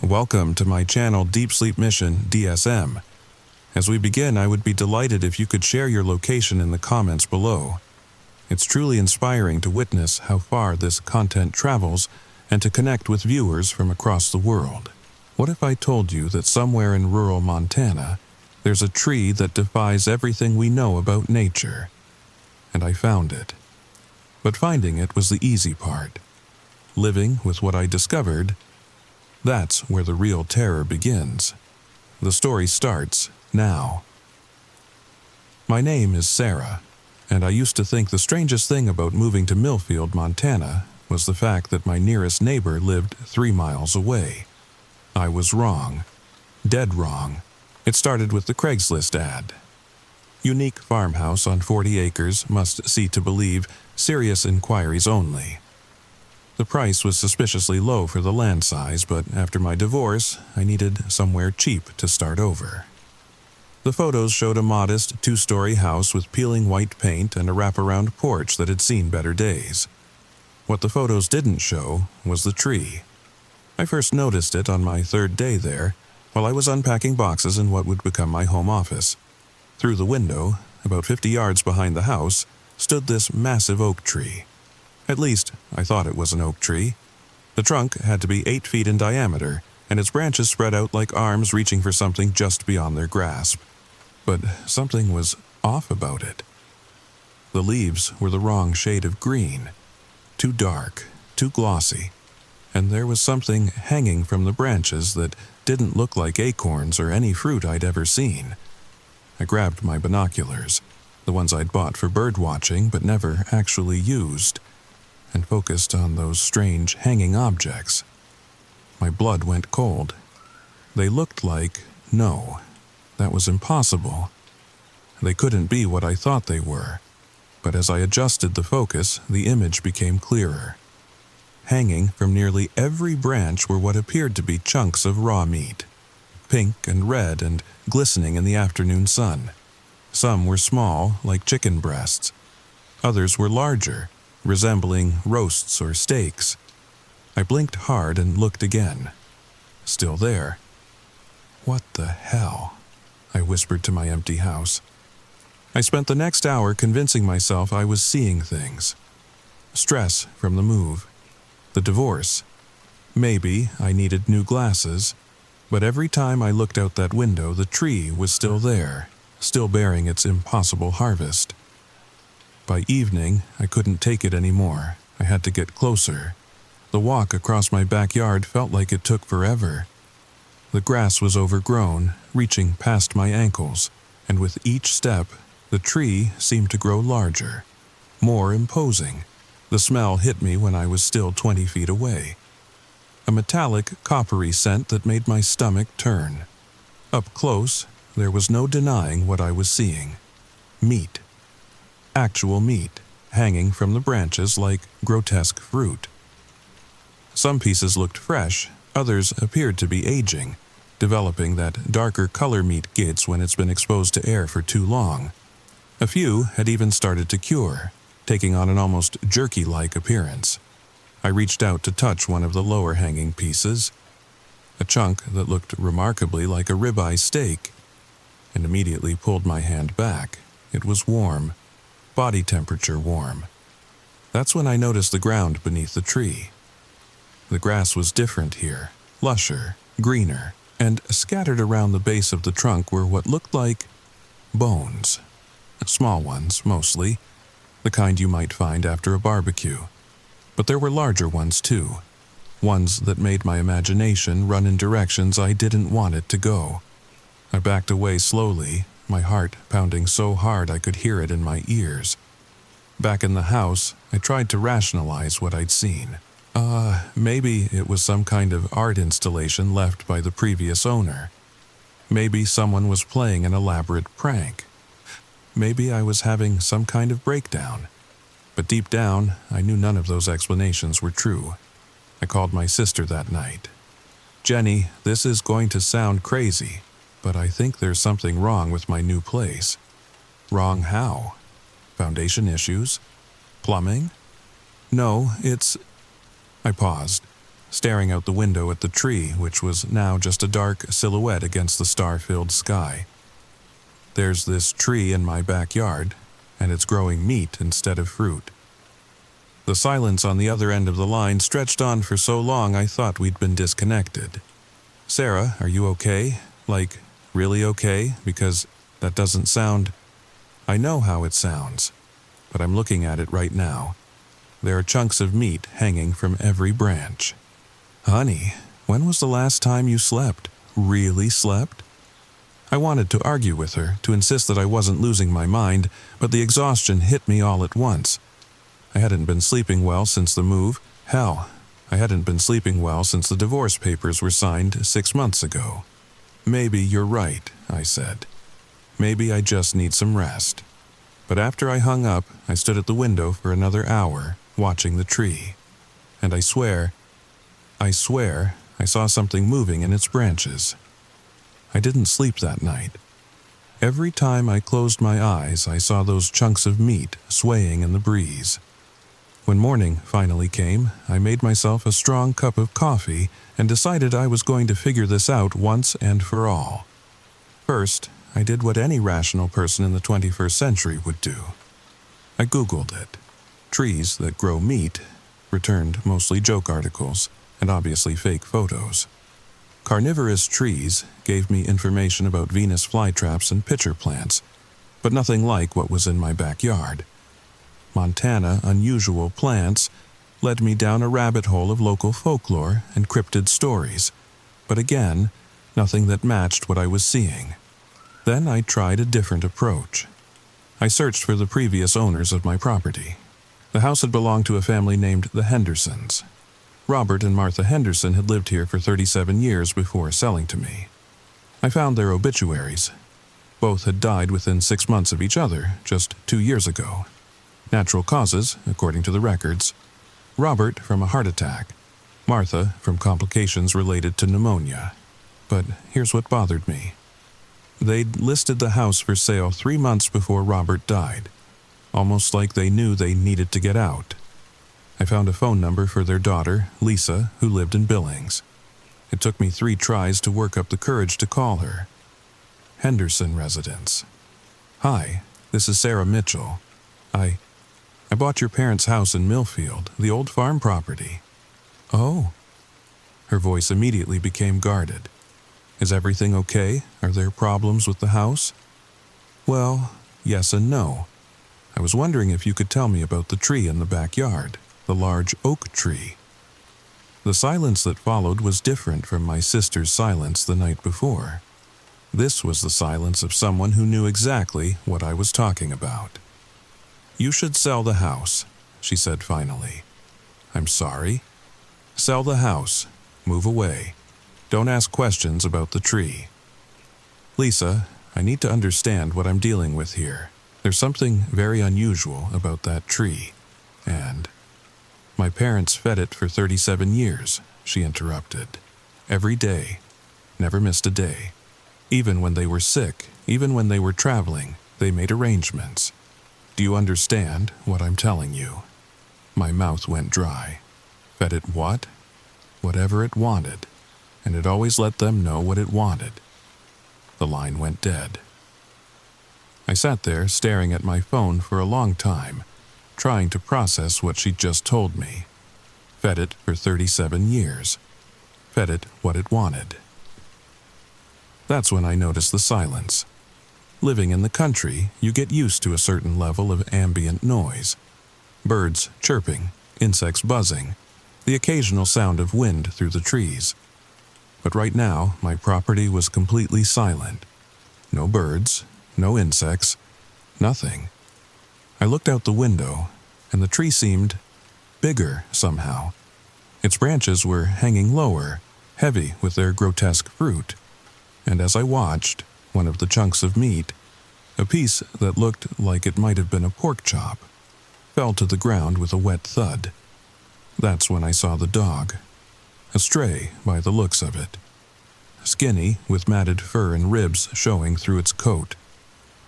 Welcome to my channel Deep Sleep Mission-DSM. As we begin, I would be delighted if you could share your location in the comments below. It's truly inspiring to witness how far this content travels and to connect with viewers from across the world. What if I told you that somewhere in rural Montana, there's a tree that defies everything we know about nature? And I found it. But finding it was the easy part. Living with what I discovered, that's where the real terror begins. The story starts now. My name is Sarah, and I used to think the strangest thing about moving to Millfield, Montana, was the fact that my nearest neighbor lived 3 miles away. I was wrong. Dead wrong. It started with the Craigslist ad. Unique farmhouse on 40 acres, must see to believe, serious inquiries only. The price was suspiciously low for the land size, but after my divorce, I needed somewhere cheap to start over. The photos showed a modest 2-story house with peeling white paint and a wraparound porch that had seen better days. What the photos didn't show was the tree. I first noticed it on my 3rd day there, while I was unpacking boxes in what would become my home office. Through the window, about 50 yards behind the house, stood this massive oak tree. At least, I thought it was an oak tree. The trunk had to be 8 feet in diameter, and its branches spread out like arms reaching for something just beyond their grasp. But something was off about it. The leaves were the wrong shade of green. Too dark, too glossy. And there was something hanging from the branches that didn't look like acorns or any fruit I'd ever seen. I grabbed my binoculars, the ones I'd bought for bird watching but never actually used, and focused on those strange hanging objects. My blood went cold. They looked like no, that was impossible. They couldn't be what I thought they were, but as I adjusted the focus, the image became clearer. Hanging from nearly every branch were what appeared to be chunks of raw meat, pink and red and glistening in the afternoon sun. Some were small, like chicken breasts. Others were larger, resembling roasts or steaks. I blinked hard and looked again. Still there. What the hell? I whispered to my empty house. I spent the next hour convincing myself I was seeing things. Stress from the move. The divorce. Maybe I needed new glasses, but every time I looked out that window, the tree was still there, still bearing its impossible harvest. By evening, I couldn't take it anymore. I had to get closer. The walk across my backyard felt like it took forever. The grass was overgrown, reaching past my ankles, and with each step, the tree seemed to grow larger, more imposing. The smell hit me when I was still 20 feet away. A metallic, coppery scent that made my stomach turn. Up close, there was no denying what I was seeing. Meat. Actual meat, hanging from the branches like grotesque fruit. Some pieces looked fresh, others appeared to be aging, developing that darker color meat gets when it's been exposed to air for too long. A few had even started to cure, taking on an almost jerky-like appearance. I reached out to touch one of the lower hanging pieces, a chunk that looked remarkably like a ribeye steak, and immediately pulled my hand back. It was warm. Body temperature warm. That's when I noticed the ground beneath the tree. The grass was different here, lusher, greener, and scattered around the base of the trunk were what looked like bones. Small ones, mostly, the kind you might find after a barbecue. But there were larger ones too, ones that made my imagination run in directions I didn't want it to go. I backed away slowly, my heart pounding so hard I could hear it in my ears. Back in the house, I tried to rationalize what I'd seen. Maybe it was some kind of art installation left by the previous owner. Maybe someone was playing an elaborate prank. Maybe I was having some kind of breakdown. But deep down, I knew none of those explanations were true. I called my sister that night. "Jenny, this is going to sound crazy, but I think there's something wrong with my new place." "Wrong how? Foundation issues? Plumbing?" "No, it's—" I paused. staring out the window at the tree, which was now just a dark silhouette against the star-filled sky. There's this tree in my backyard, and it's growing meat instead of fruit. The silence on the other end of the line stretched on for so long I thought we'd been disconnected. "Sarah, are you okay? Like, really okay? Because that doesn't sound—" "I know how it sounds, but I'm looking at it right now. There are chunks of meat hanging from every branch." "Honey, when was the last time you slept? Really slept?" I wanted to argue with her, to insist that I wasn't losing my mind, but the exhaustion hit me all at once. I hadn't been sleeping well since the move. Hell, I hadn't been sleeping well since the divorce papers were signed 6 months ago. "Maybe you're right," I said. "Maybe I just need some rest." But after I hung up, I stood at the window for another hour, watching the tree. And I swear I saw something moving in its branches. I didn't sleep that night. Every time I closed my eyes, I saw those chunks of meat swaying in the breeze. When morning finally came, I made myself a strong cup of coffee and decided I was going to figure this out once and for all. First, I did what any rational person in the 21st century would do. I Googled it. Trees that grow meat returned mostly joke articles and obviously fake photos. Carnivorous trees gave me information about Venus flytraps and pitcher plants, but nothing like what was in my backyard. Montana unusual plants led me down a rabbit hole of local folklore and cryptid stories, but again, nothing that matched what I was seeing. Then I tried a different approach. I searched for the previous owners of my property. The house had belonged to a family named the Hendersons. Robert and Martha Henderson had lived here for 37 years before selling to me. I found their obituaries. Both had died within 6 months of each other, just 2 years ago. Natural causes, according to the records. Robert from a heart attack. Martha from complications related to pneumonia. But here's what bothered me. They'd listed the house for sale 3 months before Robert died, almost like they knew they needed to get out. I found a phone number for their daughter, Lisa, who lived in Billings. It took me 3 tries to work up the courage to call her. Henderson residence. "Hi, this is Sarah Mitchell. I bought your parents' house in Millfield, the old farm property." "Oh." Her voice immediately became guarded. "Is everything okay? Are there problems with the house?" "Well, yes and no. I was wondering if you could tell me about the tree in the backyard, the large oak tree." The silence that followed was different from my sister's silence the night before. This was the silence of someone who knew exactly what I was talking about. "You should sell the house," she said finally. "I'm sorry?" "Sell the house. Move away. Don't ask questions about the tree." "Lisa, I need to understand what I'm dealing with here. There's something very unusual about that tree, and—" "My parents fed it for 37 years, she interrupted. "Every day. Never missed a day. Even when they were sick, even when they were traveling, they made arrangements. Do you understand what I'm telling you?" My mouth went dry. Fed it what? Whatever it wanted, and it always let them know what it wanted. The line went dead. I sat there staring at my phone for a long time, trying to process what she'd just told me. Fed it for 37 years. Fed it what it wanted. That's when I noticed the silence. Living in the country, you get used to a certain level of ambient noise. Birds chirping, insects buzzing, the occasional sound of wind through the trees. But right now, my property was completely silent. No birds, no insects, nothing. I looked out the window, and the tree seemed bigger somehow. Its branches were hanging lower, heavy with their grotesque fruit. And as I watched, one of the chunks of meat, a piece that looked like it might have been a pork chop, fell to the ground with a wet thud. That's when I saw the dog. A stray by the looks of it. Skinny, with matted fur and ribs showing through its coat.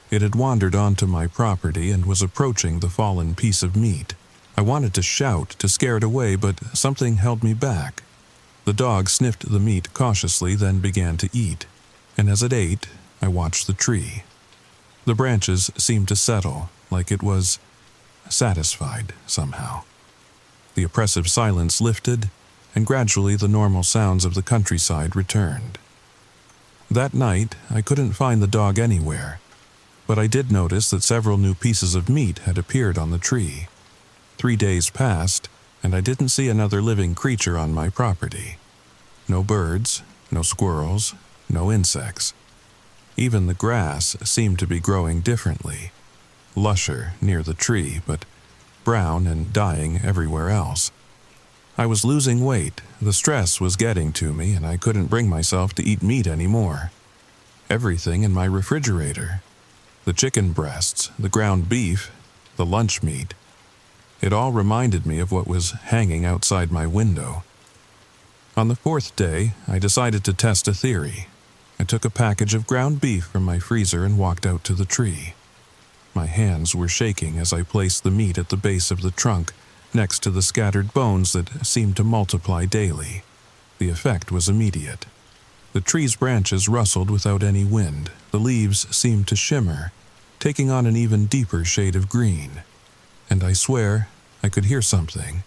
It had wandered onto my property and was approaching the fallen piece of meat. I wanted to shout to scare it away, but something held me back. The dog sniffed the meat cautiously, then began to eat, and as it ate, I watched the tree. The branches seemed to settle, like it was satisfied somehow. The oppressive silence lifted, and gradually the normal sounds of the countryside returned. That night, I couldn't find the dog anywhere, but I did notice that several new pieces of meat had appeared on the tree. 3 days passed, and I didn't see another living creature on my property. No birds, no squirrels, no insects. Even the grass seemed to be growing differently, lusher near the tree, but brown and dying everywhere else. I was losing weight, the stress was getting to me, and I couldn't bring myself to eat meat anymore. Everything in my refrigerator, the chicken breasts, the ground beef, the lunch meat, it all reminded me of what was hanging outside my window. On the 4th day, I decided to test a theory. I took a package of ground beef from my freezer and walked out to the tree. My hands were shaking as I placed the meat at the base of the trunk, next to the scattered bones that seemed to multiply daily. The effect was immediate. The tree's branches rustled without any wind. The leaves seemed to shimmer, taking on an even deeper shade of green. And I swear, I could hear something.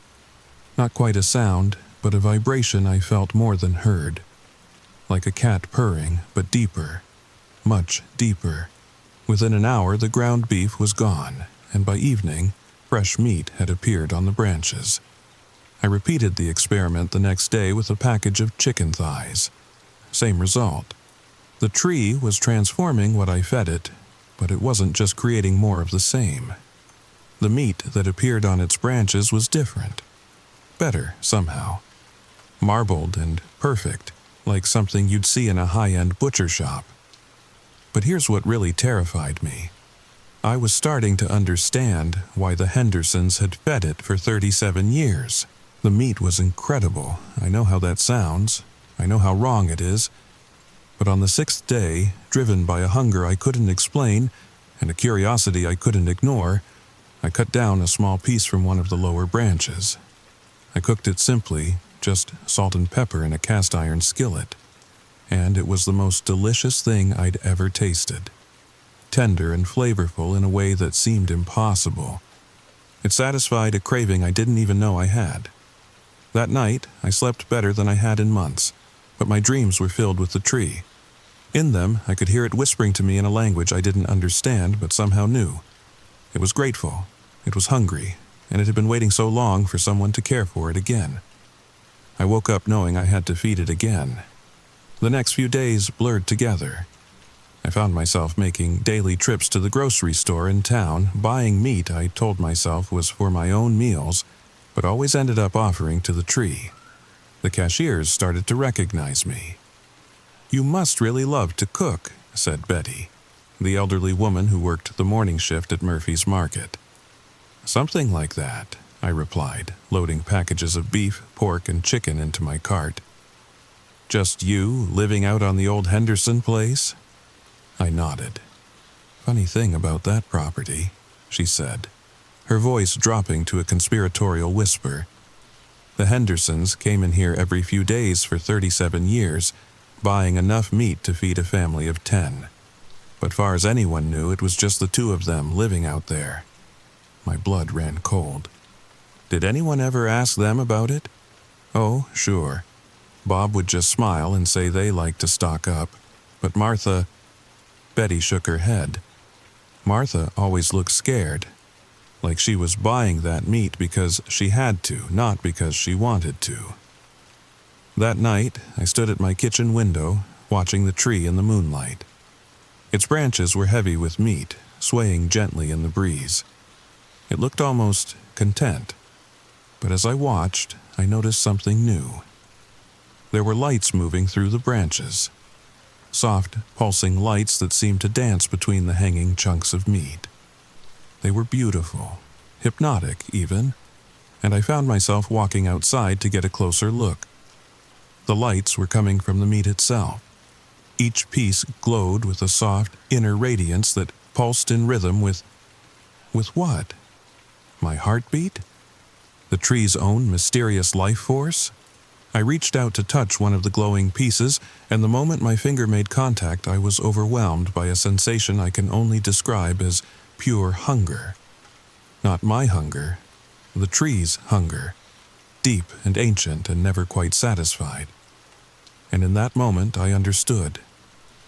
Not quite a sound, but a vibration I felt more than heard. Like a cat purring, but deeper. Much deeper. Within an hour, the ground beef was gone, and by evening, fresh meat had appeared on the branches. I repeated the experiment the next day with a package of chicken thighs. Same result. The tree was transforming what I fed it, but it wasn't just creating more of the same. The meat that appeared on its branches was different. Better, somehow. Marbled and perfect, like something you'd see in a high-end butcher shop. But here's what really terrified me. I was starting to understand why the Hendersons had fed it for 37 years. The meat was incredible. I know how that sounds. I know how wrong it is. But on the 6th day, driven by a hunger I couldn't explain and a curiosity I couldn't ignore, I cut down a small piece from one of the lower branches. I cooked it simply, just salt and pepper in a cast-iron skillet. And it was the most delicious thing I'd ever tasted. Tender and flavorful in a way that seemed impossible. It satisfied a craving I didn't even know I had. That night, I slept better than I had in months, but my dreams were filled with the tree. In them, I could hear it whispering to me in a language I didn't understand but somehow knew. It was grateful, it was hungry, and it had been waiting so long for someone to care for it again. I woke up knowing I had to feed it again. The next few days blurred together. I found myself making daily trips to the grocery store in town, buying meat I told myself was for my own meals, but always ended up offering to the tree. The cashiers started to recognize me. "You must really love to cook," said Betty, the elderly woman who worked the morning shift at Murphy's Market. "Something like that," I replied, loading packages of beef, pork, and chicken into my cart. "Just you, living out on the old Henderson place?" I nodded. "Funny thing about that property," she said, her voice dropping to a conspiratorial whisper. "The Hendersons came in here every few days for 37 years, buying enough meat to feed a family of 10. But far as anyone knew, it was just the two of them living out there." My blood ran cold. Did anyone ever ask them about it? Oh, sure. Bob would just smile and say they liked to stock up. But Martha... Betty shook her head. Martha always looked scared, like she was buying that meat because she had to, not because she wanted to. That night, I stood at my kitchen window, watching the tree in the moonlight. Its branches were heavy with meat, swaying gently in the breeze. It looked almost content. But as I watched, I noticed something new. There were lights moving through the branches. Soft, pulsing lights that seemed to dance between the hanging chunks of meat. They were beautiful, hypnotic even, and I found myself walking outside to get a closer look. The lights were coming from the meat itself. Each piece glowed with a soft, inner radiance that pulsed in rhythm with what? My heartbeat? The tree's own mysterious life force? I reached out to touch one of the glowing pieces, and the moment my finger made contact, I was overwhelmed by a sensation I can only describe as pure hunger. Not my hunger, the tree's hunger, deep and ancient and never quite satisfied. And in that moment, I understood.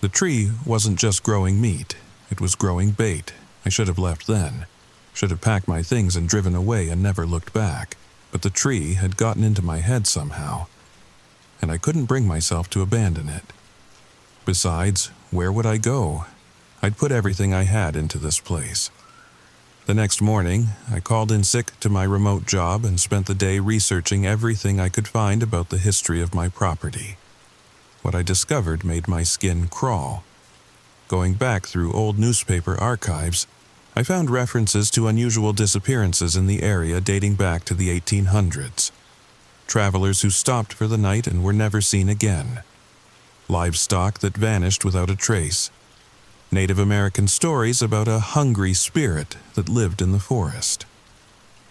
The tree wasn't just growing meat, it was growing bait. I should have left then, should have packed my things and driven away and never looked back. But the tree had gotten into my head somehow, and I couldn't bring myself to abandon it. Besides, where would I go? I'd put everything I had into this place. The next morning, I called in sick to my remote job and spent the day researching everything I could find about the history of my property. What I discovered made my skin crawl. Going back through old newspaper archives, I found references to unusual disappearances in the area dating back to the 1800s. Travelers who stopped for the night and were never seen again. Livestock that vanished without a trace. Native American stories about a hungry spirit that lived in the forest.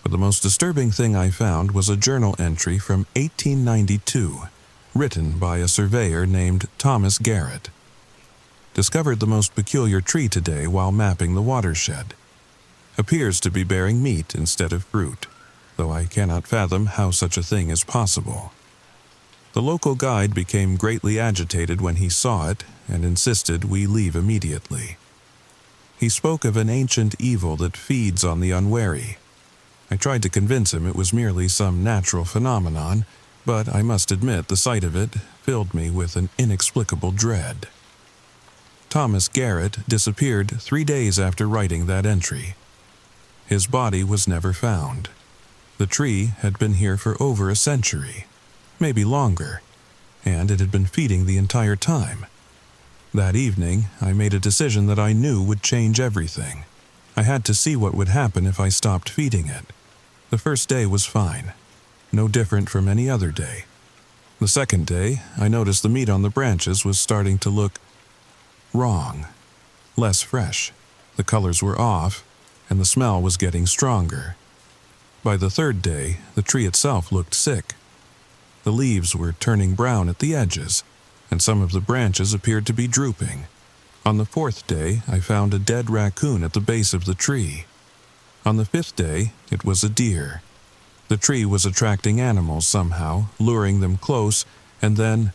But the most disturbing thing I found was a journal entry from 1892, written by a surveyor named Thomas Garrett. Discovered the most peculiar tree today while mapping the watershed. Appears to be bearing meat instead of fruit, though I cannot fathom how such a thing is possible. The local guide became greatly agitated when he saw it and insisted we leave immediately. He spoke of an ancient evil that feeds on the unwary. I tried to convince him it was merely some natural phenomenon, but I must admit the sight of it filled me with an inexplicable dread. Thomas Garrett disappeared 3 days after writing that entry. His body was never found. The tree had been here for over a century, maybe longer, and it had been feeding the entire time. That evening, I made a decision that I knew would change everything. I had to see what would happen if I stopped feeding it. The first day was fine, no different from any other day. The second day, I noticed the meat on the branches was starting to look wrong, less fresh. The colors were off, and the smell was getting stronger. By the third day, the tree itself looked sick. The leaves were turning brown at the edges, and some of the branches appeared to be drooping. On the fourth day, I found a dead raccoon at the base of the tree. On the fifth day, it was a deer. The tree was attracting animals somehow, luring them close, and then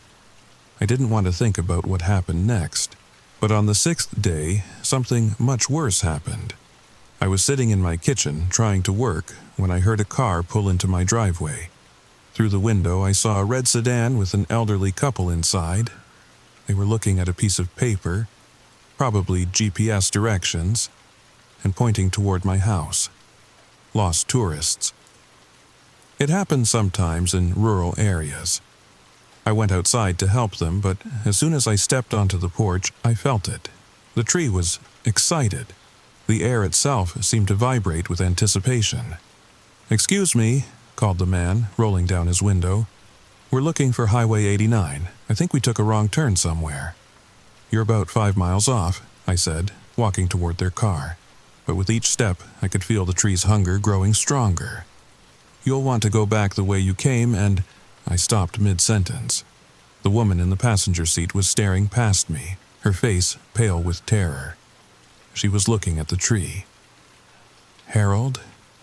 I didn't want to think about what happened next. But on the sixth day, something much worse happened. I was sitting in my kitchen trying to work when I heard a car pull into my driveway. Through the window, I saw a red sedan with an elderly couple inside. They were looking at a piece of paper, probably GPS directions, and pointing toward my house. Lost tourists. It happens sometimes in rural areas. I went outside to help them, but as soon as I stepped onto the porch, I felt it. The tree was excited. The air itself seemed to vibrate with anticipation. "Excuse me," called the man, rolling down his window. "We're looking for Highway 89. I think we took a wrong turn somewhere." "You're about 5 miles off," I said, walking toward their car. But with each step, I could feel the tree's hunger growing stronger. "You'll want to go back the way you came and—" I stopped mid-sentence. The woman in the passenger seat was staring past me, her face pale with terror. She was looking at the tree. "Harold,"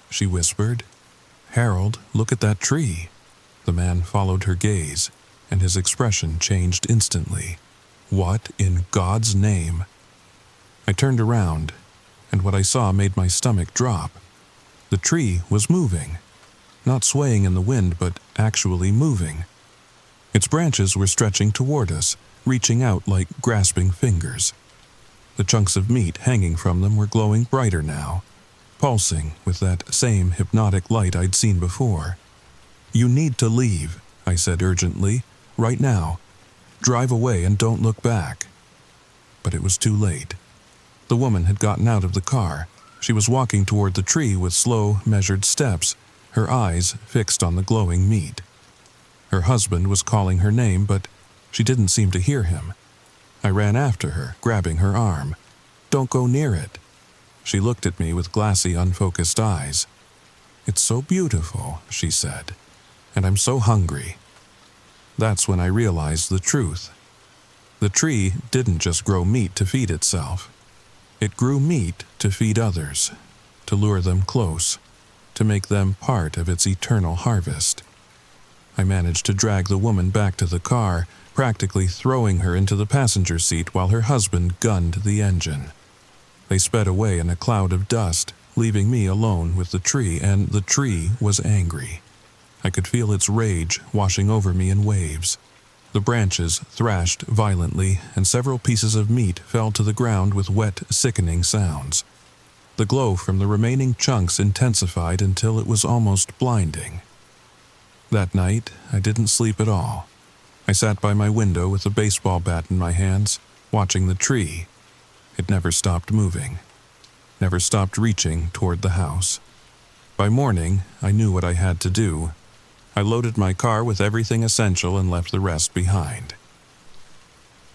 she whispered. "Harold, look at that tree." The man followed her gaze, and his expression changed instantly. What in God's name? I turned around, and what I saw made my stomach drop. The tree was moving. Not swaying in the wind, but actually moving. Its branches were stretching toward us, reaching out like grasping fingers. The chunks of meat hanging from them were glowing brighter now, pulsing with that same hypnotic light I'd seen before. "You need to leave," I said urgently, "right now. Drive away and don't look back." But it was too late. The woman had gotten out of the car. She was walking toward the tree with slow, measured steps, her eyes fixed on the glowing meat. Her husband was calling her name, but she didn't seem to hear him. I ran after her, grabbing her arm. "Don't go near it." She looked at me with glassy, unfocused eyes. "It's so beautiful," she said, "and I'm so hungry." That's when I realized the truth. The tree didn't just grow meat to feed itself. It grew meat to feed others, to lure them close, to make them part of its eternal harvest. I managed to drag the woman back to the car, practically throwing her into the passenger seat while her husband gunned the engine. They sped away in a cloud of dust, leaving me alone with the tree, and the tree was angry. I could feel its rage washing over me in waves. The branches thrashed violently, and several pieces of meat fell to the ground with wet, sickening sounds. The glow from the remaining chunks intensified until it was almost blinding. That night, I didn't sleep at all. I sat by my window with a baseball bat in my hands, watching the tree. It never stopped moving, never stopped reaching toward the house. By morning, I knew what I had to do. I loaded my car with everything essential and left the rest behind.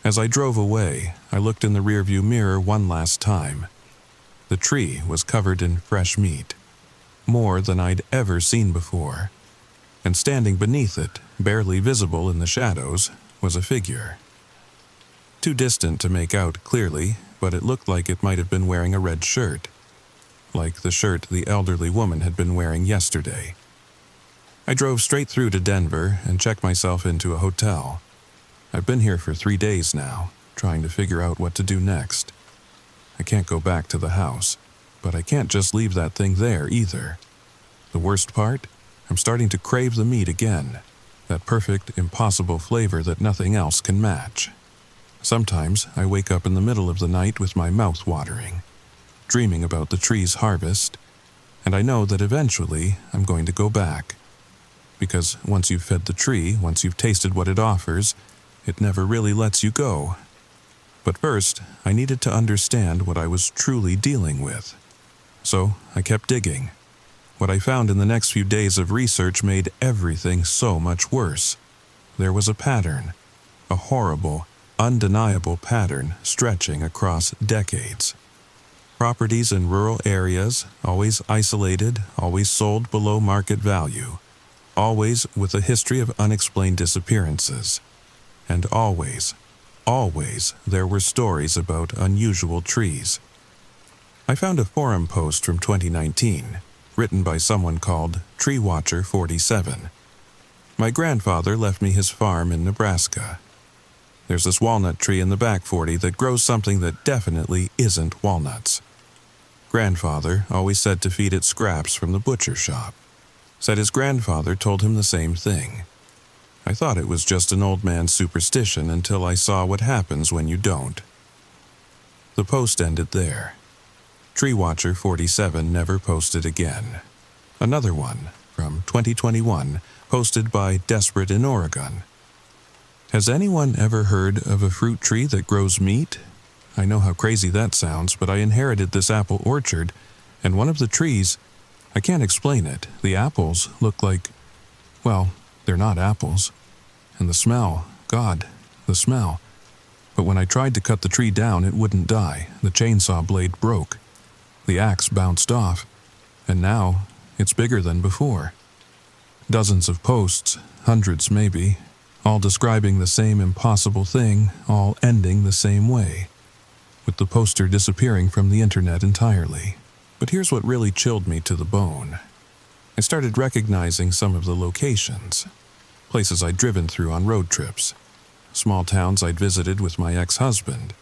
As I drove away, I looked in the rearview mirror one last time. The tree was covered in fresh meat, more than I'd ever seen before. And standing beneath it, barely visible in the shadows, was a figure. Too distant to make out clearly, but it looked like it might have been wearing a red shirt, like the shirt the elderly woman had been wearing yesterday. I drove straight through to Denver and checked myself into a hotel. I've been here for 3 days now, trying to figure out what to do next. I can't go back to the house, but I can't just leave that thing there either. The worst part? I'm starting to crave the meat again, that perfect, impossible flavor that nothing else can match. Sometimes I wake up in the middle of the night with my mouth watering, dreaming about the tree's harvest, and I know that eventually I'm going to go back. Because once you've fed the tree, once you've tasted what it offers, it never really lets you go. But first, I needed to understand what I was truly dealing with. So I kept digging. What I found in the next few days of research made everything so much worse. There was a pattern, a horrible, undeniable pattern stretching across decades. Properties in rural areas, always isolated, always sold below market value, always with a history of unexplained disappearances. And always there were stories about unusual trees. I found a forum post from 2019, written by someone called Tree Watcher 47. My grandfather left me his farm in Nebraska. There's this walnut tree in the back 40 that grows something that definitely isn't walnuts. Grandfather always said to feed it scraps from the butcher shop. Said his grandfather told him the same thing. I thought it was just an old man's superstition until I saw what happens when you don't. The post ended there. Tree Watcher 47 never posted again. Another one, from 2021, posted by Desperate in Oregon. Has anyone ever heard of a fruit tree that grows meat? I know how crazy that sounds, but I inherited this apple orchard, and one of the trees, I can't explain it. The apples look like, well, they're not apples. And the smell, God, the smell. But when I tried to cut the tree down, it wouldn't die. The chainsaw blade broke. The axe bounced off, and now it's bigger than before. Dozens of posts, hundreds maybe, all describing the same impossible thing, all ending the same way, with the poster disappearing from the internet entirely. But here's what really chilled me to the bone. I started recognizing some of the locations, places I'd driven through on road trips, small towns I'd visited with my ex-husband,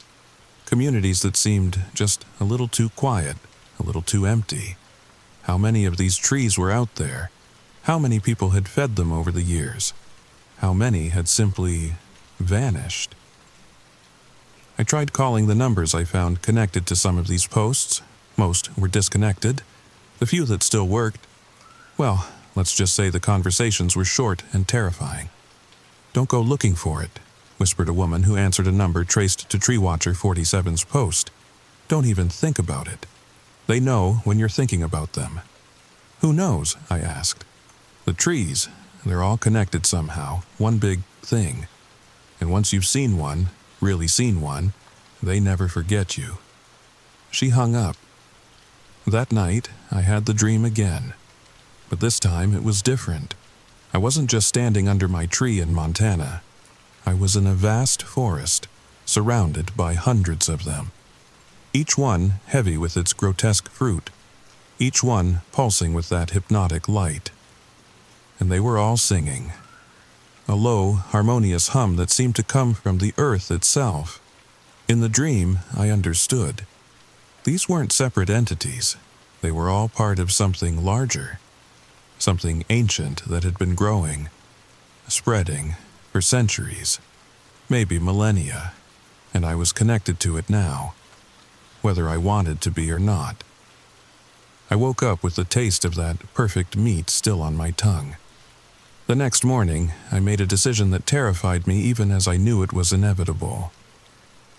communities that seemed just a little too quiet, a little too empty. How many of these trees were out there? How many people had fed them over the years? How many had simply vanished? I tried calling the numbers I found connected to some of these posts. Most were disconnected. The few that still worked, well, let's just say the conversations were short and terrifying. "Don't go looking for it," whispered a woman who answered a number traced to Tree Watcher 47's post. "Don't even think about it. They know when you're thinking about them." "Who knows?" I asked. "The trees, they're all connected somehow, one big thing. And once you've seen one, really seen one, they never forget you." She hung up. That night, I had the dream again. But this time it was different. I wasn't just standing under my tree in Montana. I was in a vast forest, surrounded by hundreds of them. Each one heavy with its grotesque fruit, each one pulsing with that hypnotic light. And they were all singing. A low, harmonious hum that seemed to come from the earth itself. In the dream, I understood. These weren't separate entities. They were all part of something larger. Something ancient that had been growing, spreading for centuries, maybe millennia, and I was connected to it now, whether I wanted to be or not. I woke up with the taste of that perfect meat still on my tongue. The next morning, I made a decision that terrified me even as I knew it was inevitable.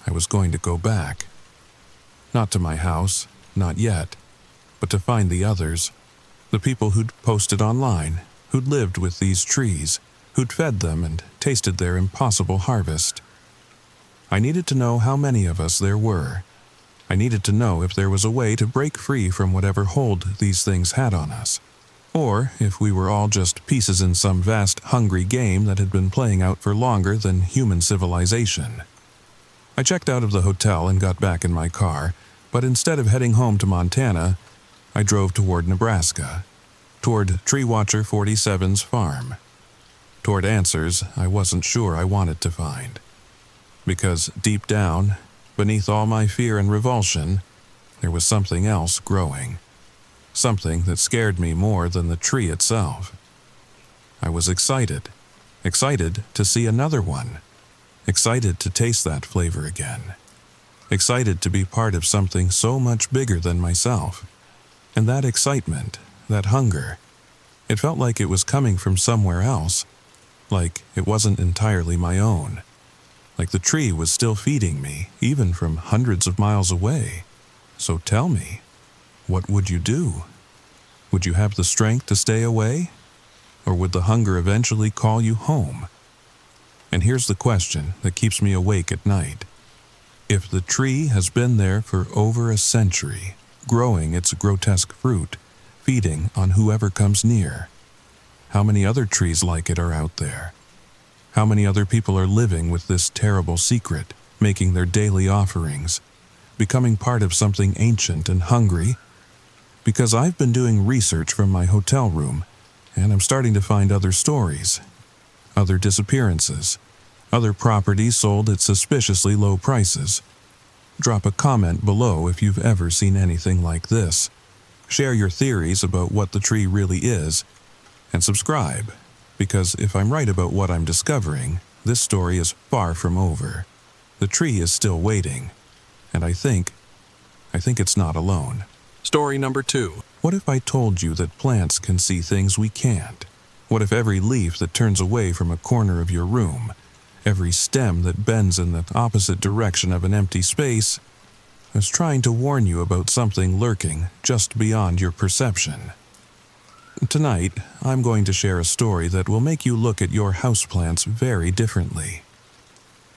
I was going to go back. Not to my house, not yet, but to find the others. The people who'd posted online, who'd lived with these trees, who'd fed them and tasted their impossible harvest. I needed to know how many of us there were. I needed to know if there was a way to break free from whatever hold these things had on us, or if we were all just pieces in some vast, hungry game that had been playing out for longer than human civilization. I checked out of the hotel and got back in my car, but instead of heading home to Montana, I drove toward Nebraska, toward Tree Watcher 47's farm, toward answers I wasn't sure I wanted to find. Because deep down, beneath all my fear and revulsion, there was something else growing. Something that scared me more than the tree itself. I was excited to see another one, excited to taste that flavor again, excited to be part of something so much bigger than myself. And that excitement, that hunger, it felt like it was coming from somewhere else, like it wasn't entirely my own, like the tree was still feeding me, even from hundreds of miles away. So tell me, what would you do? Would you have the strength to stay away? Or would the hunger eventually call you home? And here's the question that keeps me awake at night. If the tree has been there for over a century, growing its grotesque fruit, feeding on whoever comes near, how many other trees like it are out there? How many other people are living with this terrible secret, making their daily offerings, becoming part of something ancient and hungry? Because I've been doing research from my hotel room, and I'm starting to find other stories, other disappearances, other properties sold at suspiciously low prices. Drop a comment below if you've ever seen anything like this. Share your theories about what the tree really is, and subscribe, because if I'm right about what I'm discovering, this story is far from over. The tree is still waiting, and I think it's not alone. Story number 2. What if I told you that plants can see things we can't? What if every leaf that turns away from a corner of your room, every stem that bends in the opposite direction of an empty space, is trying to warn you about something lurking just beyond your perception? Tonight, I'm going to share a story that will make you look at your houseplants very differently.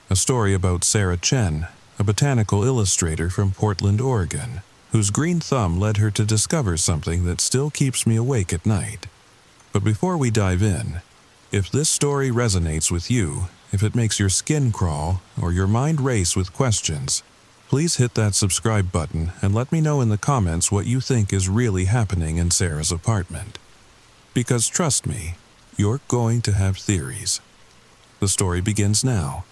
A story about Sarah Chen, a botanical illustrator from Portland, Oregon, whose green thumb led her to discover something that still keeps me awake at night. But before we dive in, if this story resonates with you, if it makes your skin crawl or your mind race with questions, please hit that subscribe button and let me know in the comments what you think is really happening in Sarah's apartment. Because trust me, you're going to have theories. The story begins now.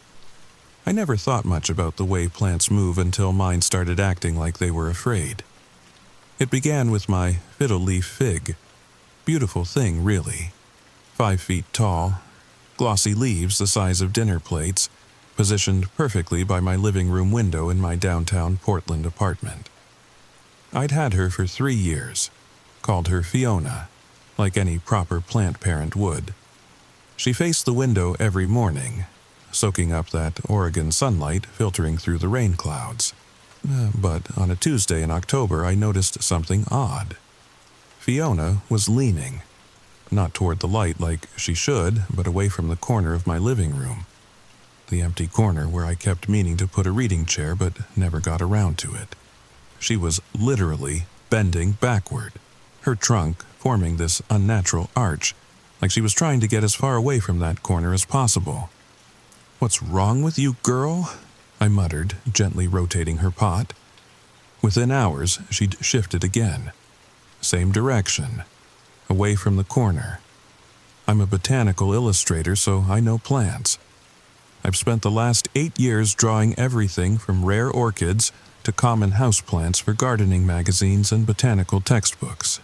I never thought much about the way plants move until mine started acting like they were afraid. It began with my fiddle leaf fig. Beautiful thing, really. 5 feet tall, glossy leaves the size of dinner plates, positioned perfectly by my living room window in my downtown Portland apartment. I'd had her for 3 years, called her Fiona, like any proper plant parent would. She faced the window every morning, soaking up that Oregon sunlight filtering through the rain clouds. But on a Tuesday in October, I noticed something odd. Fiona was leaning, not toward the light like she should, but away from the corner of my living room. The empty corner where I kept meaning to put a reading chair but never got around to it. She was literally bending backward, her trunk forming this unnatural arch, like she was trying to get as far away from that corner as possible. "What's wrong with you, girl?" I muttered, gently rotating her pot. Within hours, she'd shifted again. Same direction, away from the corner. I'm a botanical illustrator, so I know plants. I've spent the last 8 years drawing everything from rare orchids to common houseplants for gardening magazines and botanical textbooks.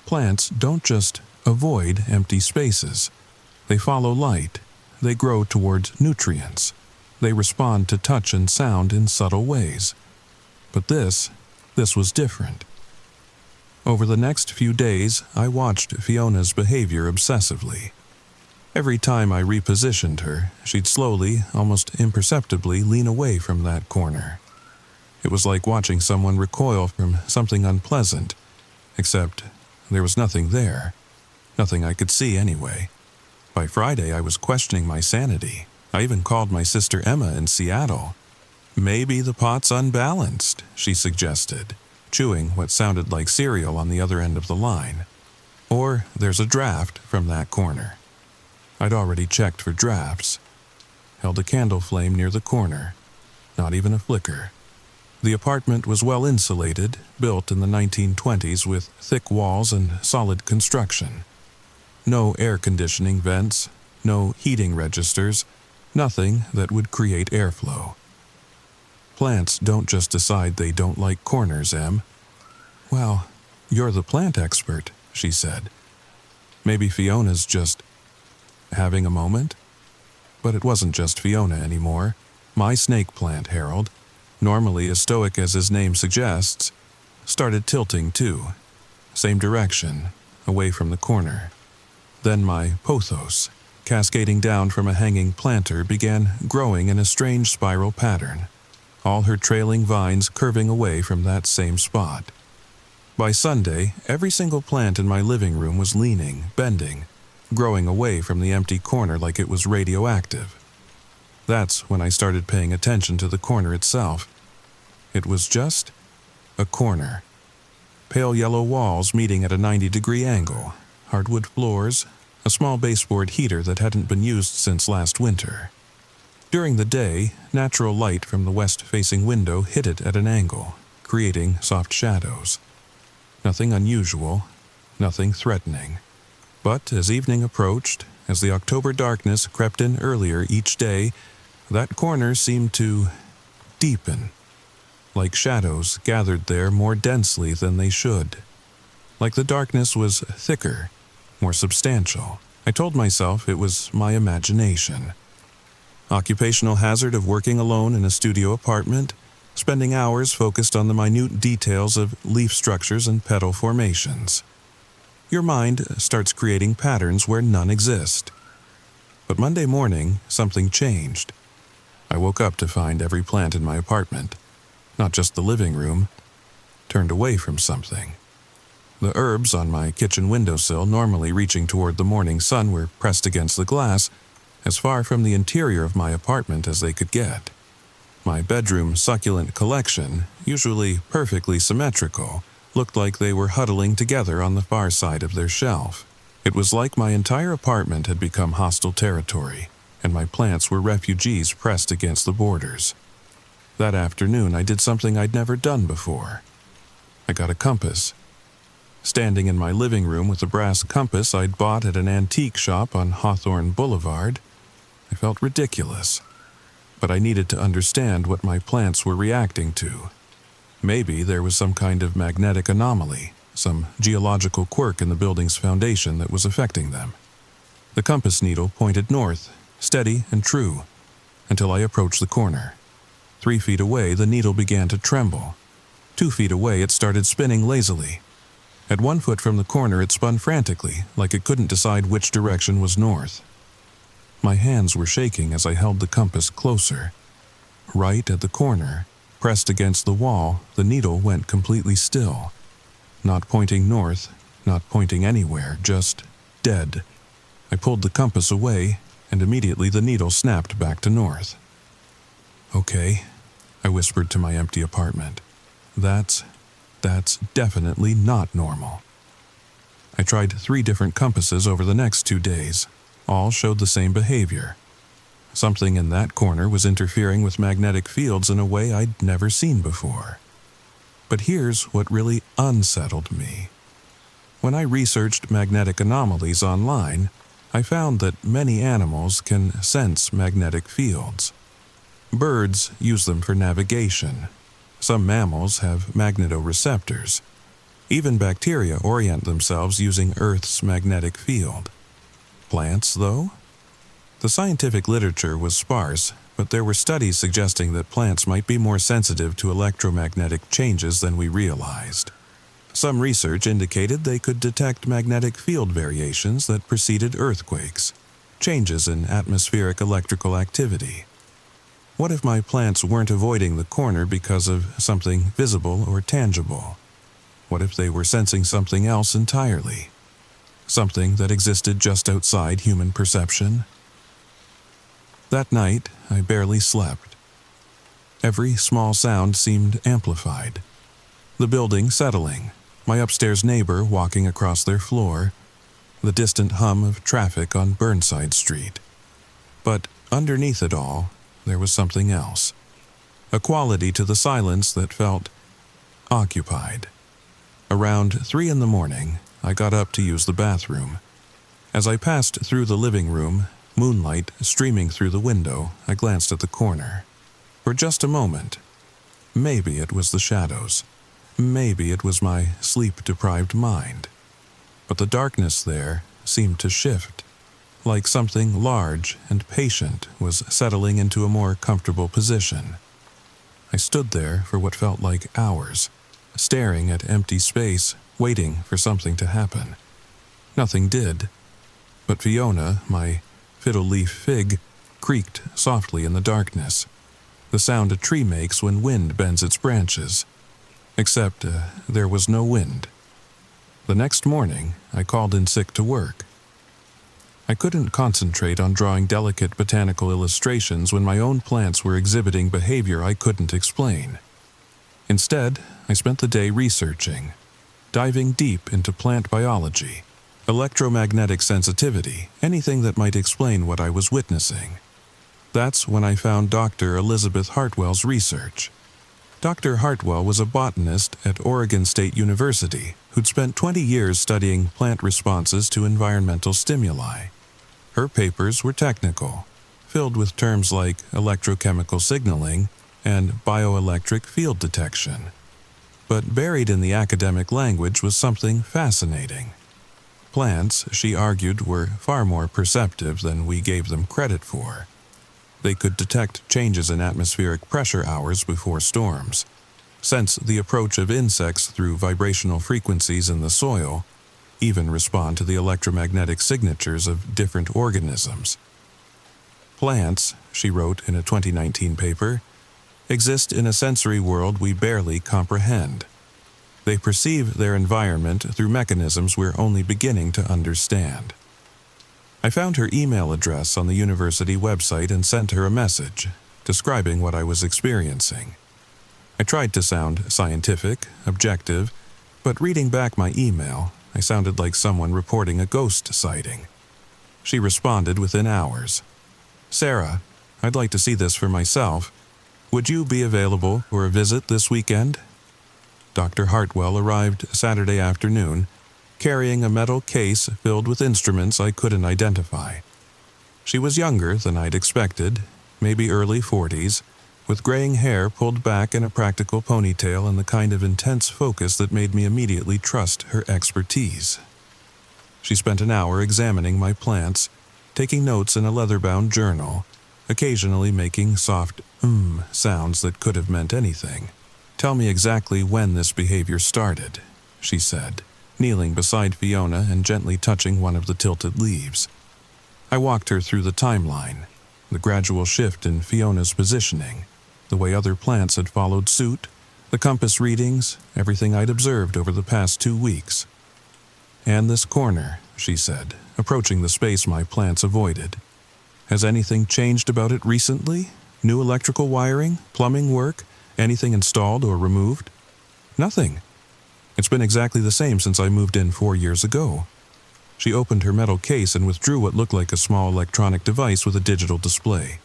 Plants don't just avoid empty spaces. They follow light. They grow towards nutrients. They respond to touch and sound in subtle ways. But this was different. Over the next few days, I watched Fiona's behavior obsessively. Every time I repositioned her, she'd slowly, almost imperceptibly, lean away from that corner. It was like watching someone recoil from something unpleasant, except there was nothing there. Nothing I could see anyway. By Friday, I was questioning my sanity. I even called my sister Emma in Seattle. "Maybe the pot's unbalanced," she suggested, chewing what sounded like cereal on the other end of the line. "Or there's a draft from that corner." I'd already checked for drafts. Held a candle flame near the corner. Not even a flicker. The apartment was well insulated, built in the 1920s with thick walls and solid construction. No air conditioning vents, no heating registers, nothing that would create airflow. Plants don't just decide they don't like corners, Em. "Well, you're the plant expert," she said. "Maybe Fiona's just having a moment?" But it wasn't just Fiona anymore. My snake plant, Harold, normally as stoic as his name suggests, started tilting too. Same direction, away from the corner. Then my pothos, cascading down from a hanging planter, began growing in a strange spiral pattern, all her trailing vines curving away from that same spot. By Sunday, every single plant in my living room was leaning, bending, growing away from the empty corner like it was radioactive. That's when I started paying attention to the corner itself. It was just a corner. Pale yellow walls meeting at a 90-degree angle, hardwood floors, a small baseboard heater that hadn't been used since last winter. During the day, natural light from the west-facing window hit it at an angle, creating soft shadows. Nothing unusual, nothing threatening. But as evening approached, as the October darkness crept in earlier each day, that corner seemed to deepen, like shadows gathered there more densely than they should. Like the darkness was thicker, more substantial. I told myself it was my imagination. Occupational hazard of working alone in a studio apartment, spending hours focused on the minute details of leaf structures and petal formations. Your mind starts creating patterns where none exist. But Monday morning, something changed. I woke up to find every plant in my apartment, not just the living room, turned away from something. The herbs on my kitchen windowsill, normally reaching toward the morning sun, were pressed against the glass, as far from the interior of my apartment as they could get. My bedroom succulent collection, usually perfectly symmetrical, looked like they were huddling together on the far side of their shelf. It was like my entire apartment had become hostile territory, and my plants were refugees pressed against the borders. That afternoon, I did something I'd never done before. I got a compass. Standing in my living room with a brass compass I'd bought at an antique shop on Hawthorne Boulevard, I felt ridiculous. But I needed to understand what my plants were reacting to. Maybe there was some kind of magnetic anomaly, some geological quirk in the building's foundation that was affecting them. The compass needle pointed north, steady and true, until I approached the corner. 3 feet away, the needle began to tremble. 2 feet away, it started spinning lazily. At 1 foot from the corner, it spun frantically, like it couldn't decide which direction was north. My hands were shaking as I held the compass closer. Right at the corner, pressed against the wall, the needle went completely still. Not pointing north, not pointing anywhere, just dead. I pulled the compass away, and immediately the needle snapped back to north. "Okay," I whispered to my empty apartment. That's definitely not normal. I tried 3 different compasses over the next 2 days. All showed the same behavior. Something in that corner was interfering with magnetic fields in a way I'd never seen before. But here's what really unsettled me. When I researched magnetic anomalies online, I found that many animals can sense magnetic fields. Birds use them for navigation. Some mammals have magnetoreceptors. Even bacteria orient themselves using Earth's magnetic field. Plants, though? The scientific literature was sparse, but there were studies suggesting that plants might be more sensitive to electromagnetic changes than we realized. Some research indicated they could detect magnetic field variations that preceded earthquakes, changes in atmospheric electrical activity. What if my plants weren't avoiding the corner because of something visible or tangible? What if they were sensing something else entirely? Something that existed just outside human perception? That night, I barely slept. Every small sound seemed amplified. The building settling, my upstairs neighbor walking across their floor, the distant hum of traffic on Burnside Street. But underneath it all, there was something else. A quality to the silence that felt occupied. Around 3 in the morning, I got up to use the bathroom. As I passed through the living room, moonlight streaming through the window, I glanced at the corner. For just a moment. Maybe it was the shadows. Maybe it was my sleep-deprived mind. But the darkness there seemed to shift, like something large and patient was settling into a more comfortable position. I stood there for what felt like hours, staring at empty space, waiting for something to happen. Nothing did. But Fiona, my fiddle-leaf fig, creaked softly in the darkness, the sound a tree makes when wind bends its branches. Except there was no wind. The next morning, I called in sick to work. I couldn't concentrate on drawing delicate botanical illustrations when my own plants were exhibiting behavior I couldn't explain. Instead, I spent the day researching, diving deep into plant biology, electromagnetic sensitivity, anything that might explain what I was witnessing. That's when I found Dr. Elizabeth Hartwell's research. Dr. Hartwell was a botanist at Oregon State University who'd spent 20 years studying plant responses to environmental stimuli. Her papers were technical, filled with terms like electrochemical signaling and bioelectric field detection. But buried in the academic language was something fascinating. Plants, she argued, were far more perceptive than we gave them credit for. They could detect changes in atmospheric pressure hours before storms, sense the approach of insects through vibrational frequencies in the soil, even respond to the electromagnetic signatures of different organisms. Plants, she wrote in a 2019 paper, exist in a sensory world we barely comprehend. They perceive their environment through mechanisms we're only beginning to understand. I found her email address on the university website and sent her a message, describing what I was experiencing. I tried to sound scientific, objective, but reading back my email, I sounded like someone reporting a ghost sighting. She responded within hours. "Sarah, I'd like to see this for myself. Would you be available for a visit this weekend?" Dr. Hartwell arrived Saturday afternoon, carrying a metal case filled with instruments I couldn't identify. She was younger than I'd expected, maybe early 40s, with graying hair pulled back in a practical ponytail and the kind of intense focus that made me immediately trust her expertise. She spent an hour examining my plants, taking notes in a leather-bound journal, occasionally making soft sounds that could have meant anything. "Tell me exactly when this behavior started," she said, kneeling beside Fiona and gently touching one of the tilted leaves. I walked her through the timeline, the gradual shift in Fiona's positioning, the way other plants had followed suit, the compass readings, everything I'd observed over the past 2 weeks. "And this corner," she said, approaching the space my plants avoided. "Has anything changed about it recently? New electrical wiring, plumbing work, anything installed or removed?" "Nothing. It's been exactly the same since I moved in 4 years ago." She opened her metal case and withdrew what looked like a small electronic device with a digital display.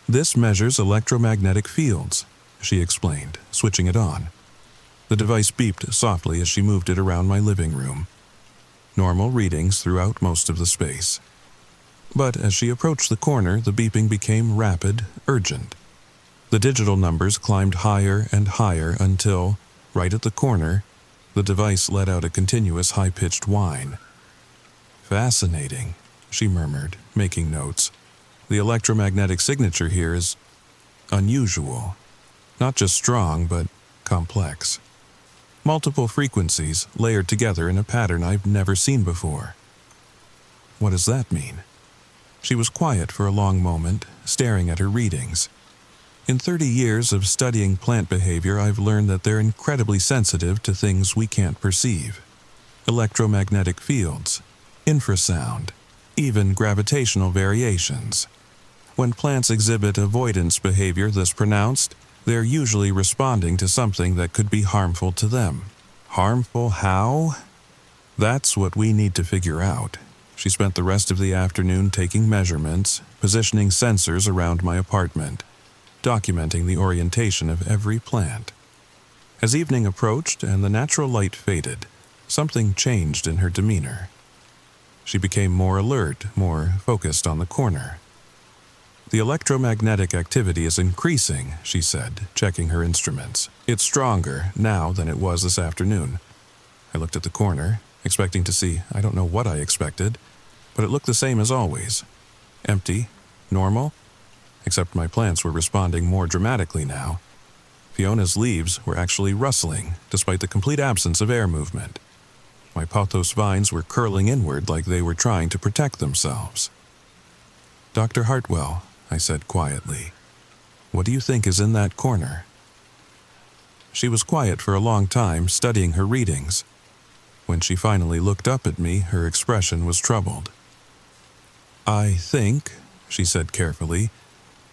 "This measures electromagnetic fields," she explained, switching it on. The device beeped softly as she moved it around my living room. Normal readings throughout most of the space. But as she approached the corner, the beeping became rapid, urgent. The digital numbers climbed higher and higher until, right at the corner, the device let out a continuous high-pitched whine. "Fascinating," she murmured, making notes. "The electromagnetic signature here is unusual. Not just strong, but complex. Multiple frequencies layered together in a pattern I've never seen before." "What does that mean?" She was quiet for a long moment, staring at her readings. "In 30 years of studying plant behavior, I've learned that they're incredibly sensitive to things we can't perceive. Electromagnetic fields, infrasound, even gravitational variations. When plants exhibit avoidance behavior this pronounced, they're usually responding to something that could be harmful to them. Harmful how? That's what we need to figure out." She spent the rest of the afternoon taking measurements, positioning sensors around my apartment, documenting the orientation of every plant. As evening approached and the natural light faded, something changed in her demeanor. She became more alert, more focused on the corner. "The electromagnetic activity is increasing," she said, checking her instruments. "It's stronger now than it was this afternoon." I looked at the corner, expecting to see, I don't know what I expected, but it looked the same as always. Empty, normal, except my plants were responding more dramatically now. Fiona's leaves were actually rustling, despite the complete absence of air movement. My pothos vines were curling inward like they were trying to protect themselves. "Dr. Hartwell," I said quietly, "what do you think is in that corner?" She was quiet for a long time, studying her readings. When she finally looked up at me, her expression was troubled. "I think," she said carefully,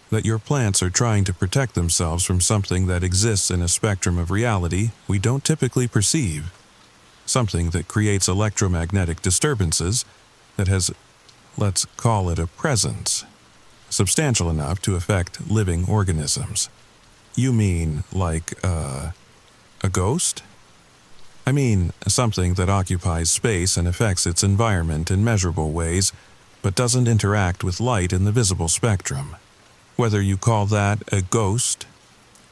"that your plants are trying to protect themselves from something that exists in a spectrum of reality we don't typically perceive. Something that creates electromagnetic disturbances that has, let's call it a presence, substantial enough to affect living organisms." "You mean like a ghost?" "I mean something that occupies space and affects its environment in measurable ways, but doesn't interact with light in the visible spectrum. Whether you call that a ghost,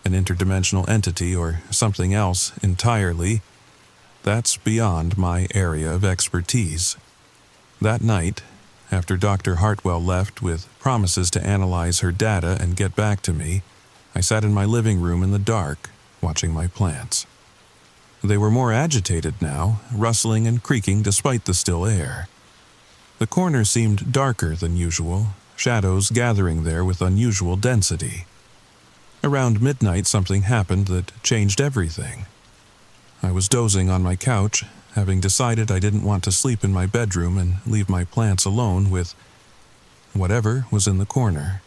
an interdimensional entity, or something else entirely, that's beyond my area of expertise." That night, after Dr. Hartwell left with promises to analyze her data and get back to me, I sat in my living room in the dark, watching my plants. They were more agitated now, rustling and creaking despite the still air. The corner seemed darker than usual, shadows gathering there with unusual density. Around midnight, something happened that changed everything. I was dozing on my couch, having decided I didn't want to sleep in my bedroom and leave my plants alone with whatever was in the corner,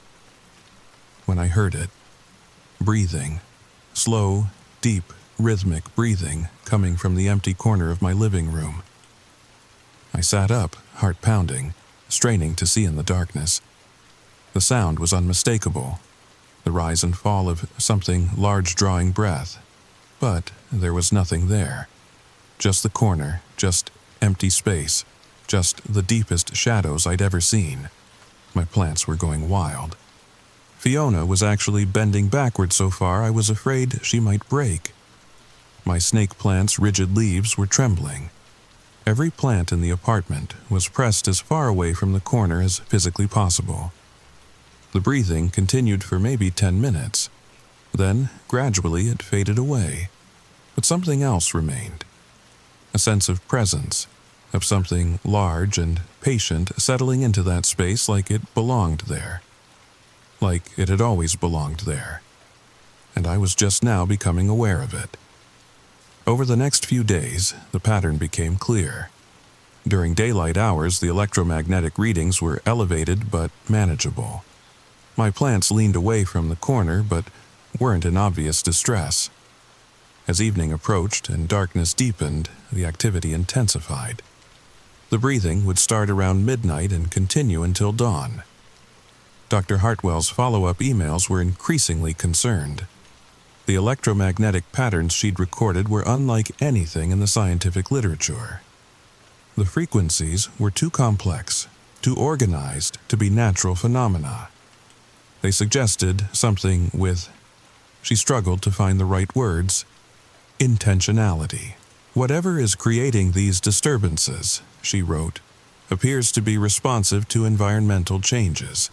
when I heard it. Breathing. Slow, deep, rhythmic breathing coming from the empty corner of my living room. I sat up, heart pounding, straining to see in the darkness. The sound was unmistakable, the rise and fall of something large drawing breath, but there was nothing there. Just the corner, just empty space, just the deepest shadows I'd ever seen. My plants were going wild. Fiona was actually bending backward so far I was afraid she might break. My snake plant's rigid leaves were trembling. Every plant in the apartment was pressed as far away from the corner as physically possible. The breathing continued for maybe 10 minutes. Then, gradually, it faded away. But something else remained. A sense of presence, of something large and patient settling into that space like it belonged there. Like it had always belonged there. And I was just now becoming aware of it. Over the next few days, the pattern became clear. During daylight hours, the electromagnetic readings were elevated but manageable. My plants leaned away from the corner but weren't in obvious distress. As evening approached and darkness deepened, the activity intensified. The breathing would start around midnight and continue until dawn. Dr. Hartwell's follow-up emails were increasingly concerned. The electromagnetic patterns she'd recorded were unlike anything in the scientific literature. The frequencies were too complex, too organized to be natural phenomena. They suggested something with, she struggled to find the right words, intentionality. Whatever is creating these disturbances, she wrote, appears to be responsive to environmental changes.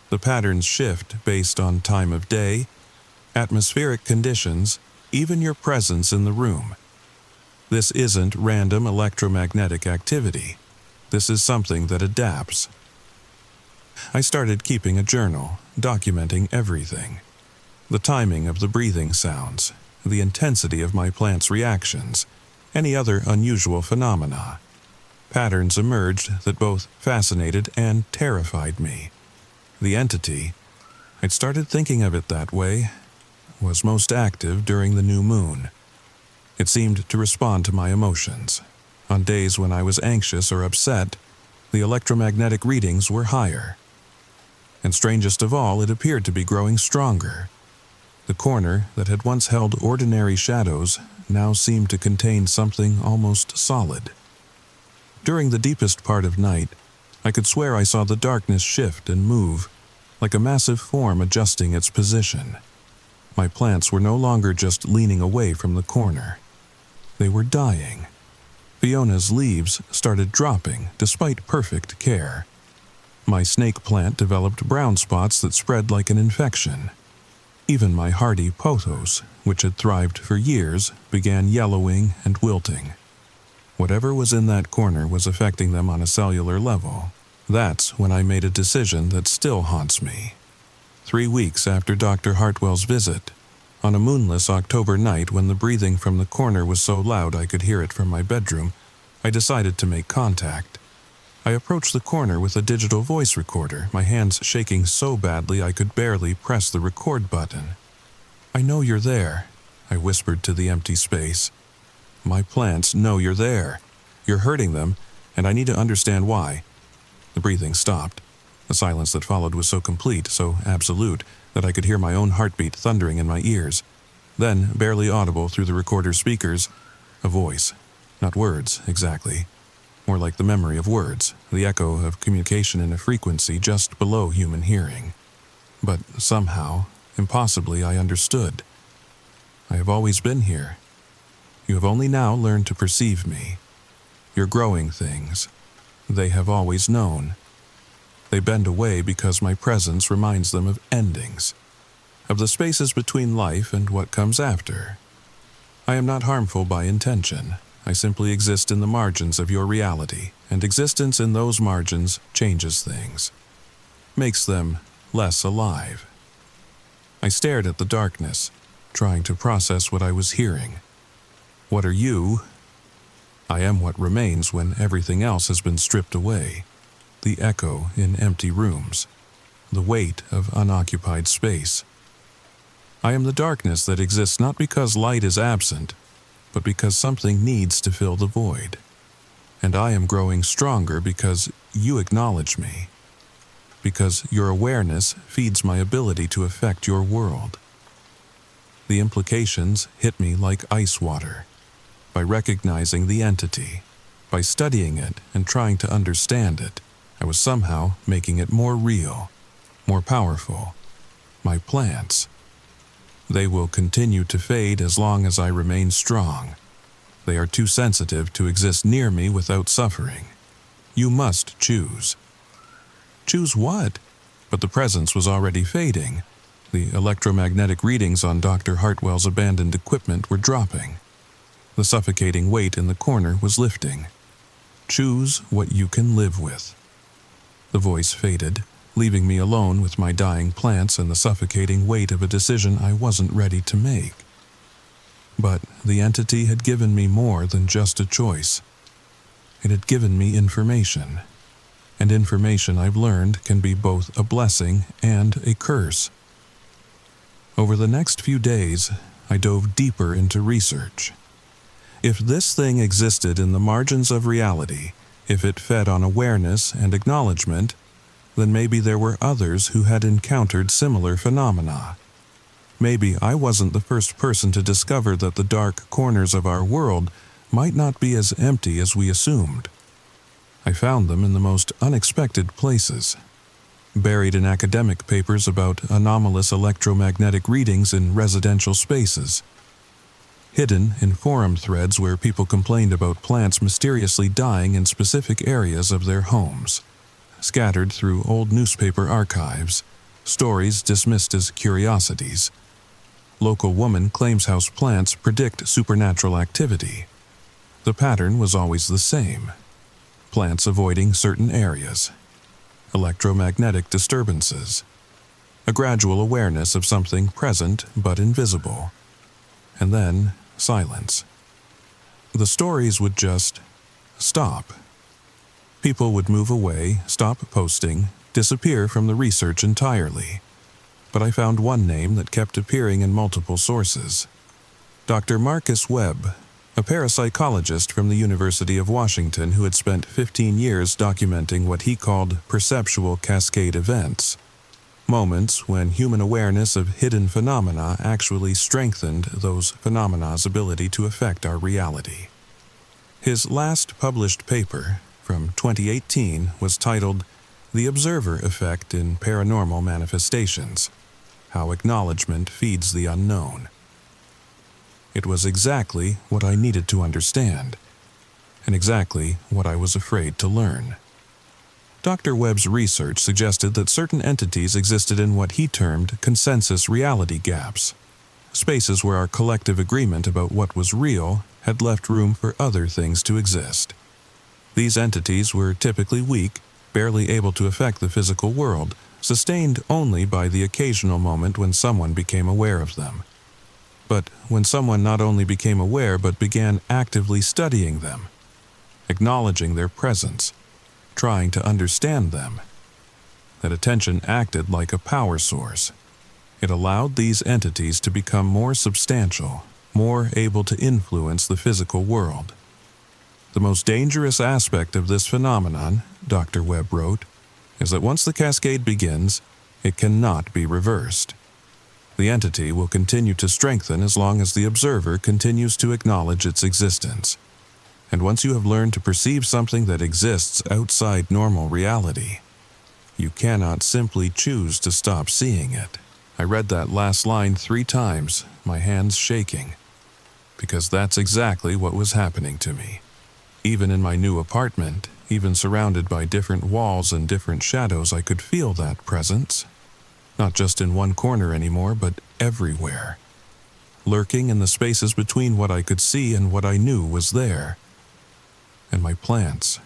The patterns shift based on time of day, atmospheric conditions, even your presence in the room. This isn't random electromagnetic activity. This is something that adapts. I started keeping a journal, documenting everything. The timing of the breathing sounds, the intensity of my plant's reactions, any other unusual phenomena. Patterns emerged that both fascinated and terrified me. The entity, I'd started thinking of it that way, was most active during the new moon. It seemed to respond to my emotions. On days when I was anxious or upset, the electromagnetic readings were higher. And strangest of all, it appeared to be growing stronger. The corner that had once held ordinary shadows now seemed to contain something almost solid. During the deepest part of night, I could swear I saw the darkness shift and move, like a massive form adjusting its position. My plants were no longer just leaning away from the corner. They were dying. Fiona's leaves started dropping despite perfect care. My snake plant developed brown spots that spread like an infection. Even my hardy pothos, which had thrived for years, began yellowing and wilting. Whatever was in that corner was affecting them on a cellular level. That's when I made a decision that still haunts me. 3 weeks after Dr. Hartwell's visit, on a moonless October night when the breathing from the corner was so loud I could hear it from my bedroom, I decided to make contact. I approached the corner with a digital voice recorder, my hands shaking so badly I could barely press the record button. "I know you're there," I whispered to the empty space. "My plants know you're there. You're hurting them, and I need to understand why." The breathing stopped. The silence that followed was so complete, so absolute, that I could hear my own heartbeat thundering in my ears. Then, barely audible through the recorder's speakers, a voice. Not words, exactly. More like the memory of words, the echo of communication in a frequency just below human hearing. But somehow, impossibly, I understood. "I have always been here. You have only now learned to perceive me. You're growing things. They have always known. They bend away because my presence reminds them of endings, of the spaces between life and what comes after. I am not harmful by intention. I simply exist in the margins of your reality, and existence in those margins changes things, makes them less alive." I stared at the darkness, trying to process what I was hearing. What are you? I am what remains when everything else has been stripped away. The echo in empty rooms, the weight of unoccupied space. I am the darkness that exists not because light is absent, but because something needs to fill the void. And I am growing stronger because you acknowledge me, because your awareness feeds my ability to affect your world. The implications hit me like ice water. By recognizing the entity, by studying it and trying to understand it, I was somehow making it more real, more powerful. My plants. They will continue to fade as long as I remain strong. They are too sensitive to exist near me without suffering. You must choose. Choose what? But the presence was already fading. The electromagnetic readings on Dr. Hartwell's abandoned equipment were dropping. The suffocating weight in the corner was lifting. Choose what you can live with. The voice faded, leaving me alone with my dying plants and the suffocating weight of a decision I wasn't ready to make. But the entity had given me more than just a choice. It had given me information. And information I've learned can be both a blessing and a curse. Over the next few days, I dove deeper into research. If this thing existed in the margins of reality, if it fed on awareness and acknowledgement, then maybe there were others who had encountered similar phenomena. Maybe I wasn't the first person to discover that the dark corners of our world might not be as empty as we assumed. I found them in the most unexpected places. Buried in academic papers about anomalous electromagnetic readings in residential spaces. Hidden in forum threads where people complained about plants mysteriously dying in specific areas of their homes. Scattered through old newspaper archives, stories dismissed as curiosities. Local woman claims house plants predict supernatural activity. The pattern was always the same. Plants avoiding certain areas. Electromagnetic disturbances. A gradual awareness of something present but invisible. And then silence. The stories would just stop. People would move away, stop posting, disappear from the research entirely. But I found one name that kept appearing in multiple sources. Dr. Marcus Webb, a parapsychologist from the University of Washington who had spent 15 years documenting what he called perceptual cascade events. Moments when human awareness of hidden phenomena actually strengthened those phenomena's ability to affect our reality. His last published paper, from 2018, was titled The Observer Effect in Paranormal Manifestations: How Acknowledgement Feeds the Unknown. It was exactly what I needed to understand, and exactly what I was afraid to learn. Dr. Webb's research suggested that certain entities existed in what he termed consensus reality gaps, spaces where our collective agreement about what was real had left room for other things to exist. These entities were typically weak, barely able to affect the physical world, sustained only by the occasional moment when someone became aware of them. But when someone not only became aware but began actively studying them, acknowledging their presence, trying to understand them, that attention acted like a power source. It allowed these entities to become more substantial, more able to influence the physical world. The most dangerous aspect of this phenomenon, Dr. Webb wrote, is that once the cascade begins, it cannot be reversed. The entity will continue to strengthen as long as the observer continues to acknowledge its existence. And once you have learned to perceive something that exists outside normal reality, you cannot simply choose to stop seeing it. I read that last line 3 times, my hands shaking, because that's exactly what was happening to me. Even in my new apartment, even surrounded by different walls and different shadows, I could feel that presence. Not just in one corner anymore, but everywhere. Lurking in the spaces between what I could see and what I knew was there. And my plants,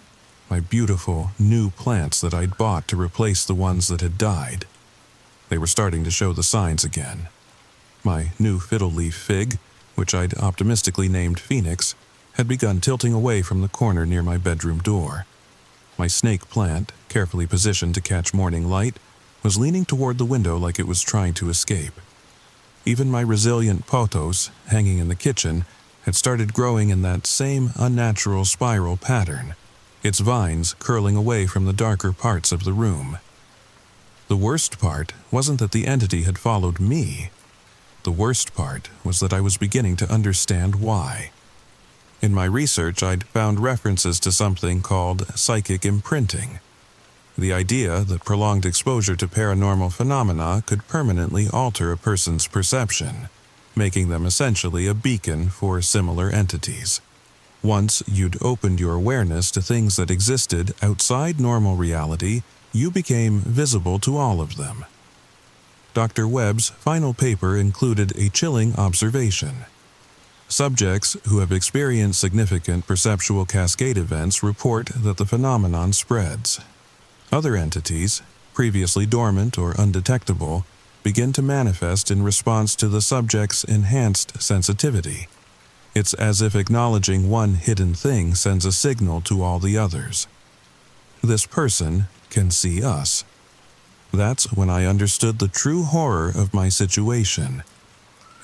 my beautiful new plants that I'd bought to replace the ones that had died, they were starting to show the signs again. My new fiddle leaf fig, which I'd optimistically named Phoenix, had begun tilting away from the corner near my bedroom door. My snake plant, carefully positioned to catch morning light, was leaning toward the window like it was trying to escape. Even my resilient pothos, hanging in the kitchen, had started growing in that same unnatural spiral pattern, its vines curling away from the darker parts of the room. The worst part wasn't that the entity had followed me. The worst part was that I was beginning to understand why. In my research, I'd found references to something called psychic imprinting, the idea that prolonged exposure to paranormal phenomena could permanently alter a person's perception, making them essentially a beacon for similar entities. Once you'd opened your awareness to things that existed outside normal reality, you became visible to all of them. Dr. Webb's final paper included a chilling observation. Subjects who have experienced significant perceptual cascade events report that the phenomenon spreads. Other entities, previously dormant or undetectable, begin to manifest in response to the subject's enhanced sensitivity. It's as if acknowledging one hidden thing sends a signal to all the others. This person can see us. That's when I understood the true horror of my situation.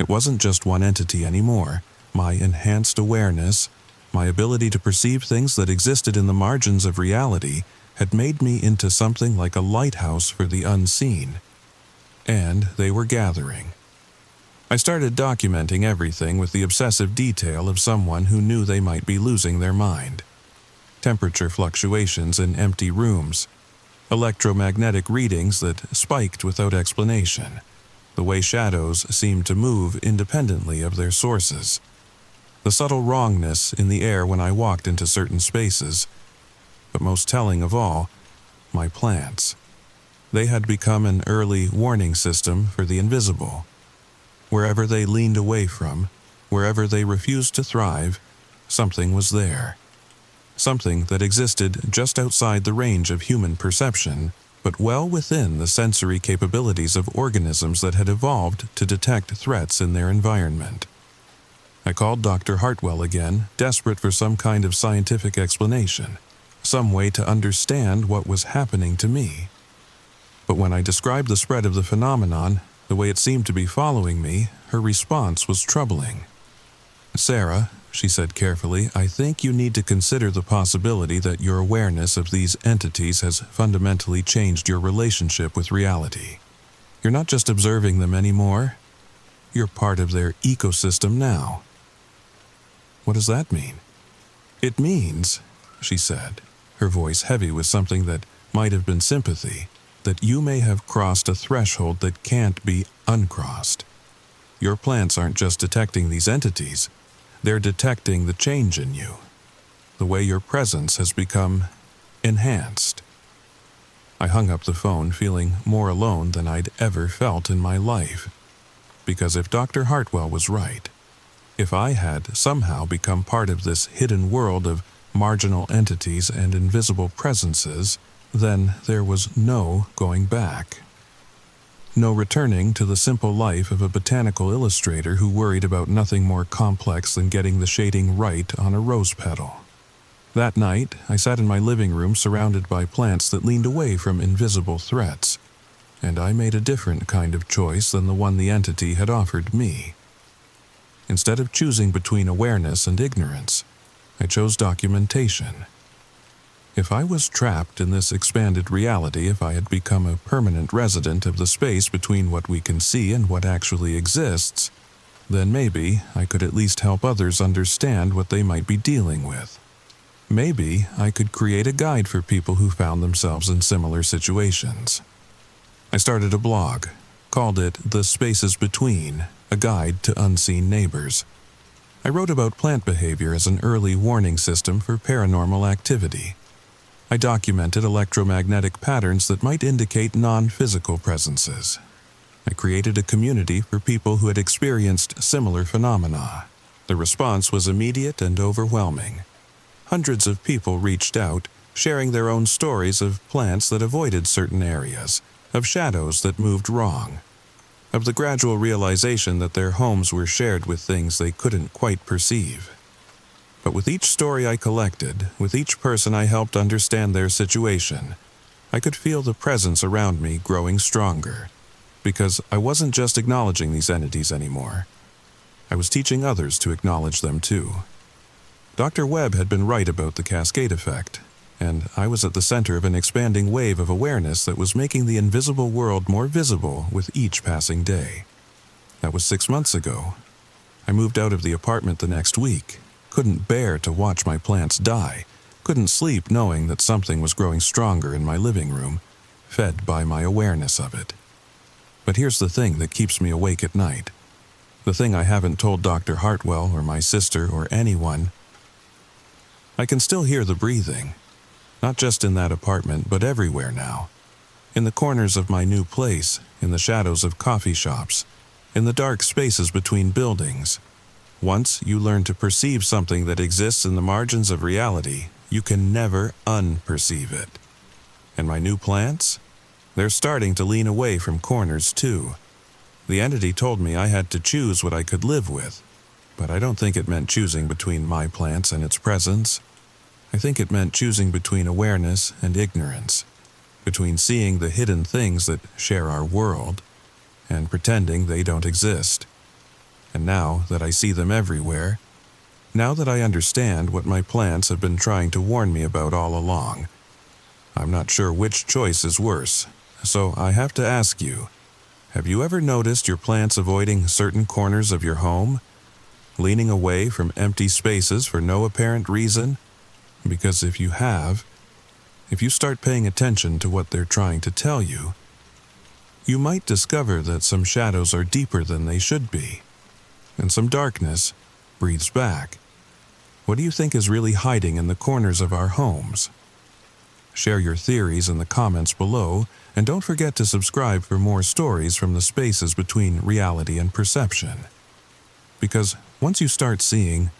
It wasn't just one entity anymore. My enhanced awareness, my ability to perceive things that existed in the margins of reality, had made me into something like a lighthouse for the unseen. And they were gathering. I started documenting everything with the obsessive detail of someone who knew they might be losing their mind. Temperature fluctuations in empty rooms, electromagnetic readings that spiked without explanation, the way shadows seemed to move independently of their sources, the subtle wrongness in the air when I walked into certain spaces, but most telling of all, my plants. They had become an early warning system for the invisible. Wherever they leaned away from, wherever they refused to thrive, something was there. Something that existed just outside the range of human perception, but well within the sensory capabilities of organisms that had evolved to detect threats in their environment. I called Dr. Hartwell again, desperate for some kind of scientific explanation, some way to understand what was happening to me. But when I described the spread of the phenomenon, the way it seemed to be following me, her response was troubling. "Sarah," she said carefully, "I think you need to consider the possibility that your awareness of these entities has fundamentally changed your relationship with reality. You're not just observing them anymore. You're part of their ecosystem now." "What does that mean?" "It means," she said, her voice heavy with something that might have been sympathy, "that you may have crossed a threshold that can't be uncrossed. Your plants aren't just detecting these entities, they're detecting the change in you, the way your presence has become enhanced." I hung up the phone feeling more alone than I'd ever felt in my life. Because if Dr. Hartwell was right, if I had somehow become part of this hidden world of marginal entities and invisible presences, then there was no going back. No returning to the simple life of a botanical illustrator who worried about nothing more complex than getting the shading right on a rose petal. That night, I sat in my living room surrounded by plants that leaned away from invisible threats, and I made a different kind of choice than the one the entity had offered me. Instead of choosing between awareness and ignorance, I chose documentation. If I was trapped in this expanded reality, if I had become a permanent resident of the space between what we can see and what actually exists, then maybe I could at least help others understand what they might be dealing with. Maybe I could create a guide for people who found themselves in similar situations. I started a blog, called it The Spaces Between, a guide to unseen neighbors. I wrote about plant behavior as an early warning system for paranormal activity. I documented electromagnetic patterns that might indicate non-physical presences. I created a community for people who had experienced similar phenomena. The response was immediate and overwhelming. Hundreds of people reached out, sharing their own stories of plants that avoided certain areas, of shadows that moved wrong, of the gradual realization that their homes were shared with things they couldn't quite perceive. But with each story I collected, with each person I helped understand their situation, I could feel the presence around me growing stronger, because I wasn't just acknowledging these entities anymore. I was teaching others to acknowledge them too. Dr. Webb had been right about the cascade effect, and I was at the center of an expanding wave of awareness that was making the invisible world more visible with each passing day. That was 6 months ago. I moved out of the apartment the next week. Couldn't bear to watch my plants die, couldn't sleep knowing that something was growing stronger in my living room, fed by my awareness of it. But here's the thing that keeps me awake at night. The thing I haven't told Dr. Hartwell or my sister or anyone. I can still hear the breathing, not just in that apartment but everywhere now. In the corners of my new place, in the shadows of coffee shops, in the dark spaces between buildings. Once you learn to perceive something that exists in the margins of reality, you can never unperceive it. And my new plants? They're starting to lean away from corners too. The entity told me I had to choose what I could live with, but I don't think it meant choosing between my plants and its presence. I think it meant choosing between awareness and ignorance, between seeing the hidden things that share our world and pretending they don't exist. And now that I see them everywhere, now that I understand what my plants have been trying to warn me about all along, I'm not sure which choice is worse. So I have to ask you, have you ever noticed your plants avoiding certain corners of your home? Leaning away from empty spaces for no apparent reason? Because if you have, if you start paying attention to what they're trying to tell you, you might discover that some shadows are deeper than they should be, and some darkness breathes back. What do you think is really hiding in the corners of our homes? Share your theories in the comments below, and don't forget to subscribe for more stories from the spaces between reality and perception. Because once you start seeing,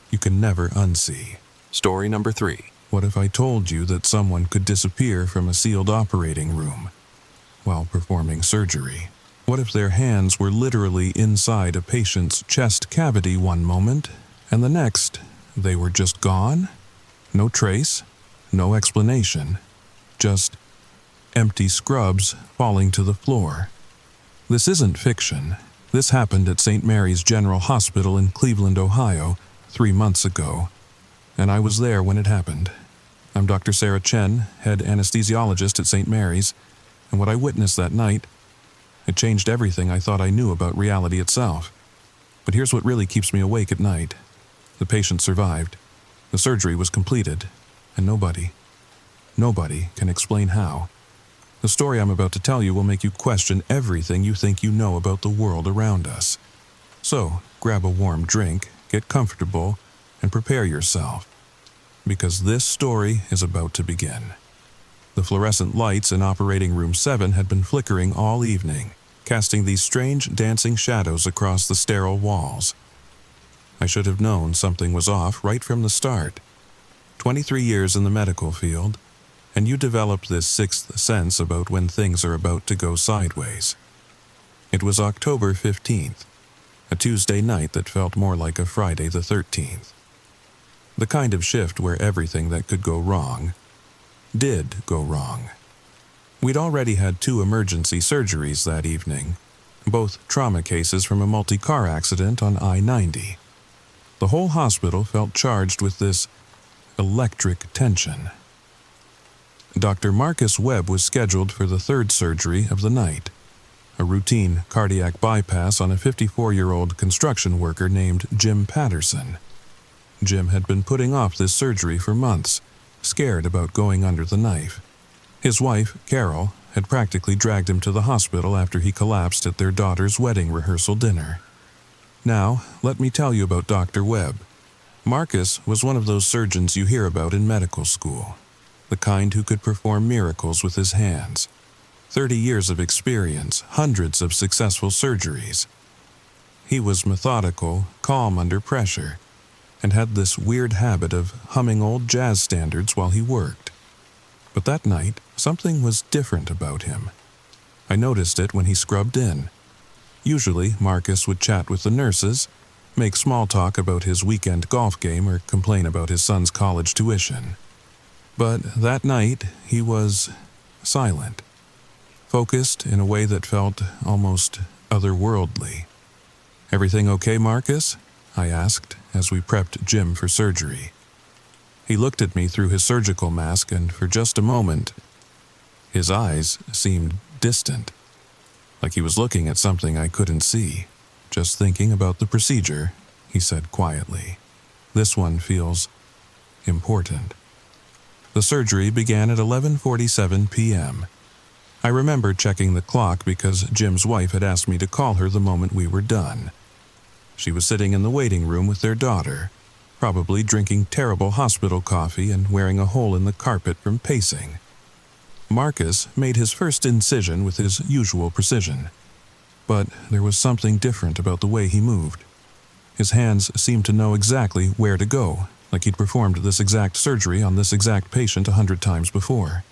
you can never unsee. Story number 3. What if I told you that someone could disappear from a sealed operating room while performing surgery? What if their hands were literally inside a patient's chest cavity one moment, and the next, they were just gone? No trace, no explanation, just empty scrubs falling to the floor. This isn't fiction. This happened at St. Mary's General Hospital in Cleveland, Ohio, 3 months ago, and I was there when it happened. I'm Dr. Sarah Chen, head anesthesiologist at St. Mary's, and what I witnessed that night, it changed everything I thought I knew about reality itself. But here's what really keeps me awake at night. The patient survived. The surgery was completed, and nobody can explain how. The story I'm about to tell you will make you question everything you think you know about the world around us. So, grab a warm drink, get comfortable, and prepare yourself, because this story is about to begin. The fluorescent lights in Operating Room 7 had been flickering all evening, casting these strange dancing shadows across the sterile walls. I should have known something was off right from the start. 23 years in the medical field, and you develop this sixth sense about when things are about to go sideways. It was October 15th, a Tuesday night that felt more like a Friday the 13th. The kind of shift where everything that could go wrong did go wrong. We'd already had 2 emergency surgeries that evening, both trauma cases from a multi-car accident on I-90. The whole hospital felt charged with this electric tension. Dr. Marcus Webb was scheduled for the 3rd surgery of the night, a routine cardiac bypass on a 54-year-old construction worker named Jim Patterson. Jim had been putting off this surgery for months, scared about going under the knife. His wife, Carol, had practically dragged him to the hospital after he collapsed at their daughter's wedding rehearsal dinner. Now, let me tell you about Dr. Webb. Marcus was one of those surgeons you hear about in medical school, the kind who could perform miracles with his hands. 30 years of experience, hundreds of successful surgeries. He was methodical, calm under pressure, and had this weird habit of humming old jazz standards while he worked. But that night, something was different about him. I noticed it when he scrubbed in. Usually, Marcus would chat with the nurses, make small talk about his weekend golf game, or complain about his son's college tuition. But that night, he was silent, focused in a way that felt almost otherworldly. "Everything okay, Marcus?" I asked as we prepped Jim for surgery. He looked at me through his surgical mask, and for just a moment, his eyes seemed distant, like he was looking at something I couldn't see. "Just thinking about the procedure," he said quietly. "This one feels important." The surgery began at 11:47 p.m. I remember checking the clock because Jim's wife had asked me to call her the moment we were done. She was sitting in the waiting room with their daughter, probably drinking terrible hospital coffee and wearing a hole in the carpet from pacing. Marcus made his first incision with his usual precision, but there was something different about the way he moved. His hands seemed to know exactly where to go, like he'd performed this exact surgery on this exact patient 100 times before.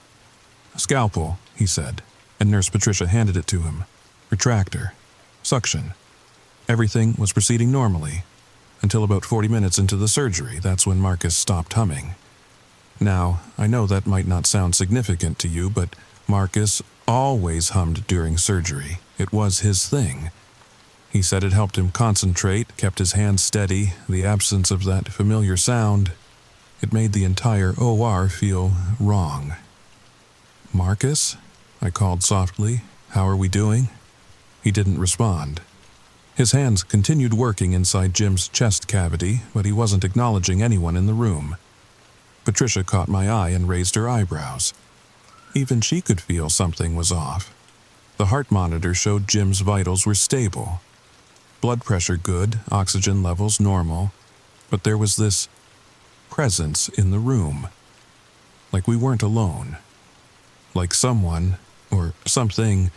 "Scalpel," he said, and Nurse Patricia handed it to him. "Retractor. Suction." Everything was proceeding normally, until about 40 minutes into the surgery. That's when Marcus stopped humming. Now, I know that might not sound significant to you, but Marcus always hummed during surgery. It was his thing. He said it helped him concentrate, kept his hands steady, the absence of that familiar sound. It made the entire OR feel wrong. "Marcus?" I called softly. "How are we doing?" He didn't respond. His hands continued working inside Jim's chest cavity, but he wasn't acknowledging anyone in the room. Patricia caught my eye and raised her eyebrows. Even she could feel something was off. The heart monitor showed Jim's vitals were stable. Blood pressure good, oxygen levels normal, but there was this presence in the room. Like we weren't alone. Like someone, or something,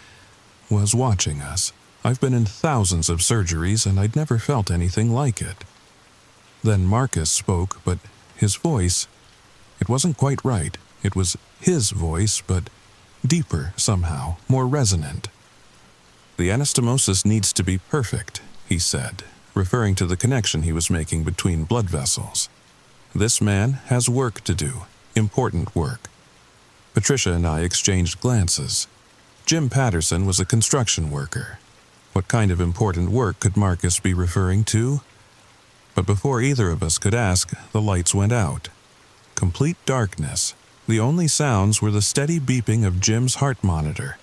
was watching us. I've been in thousands of surgeries and I'd never felt anything like it. Then Marcus spoke, but his voice, it wasn't quite right. It was his voice, but deeper somehow, more resonant. "The anastomosis needs to be perfect," he said, referring to the connection he was making between blood vessels. "This man has work to do, important work." Patricia and I exchanged glances. Jim Patterson was a construction worker. What kind of important work could Marcus be referring to? But before either of us could ask, the lights went out. Complete darkness. The only sounds were the steady beeping of Jim's heart monitor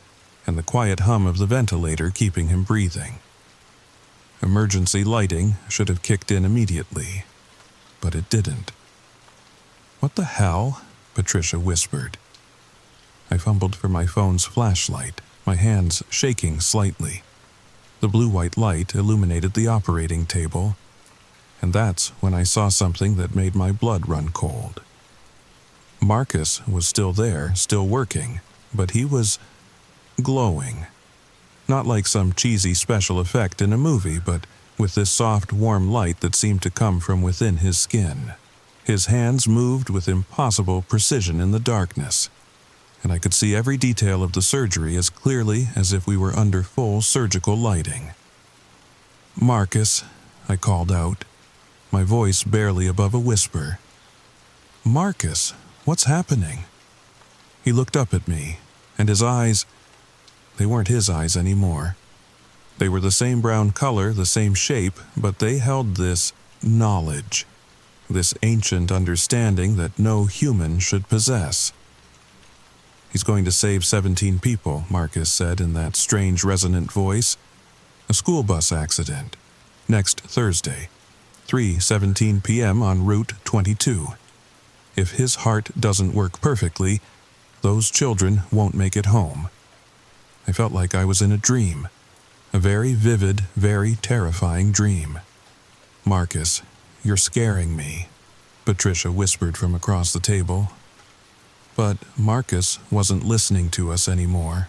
and the quiet hum of the ventilator keeping him breathing. Emergency lighting should have kicked in immediately, but it didn't. "What the hell?" Patricia whispered. I fumbled for my phone's flashlight, my hands shaking slightly. The blue-white light illuminated the operating table, and that's when I saw something that made my blood run cold. Marcus was still there, still working, but he was glowing. Not like some cheesy special effect in a movie, but with this soft, warm light that seemed to come from within his skin. His hands moved with impossible precision in the darkness, and I could see every detail of the surgery as clearly as if we were under full surgical lighting. "Marcus," I called out, my voice barely above a whisper. "Marcus, what's happening?" He looked up at me, and his eyes, they weren't his eyes anymore. They were the same brown color, the same shape, but they held this knowledge, this ancient understanding that no human should possess. "He's going to save 17 people," Marcus said in that strange resonant voice. "A school bus accident. Next Thursday, 3:17 p.m. on Route 22. If his heart doesn't work perfectly, those children won't make it home." I felt like I was in a dream. A very vivid, very terrifying dream. "Marcus, you're scaring me," Patricia whispered from across the table. But Marcus wasn't listening to us anymore.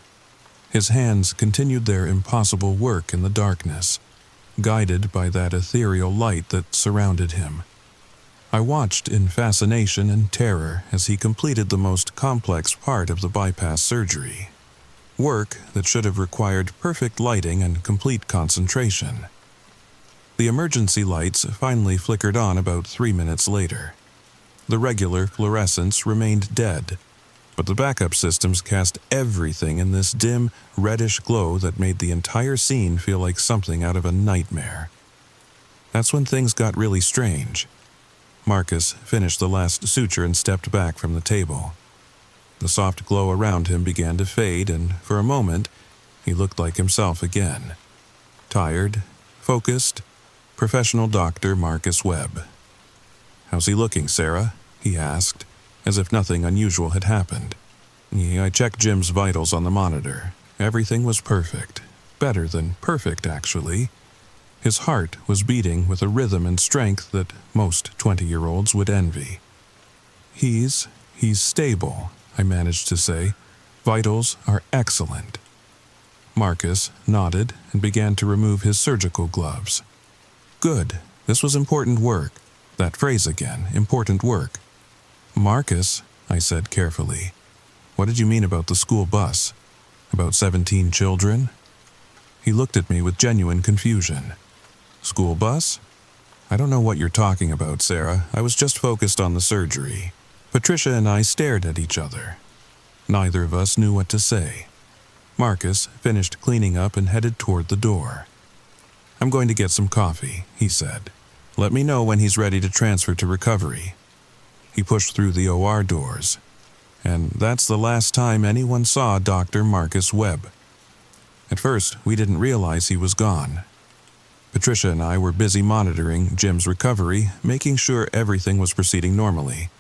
His hands continued their impossible work in the darkness, guided by that ethereal light that surrounded him. I watched in fascination and terror as he completed the most complex part of the bypass surgery. Work that should have required perfect lighting and complete concentration. The emergency lights finally flickered on about 3 minutes later. The regular fluorescence remained dead, but the backup systems cast everything in this dim, reddish glow that made the entire scene feel like something out of a nightmare. That's when things got really strange. Marcus finished the last suture and stepped back from the table. The soft glow around him began to fade, and for a moment, he looked like himself again. Tired, focused, professional doctor Marcus Webb. "How's he looking, Sarah?" he asked, as if nothing unusual had happened. I checked Jim's vitals on the monitor. Everything was perfect. Better than perfect, actually. His heart was beating with a rhythm and strength that most 20-year-olds would envy. He's stable," I managed to say. "Vitals are excellent." Marcus nodded and began to remove his surgical gloves. "Good. This was important work." That phrase again, important work. "Marcus," I said carefully, "what did you mean about the school bus? About 17 children?" He looked at me with genuine confusion. "School bus? I don't know what you're talking about, Sarah. I was just focused on the surgery." Patricia and I stared at each other. Neither of us knew what to say. Marcus finished cleaning up and headed toward the door. "I'm going to get some coffee," he said. "Let me know when he's ready to transfer to recovery." He pushed through the OR doors, and that's the last time anyone saw Dr. Marcus Webb. At first, we didn't realize he was gone. Patricia and I were busy monitoring Jim's recovery, making sure everything was proceeding normally.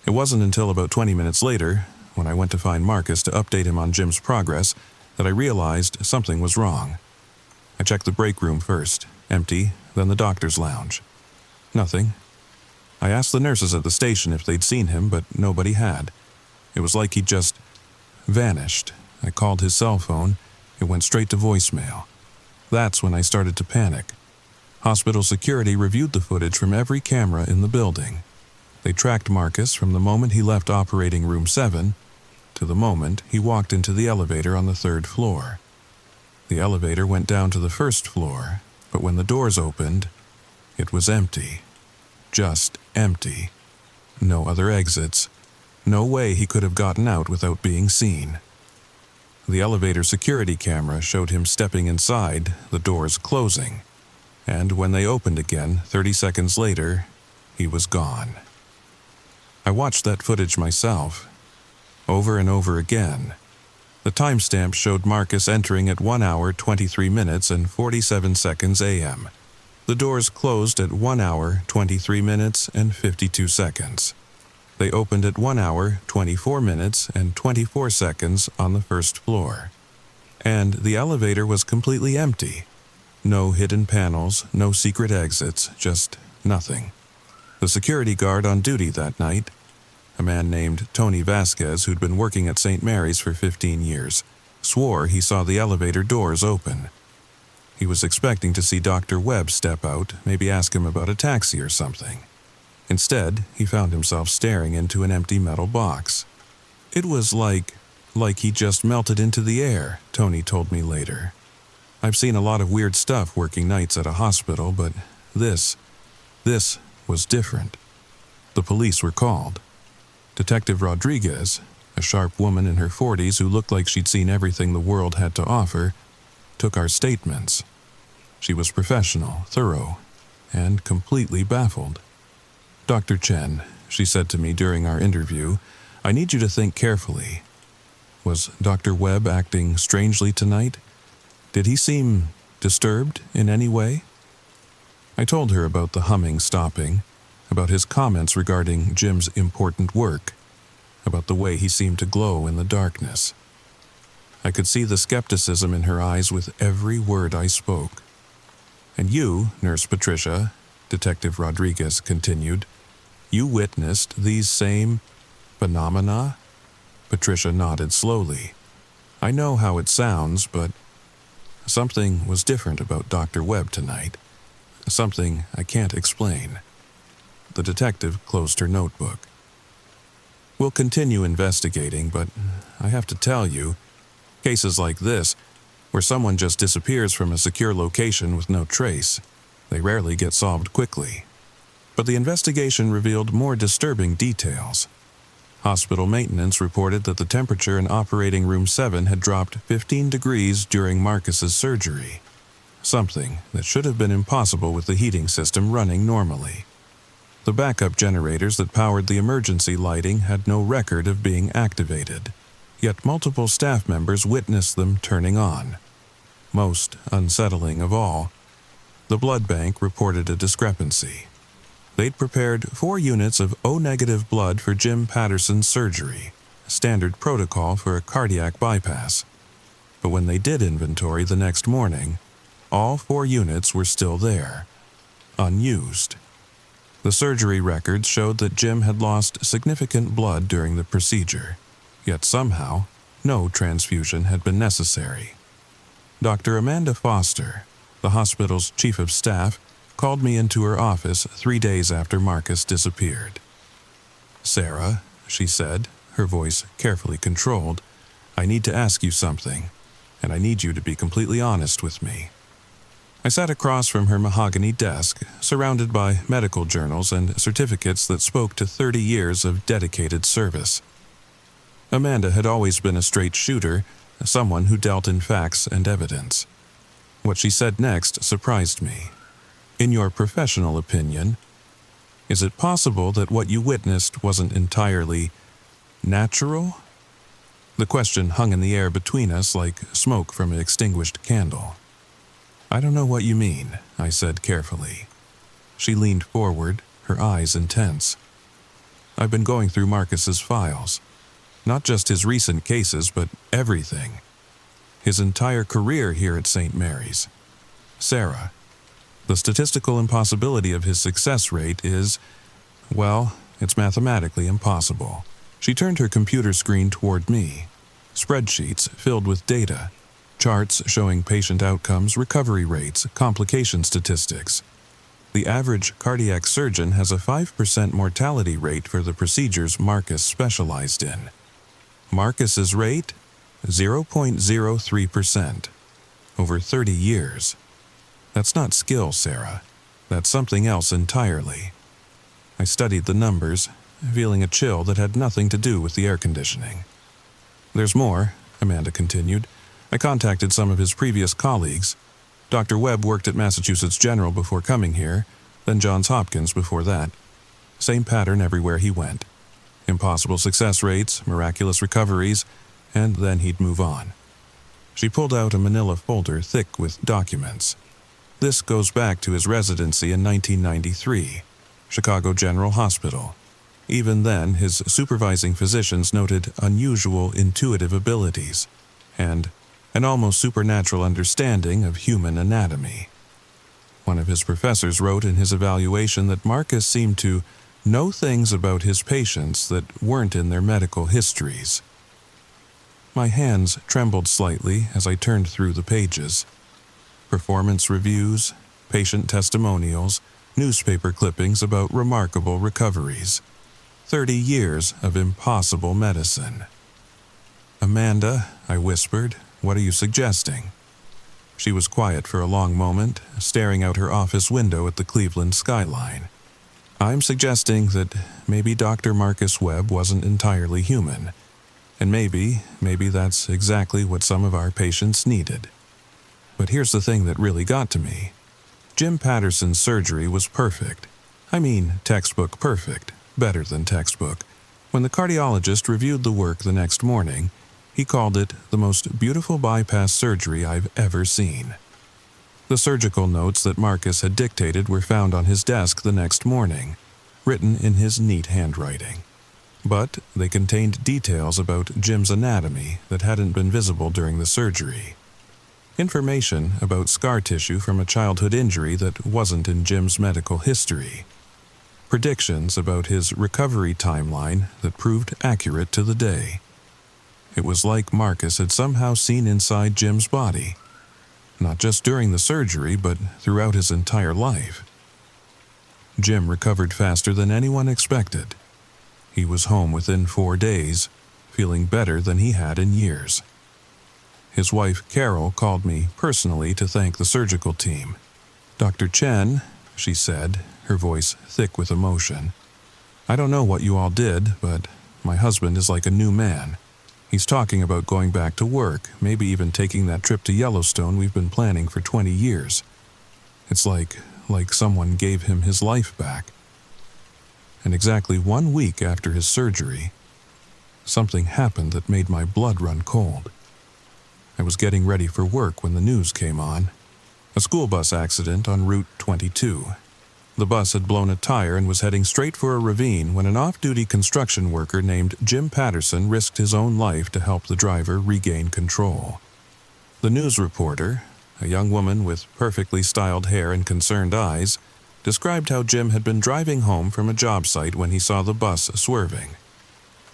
It wasn't until about 20 minutes later, when I went to find Marcus to update him on Jim's progress, that I realized something was wrong. I checked the break room first, empty, then the doctor's lounge. Nothing. I asked the nurses at the station if they'd seen him, but nobody had. It was like he'd just vanished. I called his cell phone. It went straight to voicemail. That's when I started to panic. Hospital security reviewed the footage from every camera in the building. They tracked Marcus from the moment he left operating room 7 to the moment he walked into the elevator on the 3rd floor. The elevator went down to the 1st floor, but when the doors opened, it was empty. Just empty. No other exits. No way he could have gotten out without being seen. The elevator security camera showed him stepping inside, the doors closing, and when they opened again 30 seconds later, he was gone. I watched that footage myself, over and over again. The timestamp showed Marcus entering at 1 hour 23 minutes and 47 seconds a.m. The doors closed at 1 hour 23 minutes and 52 seconds. They opened at 1 hour, 24 minutes, and 24 seconds on the 1st floor. And the elevator was completely empty. No hidden panels, no secret exits, just nothing. The security guard on duty that night, a man named Tony Vasquez who'd been working at St. Mary's for 15 years, swore he saw the elevator doors open. He was expecting to see Dr. Webb step out, maybe ask him about a taxi or something. Instead, he found himself staring into an empty metal box. It was like he just melted into the air, Tony told me later. I've seen a lot of weird stuff working nights at a hospital, but this was different. The police were called. Detective Rodriguez, a sharp woman in her 40s who looked like she'd seen everything the world had to offer, took our statements. She was professional, thorough, and completely baffled. "Dr. Chen," she said to me during our interview, "I need you to think carefully. Was Dr. Webb acting strangely tonight? Did he seem disturbed in any way?" I told her about the humming stopping, about his comments regarding Jim's important work, about the way he seemed to glow in the darkness. I could see the skepticism in her eyes with every word I spoke. "And you, Nurse Patricia," Detective Rodriguez continued, "you witnessed these same phenomena?" Patricia nodded slowly. "I know how it sounds, but something was different about Dr. Webb tonight. Something I can't explain." The detective closed her notebook. "We'll continue investigating, but I have to tell you, cases like this, where someone just disappears from a secure location with no trace, they rarely get solved quickly." But the investigation revealed more disturbing details. Hospital maintenance reported that the temperature in operating room 7 had dropped 15 degrees during Marcus's surgery, something that should have been impossible with the heating system running normally. The backup generators that powered the emergency lighting had no record of being activated, yet multiple staff members witnessed them turning on. Most unsettling of all, the blood bank reported a discrepancy. They'd prepared 4 units of O-negative blood for Jim Patterson's surgery, a standard protocol for a cardiac bypass. But when they did inventory the next morning, all 4 units were still there, unused. The surgery records showed that Jim had lost significant blood during the procedure, yet somehow no transfusion had been necessary. Dr. Amanda Foster, the hospital's chief of staff, called me into her office 3 days after Marcus disappeared. "Sarah," she said, her voice carefully controlled, "I need to ask you something, and I need you to be completely honest with me." I sat across from her mahogany desk, surrounded by medical journals and certificates that spoke to 30 years of dedicated service. Amanda had always been a straight shooter, someone who dealt in facts and evidence. What she said next surprised me. In your professional opinion, is it possible that what you witnessed wasn't entirely natural? The question hung in the air between us like smoke from an extinguished candle. I don't know what you mean, I said carefully. She leaned forward, her eyes intense. I've been going through Marcus's files. Not just his recent cases, but everything. His entire career here at St. Mary's. Sarah, the statistical impossibility of his success rate is, well, it's mathematically impossible. She turned her computer screen toward me. Spreadsheets filled with data. Charts showing patient outcomes, recovery rates, complication statistics. The average cardiac surgeon has a 5% mortality rate for the procedures Marcus specialized in. Marcus's rate? 0.03%. Over 30 years. That's not skill, Sarah. That's something else entirely. I studied the numbers, feeling a chill that had nothing to do with the air conditioning. There's more, Amanda continued. I contacted some of his previous colleagues. Dr. Webb worked at Massachusetts General before coming here, then Johns Hopkins before that. Same pattern everywhere he went. Impossible success rates, miraculous recoveries, and then he'd move on. She pulled out a manila folder thick with documents. This goes back to his residency in 1993, Chicago General Hospital. Even then, his supervising physicians noted unusual intuitive abilities and an almost supernatural understanding of human anatomy. One of his professors wrote in his evaluation that Marcus seemed to know things about his patients that weren't in their medical histories. My hands trembled slightly as I turned through the pages. Performance reviews, patient testimonials, newspaper clippings about remarkable recoveries. 30 years of impossible medicine. Amanda, I whispered, what are you suggesting? She was quiet for a long moment, staring out her office window at the Cleveland skyline. I'm suggesting that maybe Dr. Marcus Webb wasn't entirely human, and maybe that's exactly what some of our patients needed. But here's the thing that really got to me. Jim Patterson's surgery was perfect. I mean, textbook perfect, better than textbook. When the cardiologist reviewed the work the next morning, he called it the most beautiful bypass surgery I've ever seen. The surgical notes that Marcus had dictated were found on his desk the next morning, written in his neat handwriting. But they contained details about Jim's anatomy that hadn't been visible during the surgery. Information about scar tissue from a childhood injury that wasn't in Jim's medical history. Predictions about his recovery timeline that proved accurate to the day. It was like Marcus had somehow seen inside Jim's body. Not just during the surgery, but throughout his entire life. Jim recovered faster than anyone expected. He was home within 4 days, feeling better than he had in years. His wife, Carol, called me personally to thank the surgical team. Dr. Chen, she said, her voice thick with emotion. I don't know what you all did, but my husband is like a new man. He's talking about going back to work, maybe even taking that trip to Yellowstone we've been planning for 20 years. It's like someone gave him his life back. And exactly 1 week after his surgery, something happened that made my blood run cold. I was getting ready for work when the news came on. A school bus accident on Route 22. The bus had blown a tire and was heading straight for a ravine when an off-duty construction worker named Jim Patterson risked his own life to help the driver regain control. The news reporter, a young woman with perfectly styled hair and concerned eyes, described how Jim had been driving home from a job site when he saw the bus swerving.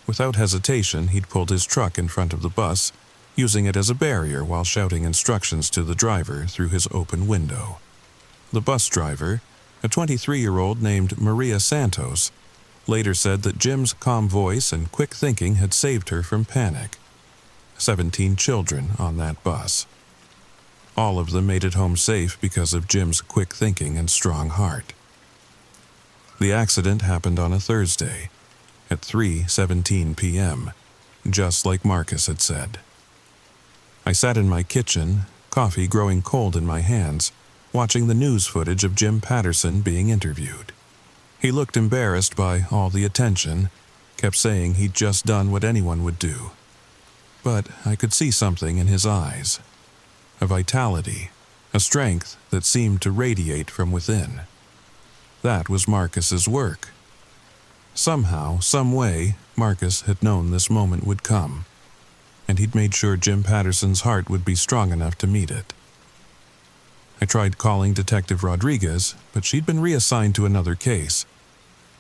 Without hesitation, he'd pulled his truck in front of the bus, using it as a barrier while shouting instructions to the driver through his open window. The bus driver, a 23-year-old named Maria Santos, later said that Jim's calm voice and quick thinking had saved her from panic. 17 children on that bus. All of them made it home safe because of Jim's quick thinking and strong heart. The accident happened on a Thursday, at 3:17 p.m., just like Marcus had said. I sat in my kitchen, coffee growing cold in my hands, watching the news footage of Jim Patterson being interviewed. He looked embarrassed by all the attention, kept saying he'd just done what anyone would do. But I could see something in his eyes. A vitality, a strength that seemed to radiate from within. That was Marcus's work. Somehow, some way, Marcus had known this moment would come, and he'd made sure Jim Patterson's heart would be strong enough to meet it. I tried calling Detective Rodriguez, but she'd been reassigned to another case.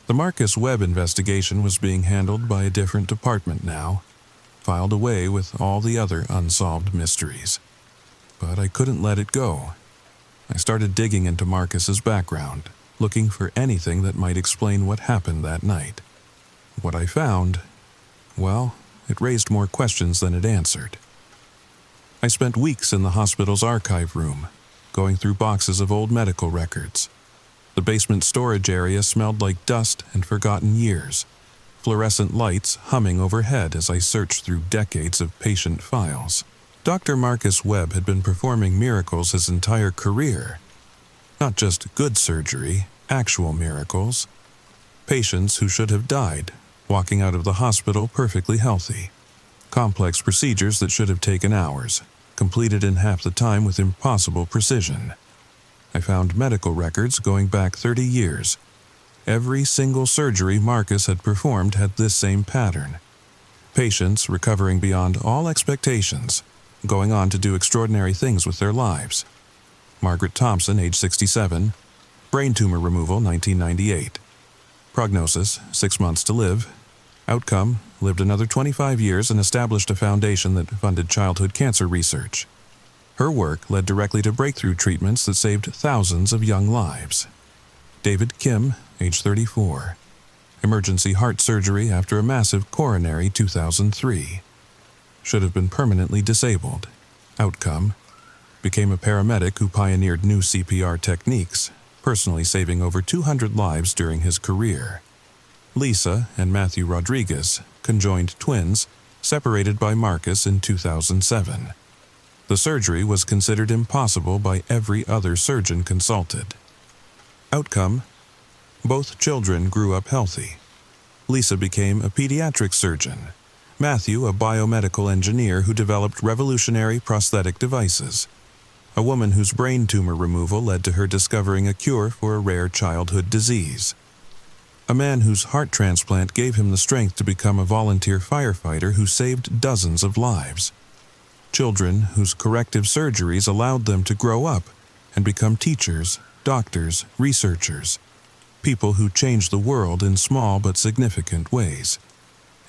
The Marcus Webb investigation was being handled by a different department now, filed away with all the other unsolved mysteries. But I couldn't let it go. I started digging into Marcus's background, looking for anything that might explain what happened that night. What I found, well, it raised more questions than it answered. I spent weeks in the hospital's archive room, going through boxes of old medical records. The basement storage area smelled like dust and forgotten years, fluorescent lights humming overhead as I searched through decades of patient files. Dr. Marcus Webb had been performing miracles his entire career. Not just good surgery, actual miracles. Patients who should have died, walking out of the hospital perfectly healthy. Complex procedures that should have taken hours, completed in half the time with impossible precision. I found medical records going back 30 years. Every single surgery Marcus had performed had this same pattern. Patients recovering beyond all expectations, going on to do extraordinary things with their lives. Margaret Thompson, age 67, brain tumor removal, 1998. Prognosis, 6 months to live. Outcome, lived another 25 years and established a foundation that funded childhood cancer research. Her work led directly to breakthrough treatments that saved thousands of young lives. David Kim, age 34. Emergency heart surgery after a massive coronary, 2003. Should have been permanently disabled. Outcome, became a paramedic who pioneered new CPR techniques, personally saving over 200 lives during his career. Lisa and Matthew Rodriguez, conjoined twins, separated by Marcus in 2007. The surgery was considered impossible by every other surgeon consulted. Outcome, both children grew up healthy. Lisa became a pediatric surgeon. Matthew, a biomedical engineer who developed revolutionary prosthetic devices. A woman whose brain tumor removal led to her discovering a cure for a rare childhood disease. A man whose heart transplant gave him the strength to become a volunteer firefighter who saved dozens of lives. Children whose corrective surgeries allowed them to grow up and become teachers, doctors, researchers. People who changed the world in small but significant ways.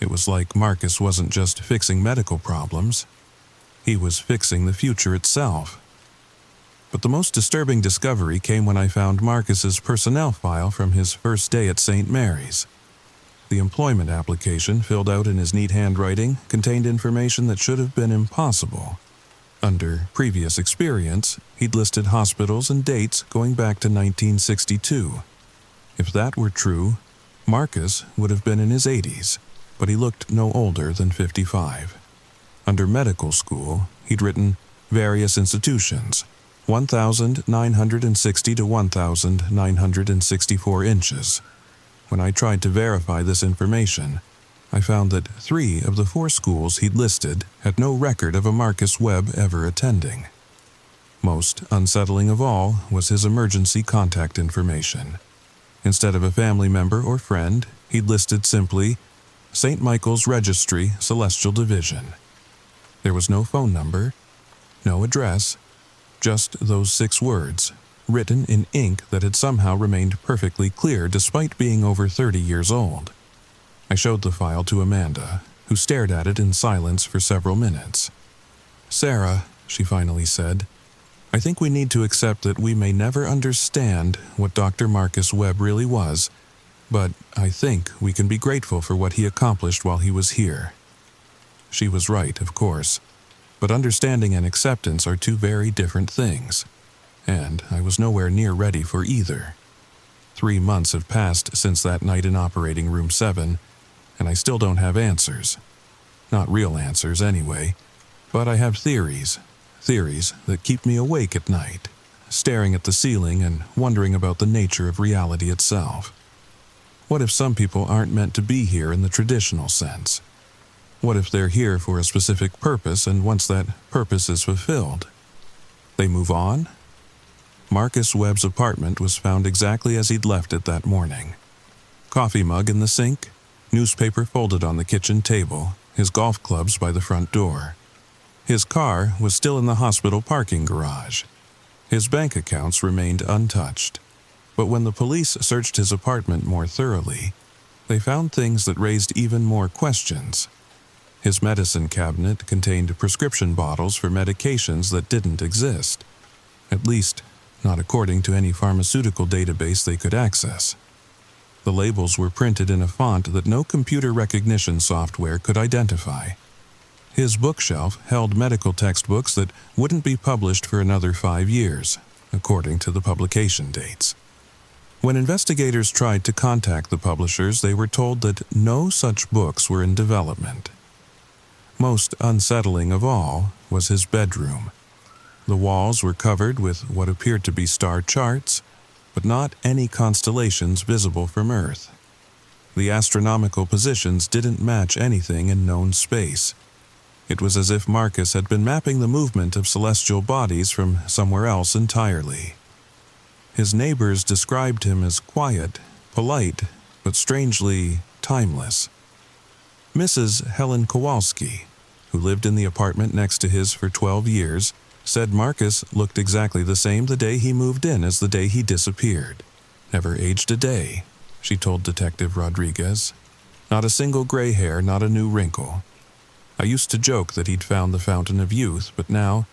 It was like Marcus wasn't just fixing medical problems. He was fixing the future itself. But the most disturbing discovery came when I found Marcus's personnel file from his first day at St. Mary's. The employment application, filled out in his neat handwriting, contained information that should have been impossible. Under previous experience, he'd listed hospitals and dates going back to 1962. If that were true, Marcus would have been in his 80s, but he looked no older than 55. Under medical school, he'd written various institutions, 1,960 to 1,964 inches. When I tried to verify this information, I found that 3 of the 4 schools he'd listed had no record of a Marcus Webb ever attending. Most unsettling of all was his emergency contact information. Instead of a family member or friend, he'd listed simply, St. Michael's Registry, Celestial Division. There was no phone number, no address, just those 6 words, written in ink that had somehow remained perfectly clear despite being over 30 years old. I showed the file to Amanda, who stared at it in silence for several minutes. "Sarah," she finally said, "I think we need to accept that we may never understand what Dr. Marcus Webb really was, but I think we can be grateful for what he accomplished while he was here." She was right, of course, but understanding and acceptance are 2 very different things, and I was nowhere near ready for either. 3 months have passed since that night in Operating Room 7, and I still don't have answers. Not real answers, anyway, but I have theories, Theories that keep me awake at night, staring at the ceiling and wondering about the nature of reality itself. What if some people aren't meant to be here in the traditional sense? What if they're here for a specific purpose, and once that purpose is fulfilled, they move on? Marcus Webb's apartment was found exactly as he'd left it that morning. Coffee mug in the sink, newspaper folded on the kitchen table, his golf clubs by the front door. His car was still in the hospital parking garage. His bank accounts remained untouched. But when the police searched his apartment more thoroughly, they found things that raised even more questions. His medicine cabinet contained prescription bottles for medications that didn't exist, at least not according to any pharmaceutical database they could access. The labels were printed in a font that no computer recognition software could identify. His bookshelf held medical textbooks that wouldn't be published for another 5 years, according to the publication dates. When investigators tried to contact the publishers, they were told that no such books were in development. Most unsettling of all was his bedroom. The walls were covered with what appeared to be star charts, but not any constellations visible from Earth. The astronomical positions didn't match anything in known space. It was as if Marcus had been mapping the movement of celestial bodies from somewhere else entirely. His neighbors described him as quiet, polite, but strangely timeless. Mrs. Helen Kowalski, who lived in the apartment next to his for 12 years, said Marcus looked exactly the same the day he moved in as the day he disappeared. Never aged a day, she told Detective Rodriguez. Not a single gray hair, not a new wrinkle. I used to joke that he'd found the fountain of youth, but now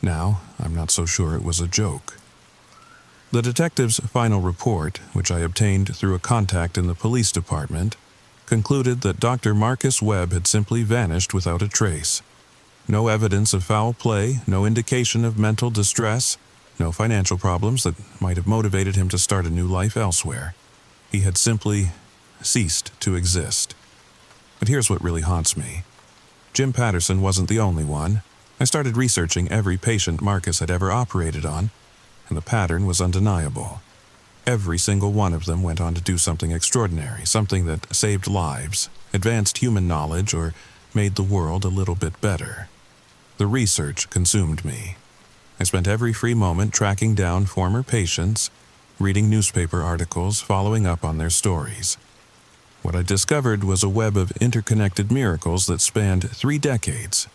I'm not so sure it was a joke. The detective's final report, which I obtained through a contact in the police department, concluded that Dr. Marcus Webb had simply vanished without a trace. No evidence of foul play, no indication of mental distress, no financial problems that might have motivated him to start a new life elsewhere. He had simply ceased to exist. But here's what really haunts me. Jim Patterson wasn't the only one. I started researching every patient Marcus had ever operated on, and the pattern was undeniable. Every single one of them went on to do something extraordinary, something that saved lives, advanced human knowledge, or made the world a little bit better. The research consumed me. I spent every free moment tracking down former patients, reading newspaper articles, following up on their stories. What I discovered was a web of interconnected miracles that spanned 3 decades.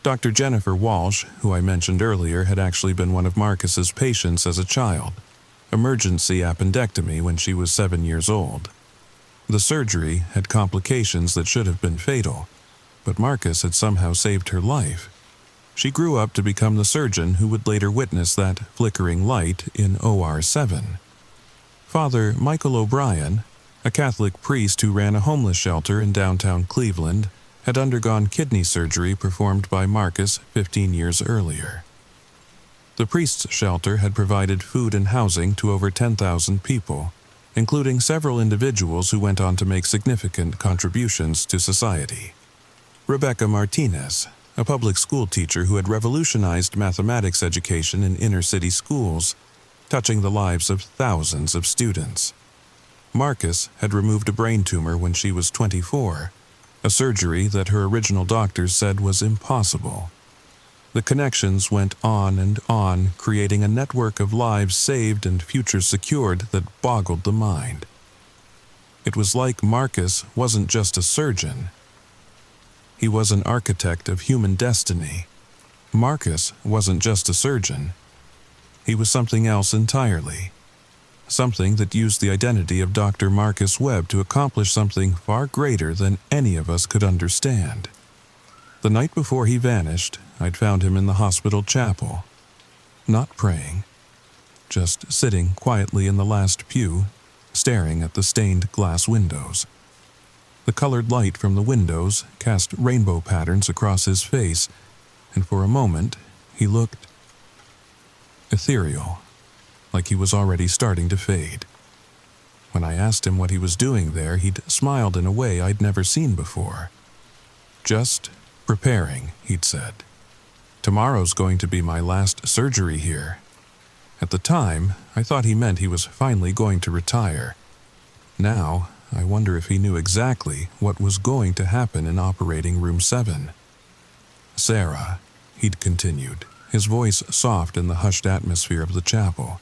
Dr. Jennifer Walsh, who I mentioned earlier, had actually been one of Marcus's patients as a child. Emergency appendectomy when she was 7 years old. The surgery had complications that should have been fatal, but Marcus had somehow saved her life. She grew up to become the surgeon who would later witness that flickering light in OR 7. Father Michael O'Brien, a Catholic priest who ran a homeless shelter in downtown Cleveland, had undergone kidney surgery performed by Marcus 15 years earlier. The priest's shelter had provided food and housing to over 10,000 people, including several individuals who went on to make significant contributions to society. Rebecca Martinez, a public school teacher who had revolutionized mathematics education in inner-city schools, touching the lives of thousands of students. Marcus had removed a brain tumor when she was 24, a surgery that her original doctors said was impossible. The connections went on and on, creating a network of lives saved and futures secured that boggled the mind. It was like Marcus wasn't just a surgeon. He was an architect of human destiny. Marcus wasn't just a surgeon. He was something else entirely. Something that used the identity of Dr. Marcus Webb to accomplish something far greater than any of us could understand. The night before he vanished, I'd found him in the hospital chapel. Not praying, just sitting quietly in the last pew, staring at the stained glass windows. The colored light from the windows cast rainbow patterns across his face, and for a moment he looked ethereal, like he was already starting to fade. When I asked him what he was doing there, he'd smiled in a way I'd never seen before. Just preparing, he'd said. Tomorrow's going to be my last surgery here." At the time, I thought he meant he was finally going to retire. Now, I wonder if he knew exactly what was going to happen in operating room 7. "Sarah," he'd continued, his voice soft in the hushed atmosphere of the chapel,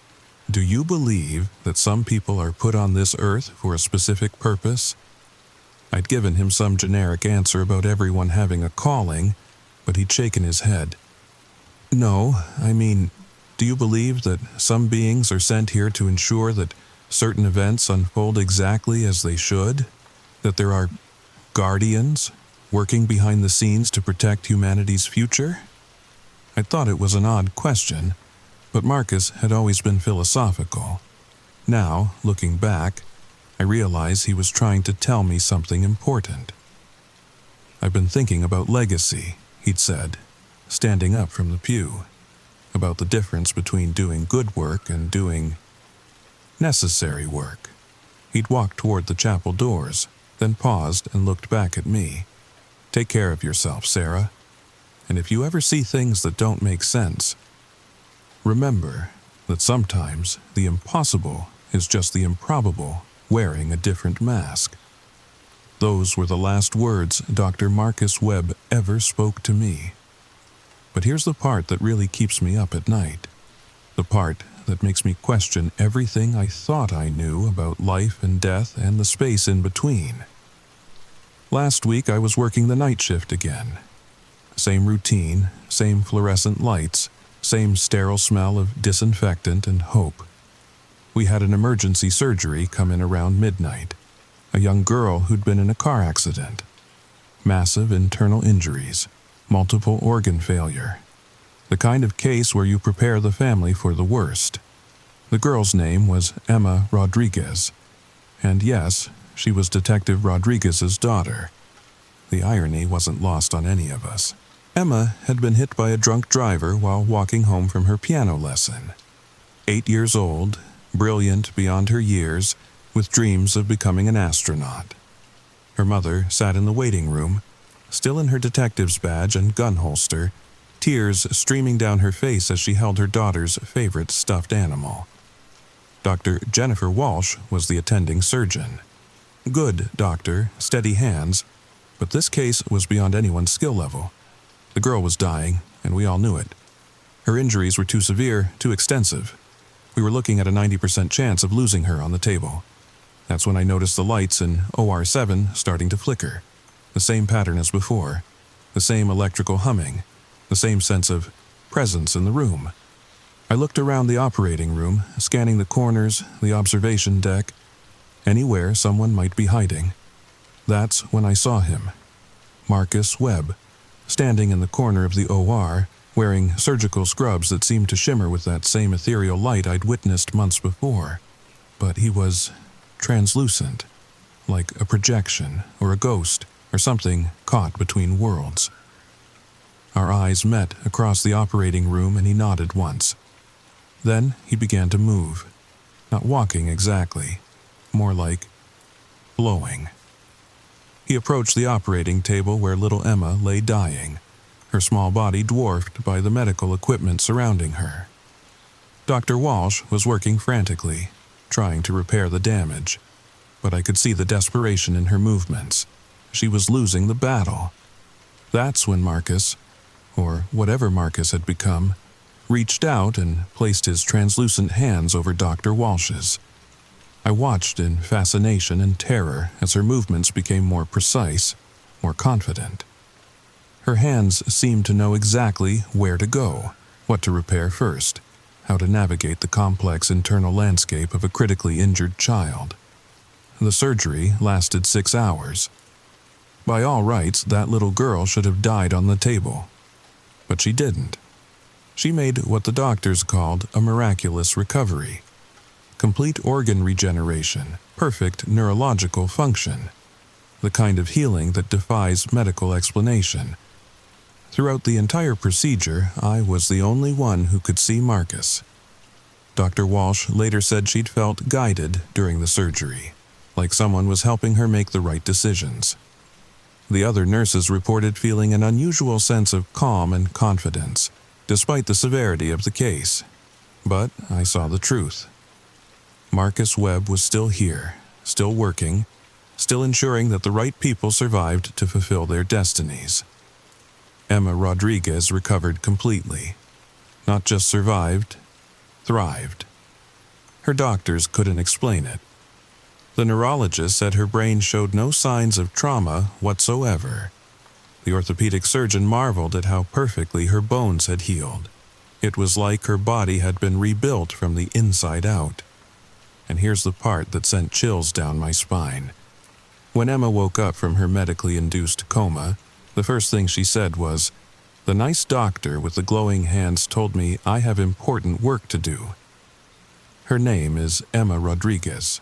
"do you believe that some people are put on this earth for a specific purpose?" I'd given him some generic answer about everyone having a calling, but he'd shaken his head. "No, I mean, do you believe that some beings are sent here to ensure that certain events unfold exactly as they should? That there are guardians working behind the scenes to protect humanity's future?" I thought it was an odd question, but Marcus had always been philosophical. Now, looking back, I realized he was trying to tell me something important. "I've been thinking about legacy," he'd said, standing up from the pew. "About the difference between doing good work and doing necessary work." He'd walked toward the chapel doors, then paused and looked back at me. "Take care of yourself, Sarah. And if you ever see things that don't make sense, remember that sometimes the impossible is just the improbable wearing a different mask." Those were the last words Dr. Marcus Webb ever spoke to me. But here's the part that really keeps me up at night. The part that makes me question everything I thought I knew about life and death and the space in between. Last week I was working the night shift again. Same routine, same fluorescent lights, same sterile smell of disinfectant and hope. We had an emergency surgery come in around midnight. A young girl who'd been in a car accident. Massive internal injuries, multiple organ failure. The kind of case where you prepare the family for the worst. The girl's name was Emma Rodriguez. And yes, she was Detective Rodriguez's daughter. The irony wasn't lost on any of us. Emma had been hit by a drunk driver while walking home from her piano lesson. 8 years old, brilliant beyond her years, with dreams of becoming an astronaut. Her mother sat in the waiting room, still in her detective's badge and gun holster, tears streaming down her face as she held her daughter's favorite stuffed animal. Dr. Jennifer Walsh was the attending surgeon. Good doctor, steady hands, but this case was beyond anyone's skill level. The girl was dying, and we all knew it. Her injuries were too severe, too extensive. We were looking at a 90% chance of losing her on the table. That's when I noticed the lights in OR7 starting to flicker. The same pattern as before. The same electrical humming. The same sense of presence in the room. I looked around the operating room, scanning the corners, the observation deck, anywhere someone might be hiding. That's when I saw him. Marcus Webb, standing in the corner of the OR, wearing surgical scrubs that seemed to shimmer with that same ethereal light I'd witnessed months before. But he was translucent, like a projection or a ghost or something caught between worlds. Our eyes met across the operating room and he nodded once. Then he began to move, not walking exactly, more like flowing. He approached the operating table where little Emma lay dying, her small body dwarfed by the medical equipment surrounding her. Dr. Walsh was working frantically, trying to repair the damage, but I could see the desperation in her movements. She was losing the battle. That's when Marcus, or whatever Marcus had become, reached out and placed his translucent hands over Dr. Walsh's. I watched in fascination and terror as her movements became more precise, more confident. Her hands seemed to know exactly where to go, what to repair first, how to navigate the complex internal landscape of a critically injured child. The surgery lasted 6 hours. By all rights, that little girl should have died on the table. But she didn't. She made what the doctors called a miraculous recovery. Complete organ regeneration, perfect neurological function. The kind of healing that defies medical explanation. Throughout the entire procedure, I was the only one who could see Marcus. Dr. Walsh later said she'd felt guided during the surgery, like someone was helping her make the right decisions. The other nurses reported feeling an unusual sense of calm and confidence, despite the severity of the case. But I saw the truth. Marcus Webb was still here, still working, still ensuring that the right people survived to fulfill their destinies. Emma Rodriguez recovered completely. Not just survived, thrived. Her doctors couldn't explain it. The neurologist said her brain showed no signs of trauma whatsoever. The orthopedic surgeon marveled at how perfectly her bones had healed. It was like her body had been rebuilt from the inside out. And here's the part that sent chills down my spine. When Emma woke up from her medically induced coma, the first thing she said was, "The nice doctor with the glowing hands told me I have important work to do." Her name is Emma Rodriguez.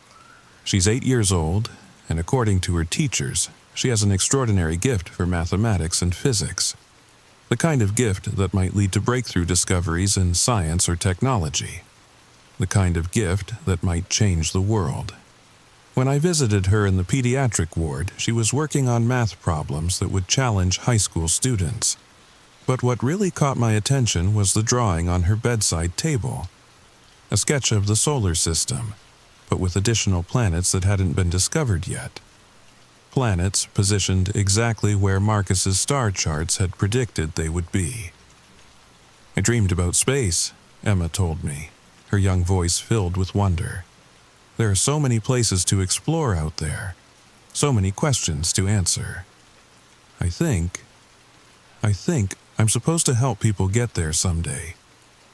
She's 8 years old, and according to her teachers, she has an extraordinary gift for mathematics and physics. The kind of gift that might lead to breakthrough discoveries in science or technology. The kind of gift that might change the world. When I visited her in the pediatric ward, she was working on math problems that would challenge high school students. But what really caught my attention was the drawing on her bedside table. A sketch of the solar system, but with additional planets that hadn't been discovered yet. Planets positioned exactly where Marcus's star charts had predicted they would be. "I dreamed about space," Emma told me, her young voice filled with wonder. "There are so many places to explore out there, so many questions to answer. I think I'm supposed to help people get there someday.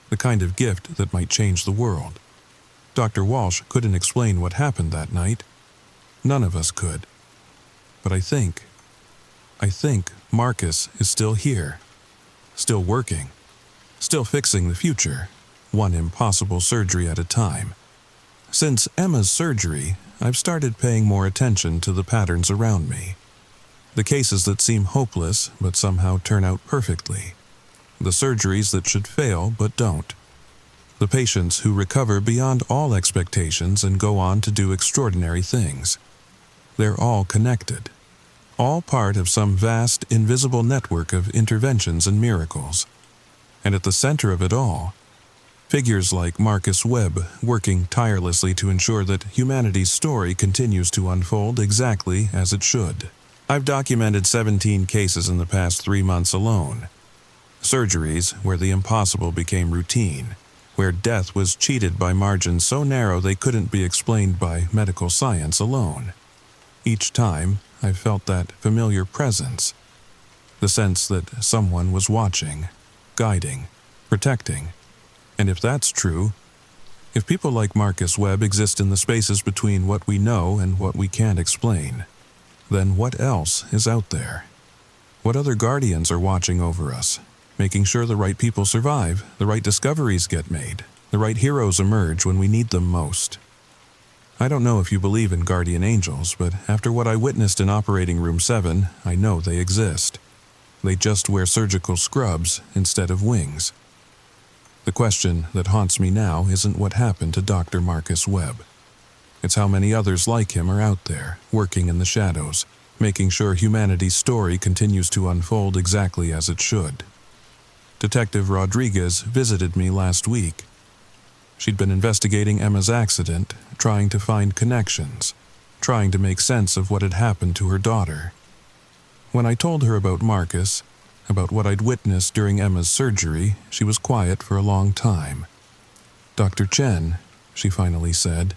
The kind of gift that might change the world." Dr. Walsh couldn't explain what happened that night. None of us could. But I think Marcus is still here, still working, still fixing the future, one impossible surgery at a time. Since Emma's surgery, I've started paying more attention to the patterns around me. The cases that seem hopeless but somehow turn out perfectly. The surgeries that should fail but don't. The patients who recover beyond all expectations and go on to do extraordinary things. They're all connected. All part of some vast, invisible network of interventions and miracles. And at the center of it all, figures like Marcus Webb working tirelessly to ensure that humanity's story continues to unfold exactly as it should. I've documented 17 cases in the past 3 months alone. Surgeries where the impossible became routine, where death was cheated by margins so narrow they couldn't be explained by medical science alone. Each time, I've felt that familiar presence, the sense that someone was watching, guiding, protecting. And if that's true, if people like Marcus Webb exist in the spaces between what we know and what we can't explain, then what else is out there? What other guardians are watching over us, making sure the right people survive, the right discoveries get made, the right heroes emerge when we need them most? I don't know if you believe in guardian angels, but after what I witnessed in Operating Room 7, I know they exist. They just wear surgical scrubs instead of wings. The question that haunts me now isn't what happened to Dr. Marcus Webb. It's how many others like him are out there, working in the shadows, making sure humanity's story continues to unfold exactly as it should. Detective Rodriguez visited me last week. She'd been investigating Emma's accident, trying to find connections, trying to make sense of what had happened to her daughter. When I told her about Marcus, about what I'd witnessed during Emma's surgery, she was quiet for a long time. "Dr. Chen," she finally said,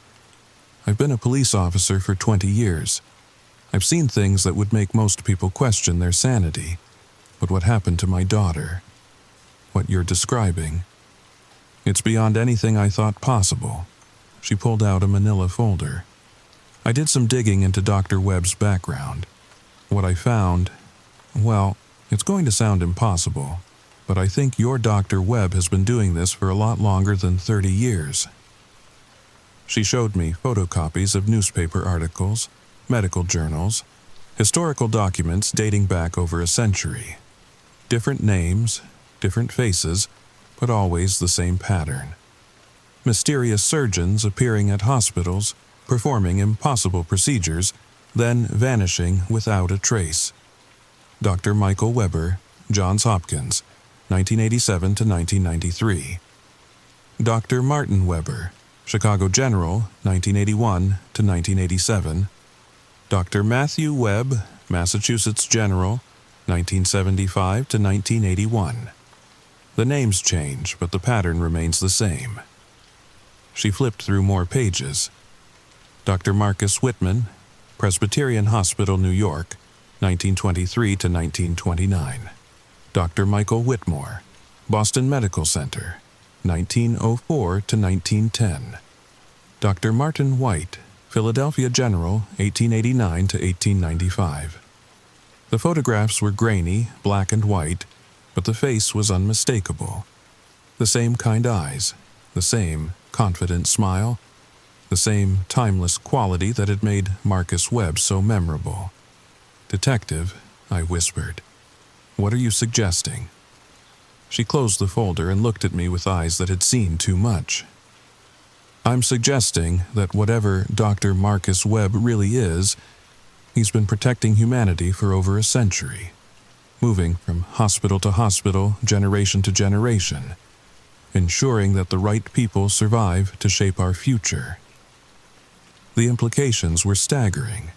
"I've been a police officer for 20 years. I've seen things that would make most people question their sanity. But what happened to my daughter? What you're describing? It's beyond anything I thought possible." She pulled out a manila folder. I did some digging into Dr. Webb's background. What I found, well, it's going to sound impossible, but I think your Dr. Webb has been doing this for a lot longer than 30 years. She showed me photocopies of newspaper articles, medical journals, historical documents dating back over a century. Different names, different faces, but always the same pattern. Mysterious surgeons appearing at hospitals, performing impossible procedures, then vanishing without a trace. Dr. Michael Weber, Johns Hopkins, 1987 to 1993. Dr. Martin Weber, Chicago General, 1981 to 1987. Dr. Matthew Webb, Massachusetts General, 1975 to 1981. The names change, but the pattern remains the same. She flipped through more pages. Dr. Marcus Whitman, Presbyterian Hospital, New York, 1923 to 1929. Dr. Michael Whitmore, Boston Medical Center, 1904 to 1910. Dr. Martin White, Philadelphia General, 1889 to 1895. The photographs were grainy, black and white, but the face was unmistakable. The same kind eyes, the same confident smile, the same timeless quality that had made Marcus Webb so memorable. "Detective," I whispered, "what are you suggesting?" She closed the folder and looked at me with eyes that had seen too much. "I'm suggesting that whatever Dr. Marcus Webb really is, he's been protecting humanity for over a century, moving from hospital to hospital, generation to generation, ensuring that the right people survive to shape our future." The implications were staggering.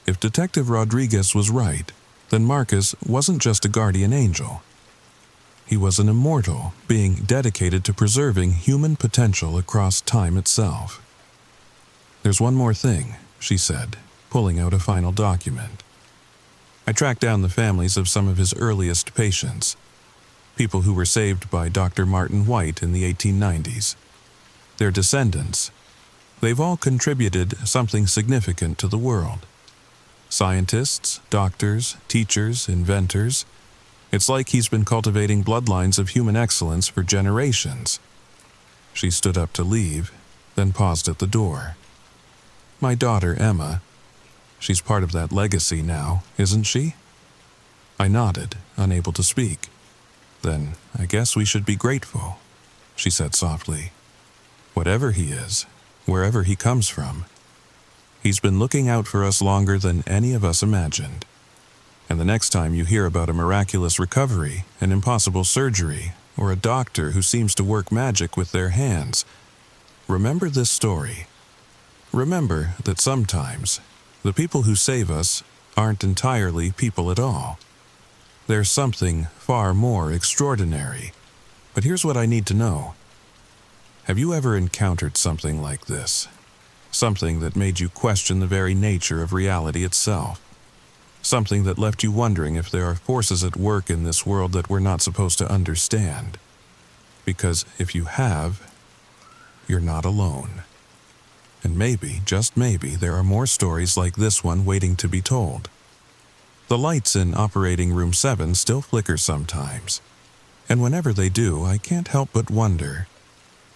If Detective Rodriguez was right, then Marcus wasn't just a guardian angel. He was an immortal being dedicated to preserving human potential across time itself. "There's one more thing," she said, pulling out a final document. I tracked down the families of some of his earliest patients, people who were saved by Dr. Martin White in the 1890s. Their descendants, they've all contributed something significant to the world. Scientists, doctors, teachers, inventors. It's like he's been cultivating bloodlines of human excellence for generations. She stood up to leave, then paused at the door. "My daughter, Emma. She's part of that legacy now, isn't she?" I nodded, unable to speak. "Then I guess we should be grateful," she said softly. "Whatever he is, wherever he comes from, he's been looking out for us longer than any of us imagined. And the next time you hear about a miraculous recovery, an impossible surgery, or a doctor who seems to work magic with their hands, remember this story. Remember that sometimes the people who save us aren't entirely people at all. There's something far more extraordinary. But here's what I need to know. Have you ever encountered something like this? Something that made you question the very nature of reality itself? Something that left you wondering if there are forces at work in this world that we're not supposed to understand? Because if you have, you're not alone. And maybe, just maybe, there are more stories like this one waiting to be told. The lights in Operating Room 7 still flicker sometimes. And whenever they do, I can't help but wonder,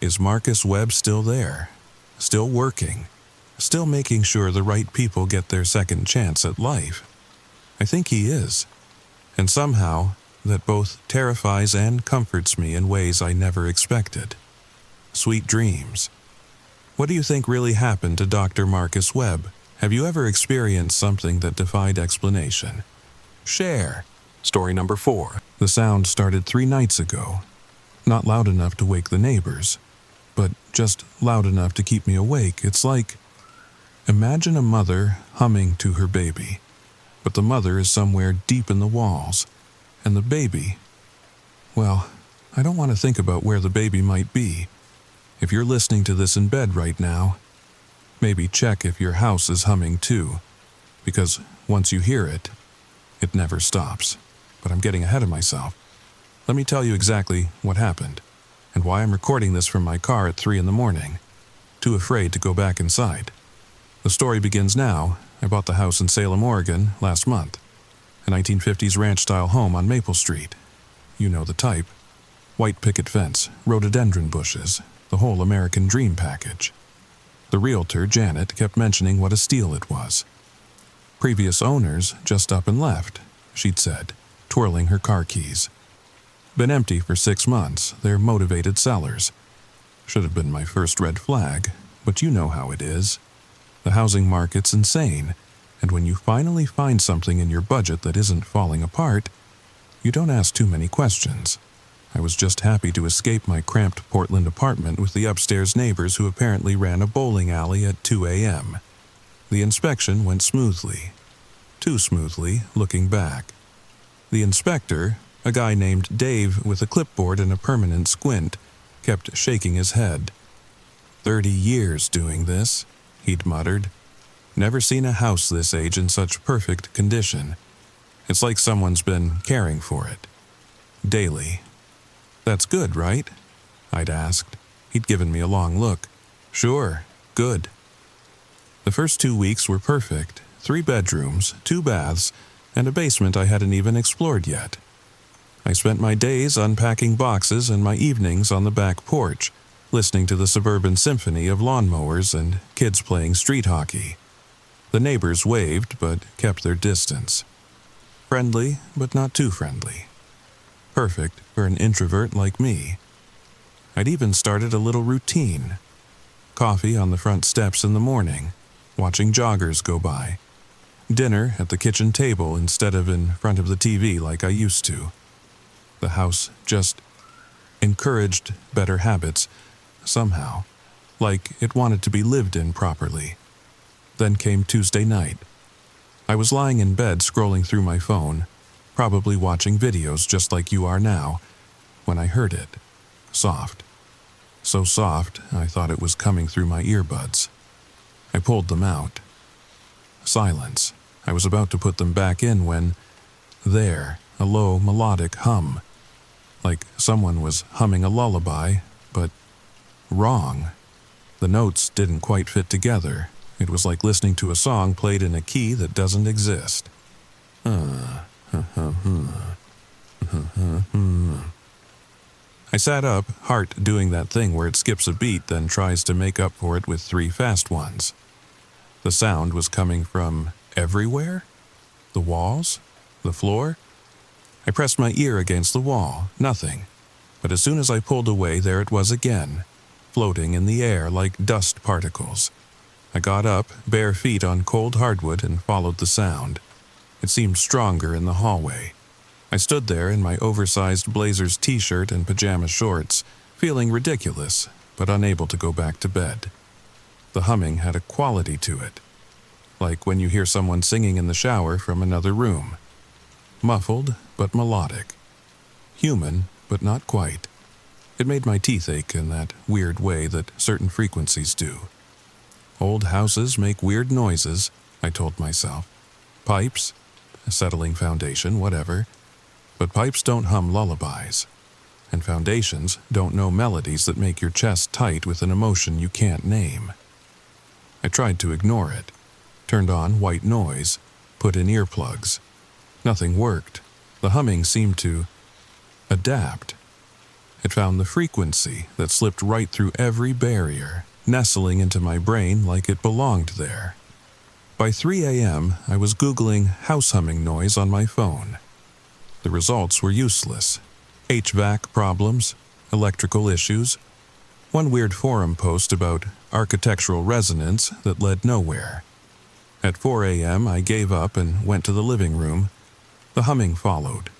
is Marcus Webb still there? Still working? Still making sure the right people get their second chance at life? I think he is. And somehow, that both terrifies and comforts me in ways I never expected. Sweet dreams. What do you think really happened to Dr. Marcus Webb? Have you ever experienced something that defied explanation? Share. Story number 4. The sound started 3 nights ago. Not loud enough to wake the neighbors, but just loud enough to keep me awake. It's like, imagine a mother humming to her baby, but the mother is somewhere deep in the walls, and the baby, well, I don't want to think about where the baby might be. If you're listening to this in bed right now, maybe check if your house is humming too, because once you hear it, it never stops. But I'm getting ahead of myself. Let me tell you exactly what happened, and why I'm recording this from my car at 3 in the morning, too afraid to go back inside. The story begins now. I bought the house in Salem, Oregon, last month. A 1950s ranch-style home on Maple Street. You know the type. White picket fence, rhododendron bushes, the whole American dream package. The realtor, Janet, kept mentioning what a steal it was. Previous owners just up and left, she'd said, twirling her car keys. Been empty for 6 months, they're motivated sellers. Should have been my first red flag, but you know how it is. The housing market's insane, And when you finally find something in your budget that isn't falling apart, you don't ask too many questions. I was just happy to escape my cramped Portland apartment with the upstairs neighbors who apparently ran a bowling alley at 2 a.m. The inspection went smoothly. Too smoothly, looking back. The inspector, a guy named Dave with a clipboard and a permanent squint, kept shaking his head. 30 years doing this, he'd muttered. Never seen a house this age in such perfect condition. It's like someone's been caring for it. Daily. That's good, right? I'd asked. He'd given me a long look. Sure, good. The first 2 weeks were perfect. 3 bedrooms, 2 baths, and a basement I hadn't even explored yet. I spent my days unpacking boxes and my evenings on the back porch, listening to the suburban symphony of lawnmowers and kids playing street hockey. The neighbors waved but kept their distance. Friendly, but not too friendly. Perfect for an introvert like me. I'd even started a little routine. Coffee on the front steps in the morning, watching joggers go by. Dinner at the kitchen table instead of in front of the TV like I used to. The house just encouraged better habits, somehow, like it wanted to be lived in properly. Then came Tuesday night. I was lying in bed scrolling through my phone, probably watching videos just like you are now, when I heard it. Soft. So soft, I thought it was coming through my earbuds. I pulled them out. Silence. I was about to put them back in when, there, a low melodic hum. Like someone was humming a lullaby, but wrong. The notes didn't quite fit together. It was like listening to a song played in a key that doesn't exist. I sat up, heart doing that thing where it skips a beat then tries to make up for it with 3 fast ones. The sound was coming from everywhere? The walls? The floor? I pressed my ear against the wall, nothing. But as soon as I pulled away, there it was again, floating in the air like dust particles. I got up, bare feet on cold hardwood, and followed the sound. It seemed stronger in the hallway. I stood there in my oversized Blazers t-shirt and pajama shorts, feeling ridiculous, but unable to go back to bed. The humming had a quality to it, like when you hear someone singing in the shower from another room. Muffled, but melodic. Human, but not quite. It made my teeth ache in that weird way that certain frequencies do. Old houses make weird noises, I told myself. Pipes, a settling foundation, whatever. But pipes don't hum lullabies. And foundations don't know melodies that make your chest tight with an emotion you can't name. I tried to ignore it. Turned on white noise, put in earplugs. Nothing worked. The humming seemed to adapt. It found the frequency that slipped right through every barrier, nestling into my brain like it belonged there. By 3 a.m., I was Googling house humming noise on my phone. The results were useless. HVAC problems, electrical issues, one weird forum post about architectural resonance that led nowhere. At 4 a.m., I gave up and went to the living room. The humming followed.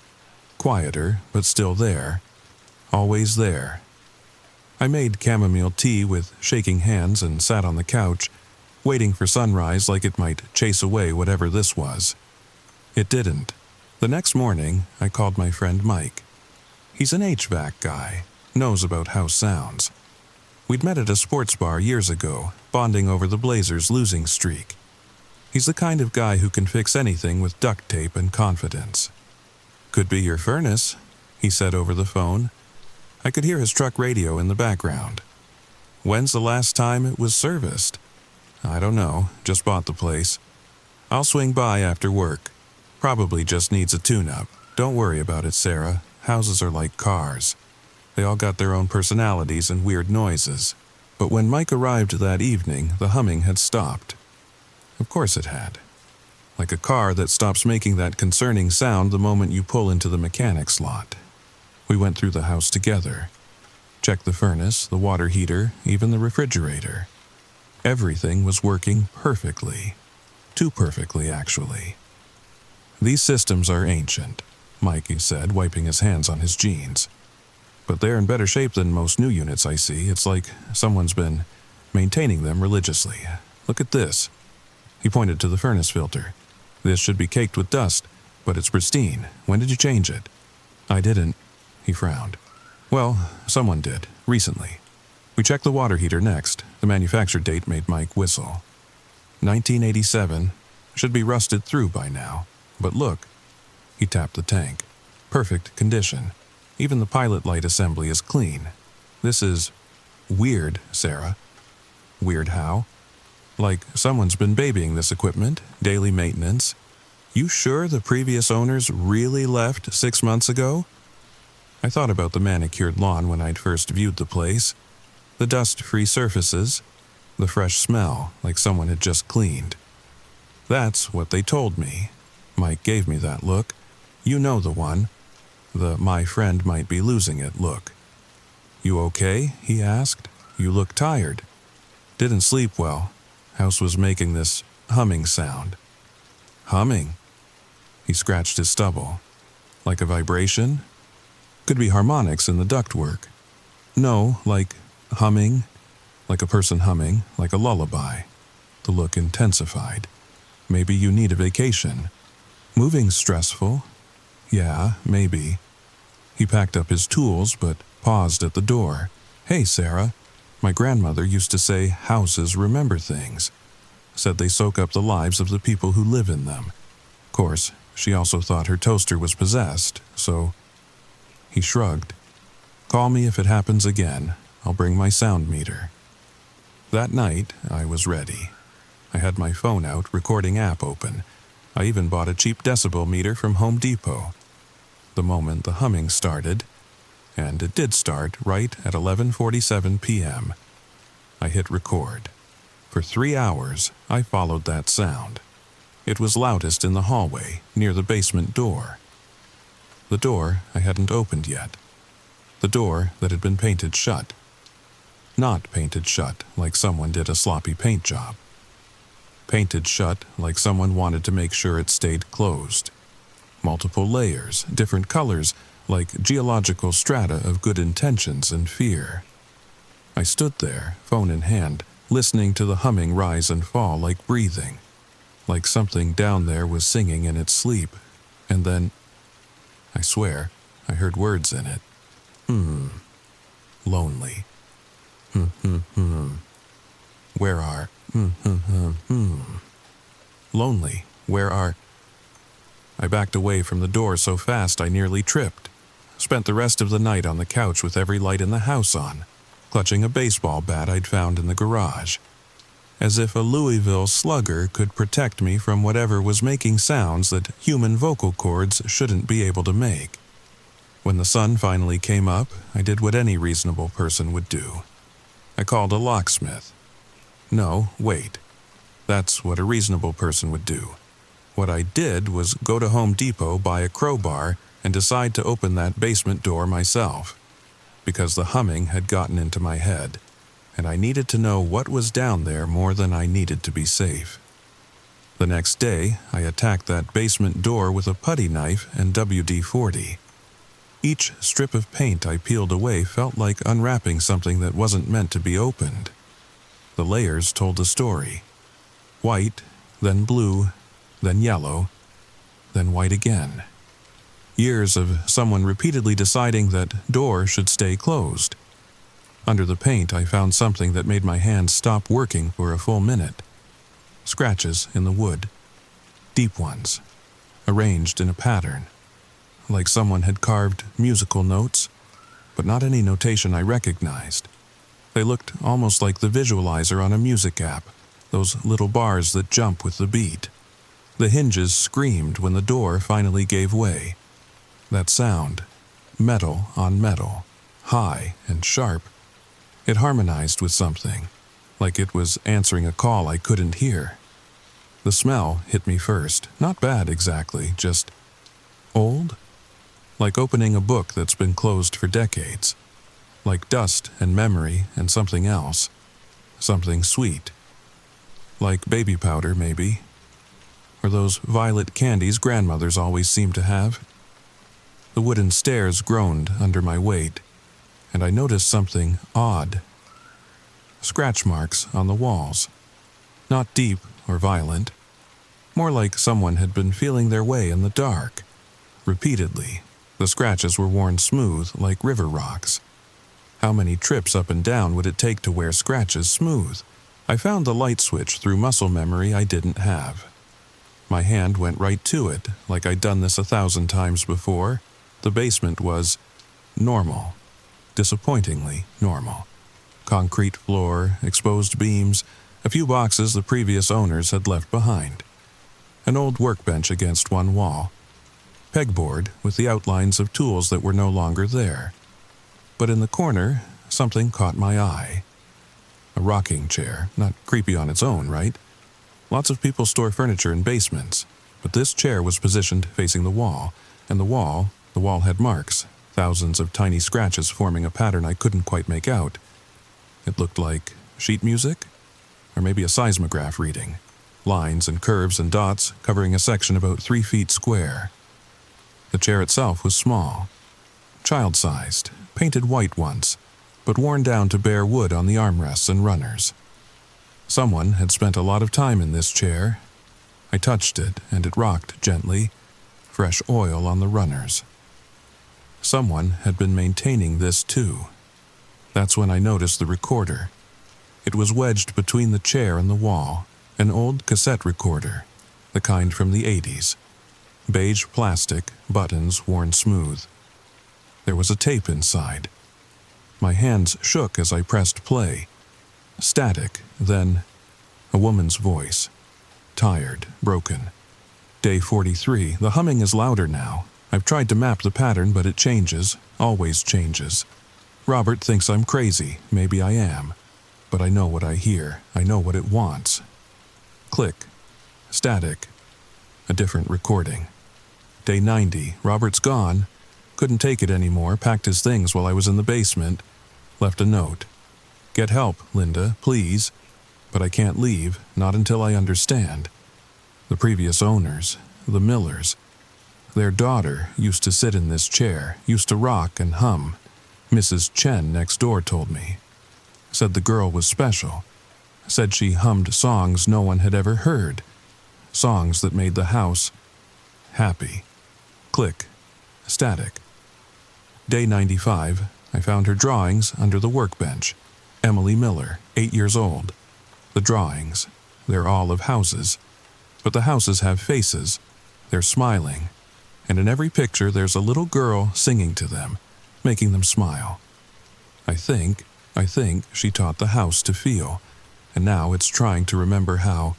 Quieter, but still there. Always there. I made chamomile tea with shaking hands and sat on the couch, waiting for sunrise like it might chase away whatever this was. It didn't. The next morning, I called my friend Mike. He's an HVAC guy, knows about house sounds. We'd met at a sports bar years ago, bonding over the Blazers' losing streak. He's the kind of guy who can fix anything with duct tape and confidence. "Could be your furnace," he said over the phone. I could hear his truck radio in the background. "When's the last time it was serviced?" "I don't know, just bought the place. I'll swing by after work. Probably just needs a tune-up. Don't worry about it, Sarah. Houses are like cars. They all got their own personalities and weird noises." But when Mike arrived that evening, the humming had stopped. Of course it had. Like a car that stops making that concerning sound the moment you pull into the mechanic's lot. We went through the house together. Checked the furnace, the water heater, even the refrigerator. Everything was working perfectly. Too perfectly, actually. These systems are ancient, Mikey said, wiping his hands on his jeans. But they're in better shape than most new units I see. It's like someone's been maintaining them religiously. Look at this. He pointed to the furnace filter. This should be caked with dust, but it's pristine. When did you change it? I didn't. He frowned. Well, someone did, recently. We checked the water heater next. The manufacture date made Mike whistle. 1987. Should be rusted through by now. But look. He tapped the tank. Perfect condition. Even the pilot light assembly is clean. This is weird, Sarah. Weird how? Like someone's been babying this equipment, daily maintenance. You sure the previous owners really left 6 months ago? I thought about the manicured lawn when I'd first viewed the place. The dust-free surfaces, the fresh smell like someone had just cleaned. That's what they told me. Mike gave me that look. You know the one. The my friend might be losing it look. You okay? He asked. You look tired. Didn't sleep well. House was making this humming sound. Humming? He scratched his stubble. Like a vibration? Could be harmonics in the ductwork. No, like humming. Like a person humming, like a lullaby. The look intensified. Maybe you need a vacation. Moving's stressful. Yeah, maybe. He packed up his tools, but paused at the door. Hey, Sarah. My grandmother used to say houses remember things. Said they soak up the lives of the people who live in them. Of course, she also thought her toaster was possessed, so... He shrugged. Call me if it happens again. I'll bring my sound meter. That night, I was ready. I had my phone out, recording app open. I even bought a cheap decibel meter from Home Depot. The moment the humming started, and it did start right at 11:47 p.m., I hit record. For 3 hours, I followed that sound. It was loudest in the hallway, near the basement door. The door I hadn't opened yet. The door that had been painted shut. Not painted shut like someone did a sloppy paint job. Painted shut like someone wanted to make sure it stayed closed. Multiple layers, different colors, like geological strata of good intentions and fear. I stood there, phone in hand, listening to the humming rise and fall like breathing. Like something down there was singing in its sleep. And then, I swear, I heard words in it. Lonely. Where are... Lonely. Where are... I backed away from the door so fast I nearly tripped. Spent the rest of the night on the couch with every light in the house on, clutching a baseball bat I'd found in the garage. As if a Louisville slugger could protect me from whatever was making sounds that human vocal cords shouldn't be able to make. When the sun finally came up, I did what any reasonable person would do. I called a locksmith. No, wait. That's what a reasonable person would do. What I did was go to Home Depot, buy a crowbar, and decide to open that basement door myself. Because the humming had gotten into my head, and I needed to know what was down there more than I needed to be safe. The next day, I attacked that basement door with a putty knife and WD-40. Each strip of paint I peeled away felt like unwrapping something that wasn't meant to be opened. The layers told a story. White, then blue, then yellow, then white again. Years of someone repeatedly deciding that door should stay closed. Under the paint, I found something that made my hands stop working for a full minute. Scratches in the wood. Deep ones, arranged in a pattern. Like someone had carved musical notes, but not any notation I recognized. They looked almost like the visualizer on a music app, those little bars that jump with the beat. The hinges screamed when the door finally gave way. That sound, metal on metal, high and sharp, it harmonized with something, like it was answering a call I couldn't hear. The smell hit me first, not bad exactly, just old? Like opening a book that's been closed for decades. Like dust and memory and something else. Something sweet. Like baby powder, maybe. or those violet candies grandmothers always seemed to have. The wooden stairs groaned under my weight, and I noticed something odd. Scratch marks on the walls. Not deep or violent. More like someone had been feeling their way in the dark. Repeatedly, the scratches were worn smooth like river rocks. How many trips up and down would it take to wear scratches smooth? I found the light switch through muscle memory I didn't have. My hand went right to it, like I'd done this 1,000 times before. The basement was normal. Disappointingly normal. Concrete floor, exposed beams, a few boxes the previous owners had left behind. An old workbench against one wall. Pegboard with the outlines of tools that were no longer there. But in the corner, something caught my eye. A rocking chair, not creepy on its own, right? Lots of people store furniture in basements, but this chair was positioned facing the wall, and the wall had marks, thousands of tiny scratches forming a pattern I couldn't quite make out. It looked like sheet music, or maybe a seismograph reading. Lines and curves and dots covering a section about 3 feet square. The chair itself was small, child-sized, painted white once, but worn down to bare wood on the armrests and runners. Someone had spent a lot of time in this chair. I touched it, and it rocked gently, fresh oil on the runners. Someone had been maintaining this too. That's when I noticed the recorder. It was wedged between the chair and the wall, an old cassette recorder, the kind from the 80s. Beige plastic, buttons worn smooth. There was a tape inside. My hands shook as I pressed play. Static, then a woman's voice. Tired, broken. Day 43. The humming is louder now. I've tried to map the pattern, but it changes, always changes. Robert thinks I'm crazy. Maybe I am. But I know what I hear. I know what it wants. Click. Static. A different recording. Day 90. Robert's gone. Couldn't take it anymore. Packed his things while I was in the basement. Left a note. Get help, Linda, please. But I can't leave, not until I understand. The previous owners, the Millers. Their daughter used to sit in this chair, used to rock and hum. Mrs. Chen next door told me. Said the girl was special. Said she hummed songs no one had ever heard. Songs that made the house happy. Click. Static. Day 95, I found her drawings under the workbench. Emily Miller, 8 years old. The drawings, they're all of houses. But the houses have faces. They're smiling. And in every picture there's a little girl singing to them, making them smile. I think she taught the house to feel, and now it's trying to remember how.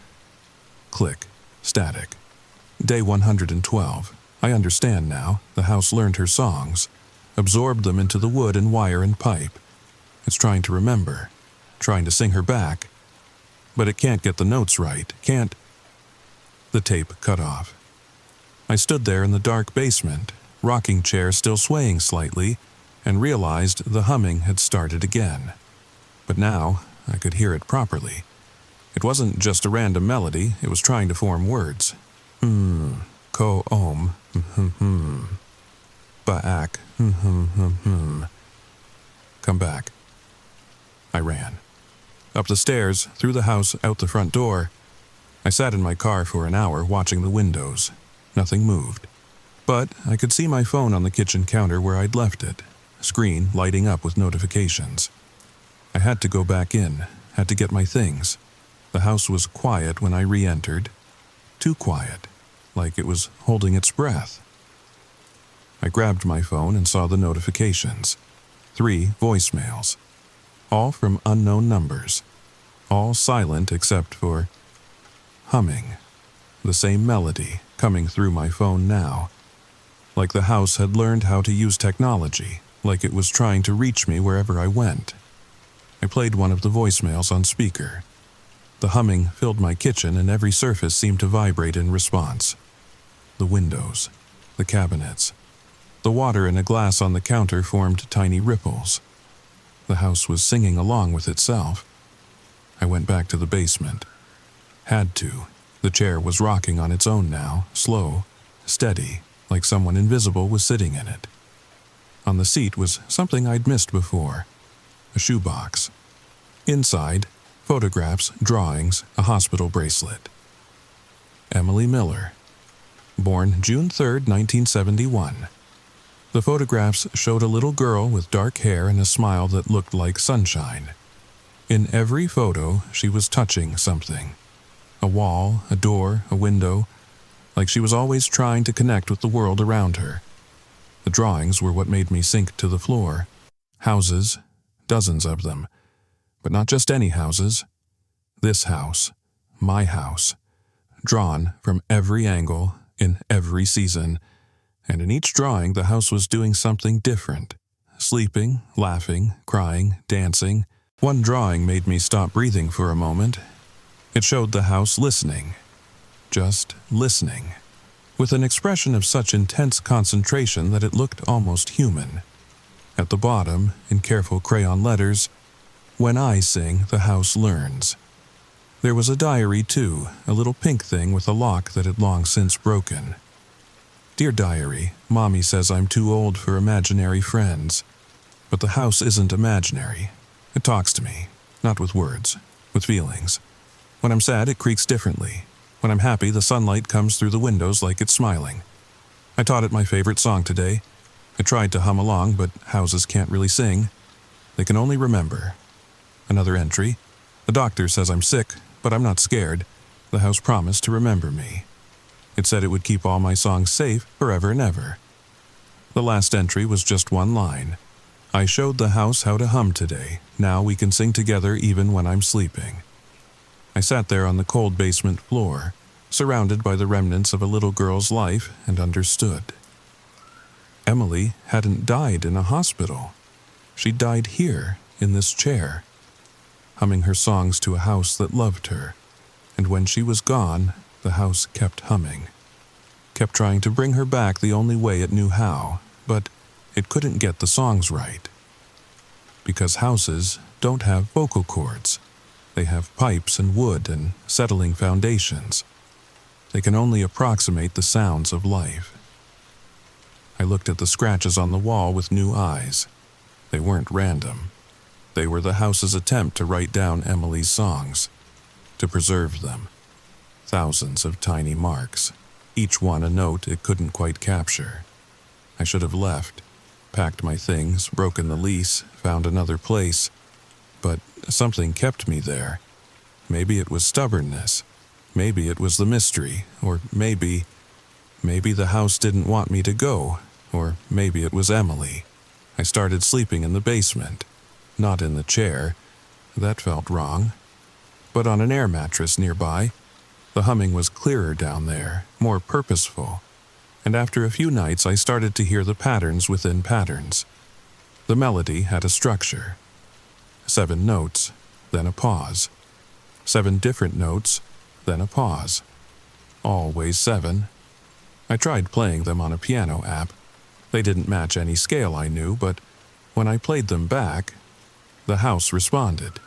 Click. Static. Day 112. I understand now. The house learned her songs, absorbed them into the wood and wire and pipe. It's trying to remember, trying to sing her back. But it can't get the notes right, can't. The tape cut off. I stood there in the dark basement, rocking chair still swaying slightly, and realized the humming had started again. But now I could hear it properly. It wasn't just a random melody, it was trying to form words. Ko-om, baak, Come back. I ran. Up the stairs, through the house, out the front door. I sat in my car for an hour watching the windows. Nothing moved. But I could see my phone on the kitchen counter where I'd left it, screen lighting up with notifications. I had to go back in, had to get my things. The house was quiet when I re-entered. Too quiet, like it was holding its breath. I grabbed my phone and saw the notifications. 3 voicemails. All from unknown numbers. All silent except for humming. The same melody coming through my phone now. Like the house had learned how to use technology, like it was trying to reach me wherever I went. I played one of the voicemails on speaker. The humming filled my kitchen and every surface seemed to vibrate in response. The windows, the cabinets. The water in a glass on the counter formed tiny ripples. The house was singing along with itself. I went back to the basement. Had to. The chair was rocking on its own now, slow, steady, like someone invisible was sitting in it. On the seat was something I'd missed before, a shoebox. Inside, photographs, drawings, a hospital bracelet. Emily Miller. Born June 3, 1971. The photographs showed a little girl with dark hair and a smile that looked like sunshine. In every photo, she was touching something. A wall, a door, a window, like she was always trying to connect with the world around her. The drawings were what made me sink to the floor. Houses, dozens of them. But not just any houses. This house, my house, drawn from every angle, in every season, and in each drawing the house was doing something different. Sleeping, laughing, crying, dancing. One drawing made me stop breathing for a moment. It showed the house listening. Just listening. With an expression of such intense concentration that it looked almost human. At the bottom, in careful crayon letters, "When I sing, the house learns." There was a diary, too, a little pink thing with a lock that had long since broken. "Dear Diary, Mommy says I'm too old for imaginary friends. But the house isn't imaginary. It talks to me, not with words, with feelings. When I'm sad, it creaks differently. When I'm happy, the sunlight comes through the windows like it's smiling. I taught it my favorite song today. It tried to hum along, but houses can't really sing. They can only remember." Another entry. "The doctor says I'm sick, but I'm not scared. The house promised to remember me. It said it would keep all my songs safe forever and ever." The last entry was just one line. "I showed the house how to hum today. Now we can sing together even when I'm sleeping." I sat there on the cold basement floor, surrounded by the remnants of a little girl's life, and understood. Emily hadn't died in a hospital. She died here, in this chair, humming her songs to a house that loved her, and when she was gone, the house kept humming. Kept trying to bring her back the only way it knew how, but it couldn't get the songs right. Because houses don't have vocal cords. They have pipes and wood and settling foundations. They can only approximate the sounds of life. I looked at the scratches on the wall with new eyes. They weren't random. They were the house's attempt to write down Emily's songs, to preserve them. Thousands of tiny marks, each one a note it couldn't quite capture. I should have left, packed my things, broken the lease, found another place. But something kept me there. Maybe it was stubbornness. Maybe it was the mystery. Or maybe the house didn't want me to go. Or maybe it was Emily. I started sleeping in the basement. Not in the chair. That felt wrong. But on an air mattress nearby. The humming was clearer down there, more purposeful. And after a few nights I started to hear the patterns within patterns. The melody had a structure. 7 notes, then a pause. 7 different notes, then a pause. Always 7. I tried playing them on a piano app. They didn't match any scale I knew, but when I played them back, the house responded.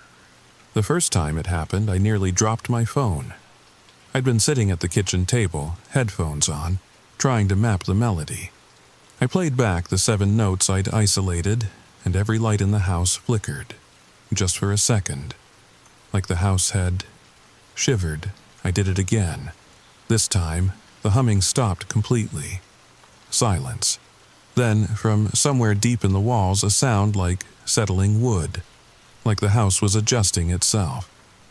The first time it happened, I nearly dropped my phone. I'd been sitting at the kitchen table, headphones on, trying to map the melody. I played back the 7 notes I'd isolated, and every light in the house flickered. Just for a second. Like the house had shivered. I did it again. This time, the humming stopped completely. Silence. Then, from somewhere deep in the walls, a sound like settling wood. Like the house was adjusting itself.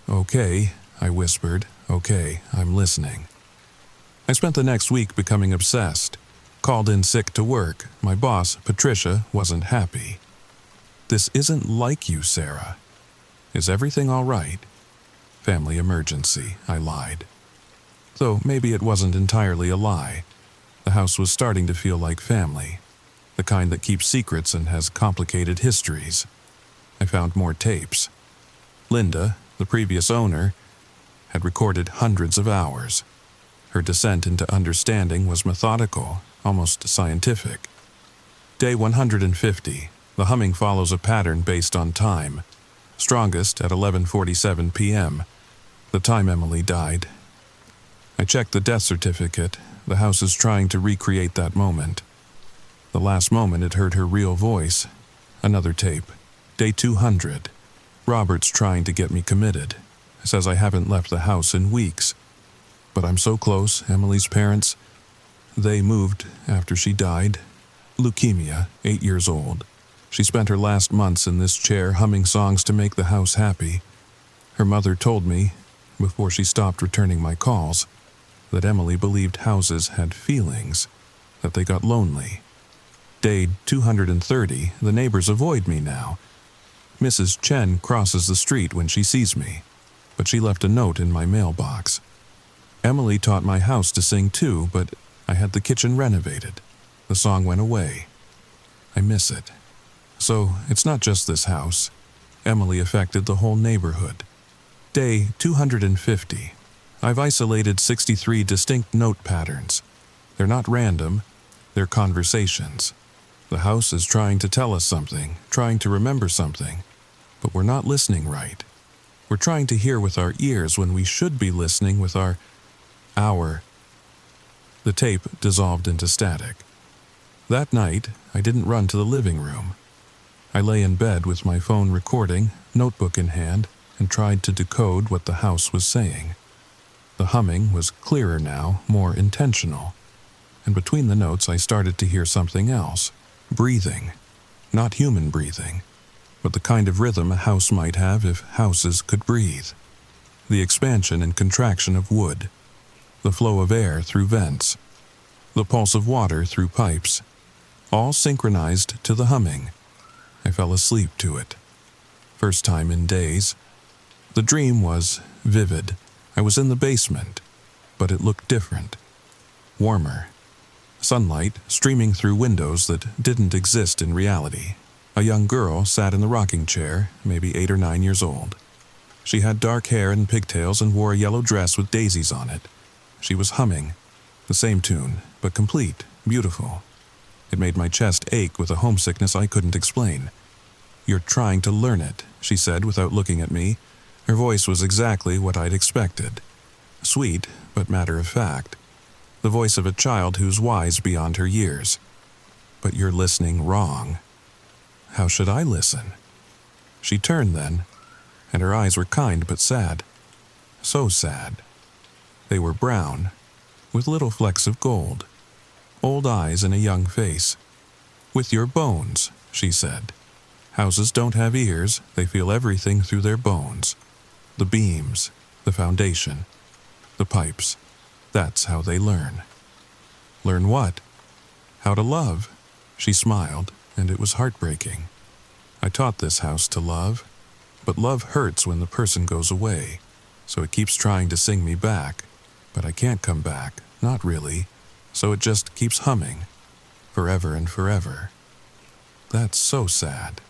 "Okay," I whispered. "Okay, I'm listening." I spent the next week becoming obsessed. Called in sick to work. My boss, Patricia, wasn't happy. "This isn't like you, Sarah. Is everything all right?" "Family emergency," I lied. Though maybe it wasn't entirely a lie. The house was starting to feel like family. The kind that keeps secrets and has complicated histories. I found more tapes. Linda, the previous owner, had recorded hundreds of hours. Her descent into understanding was methodical, almost scientific. Day 150. The humming follows a pattern based on time. Strongest at 11:47 p.m., the time Emily died. I checked the death certificate. The house is trying to recreate that moment. The last moment it heard her real voice. Another tape. Day 200. Robert's trying to get me committed. Says I haven't left the house in weeks. But I'm so close. Emily's parents, they moved after she died. Leukemia, 8 years old. She spent her last months in this chair humming songs to make the house happy. Her mother told me, before she stopped returning my calls, that Emily believed houses had feelings, that they got lonely. Day 230, the neighbors avoid me now. Mrs. Chen crosses the street when she sees me, but she left a note in my mailbox. Emily taught my house to sing too, but I had the kitchen renovated. The song went away. I miss it. So it's not just this house. Emily affected the whole neighborhood. Day 250. I've isolated 63 distinct note patterns. They're not random, they're conversations. The house is trying to tell us something, trying to remember something, but we're not listening right. We're trying to hear with our ears when we should be listening with our. The tape dissolved into static. That night, I didn't run to the living room. I lay in bed with my phone recording, notebook in hand, and tried to decode what the house was saying. The humming was clearer now, more intentional. And between the notes I started to hear something else. Breathing. Not human breathing, but the kind of rhythm a house might have if houses could breathe. The expansion and contraction of wood. The flow of air through vents. The pulse of water through pipes. All synchronized to the humming. I fell asleep to it. First time in days. The dream was vivid. I was in the basement, but it looked different. Warmer. Sunlight streaming through windows that didn't exist in reality. A young girl sat in the rocking chair, maybe 8 or 9 years old. She had dark hair and pigtails and wore a yellow dress with daisies on it. She was humming. The same tune, but complete, beautiful. It made my chest ache with a homesickness I couldn't explain. "You're trying to learn it," she said without looking at me. Her voice was exactly what I'd expected. Sweet, but matter of fact. The voice of a child who's wise beyond her years. "But you're listening wrong." How should I listen? She turned then, and her eyes were kind but sad. So sad. They were brown, with little flecks of gold. Old eyes in a young face. "With your bones," she said. "Houses don't have ears, they feel everything through their bones. The beams, the foundation, the pipes. That's how they learn." "Learn what?" "How to love." She smiled, and it was heartbreaking. I taught this house to love, but love hurts when the person goes away, so it keeps trying to sing me back, but I can't come back, not really, so it just keeps humming, forever and forever. That's so sad.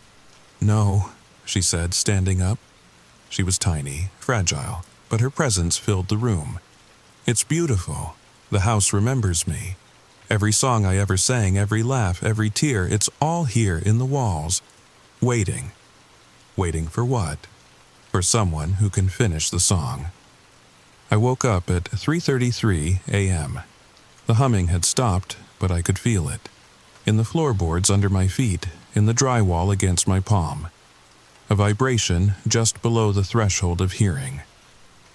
"No," she said, standing up. She was tiny, fragile, but her presence filled the room. "It's beautiful. The house remembers me. Every song I ever sang, every laugh, every tear, it's all here in the walls. Waiting. Waiting for what? For someone who can finish the song." I woke up at 3:33 a.m. The humming had stopped, but I could feel it. In the floorboards under my feet, in the drywall against my palm. A vibration just below the threshold of hearing.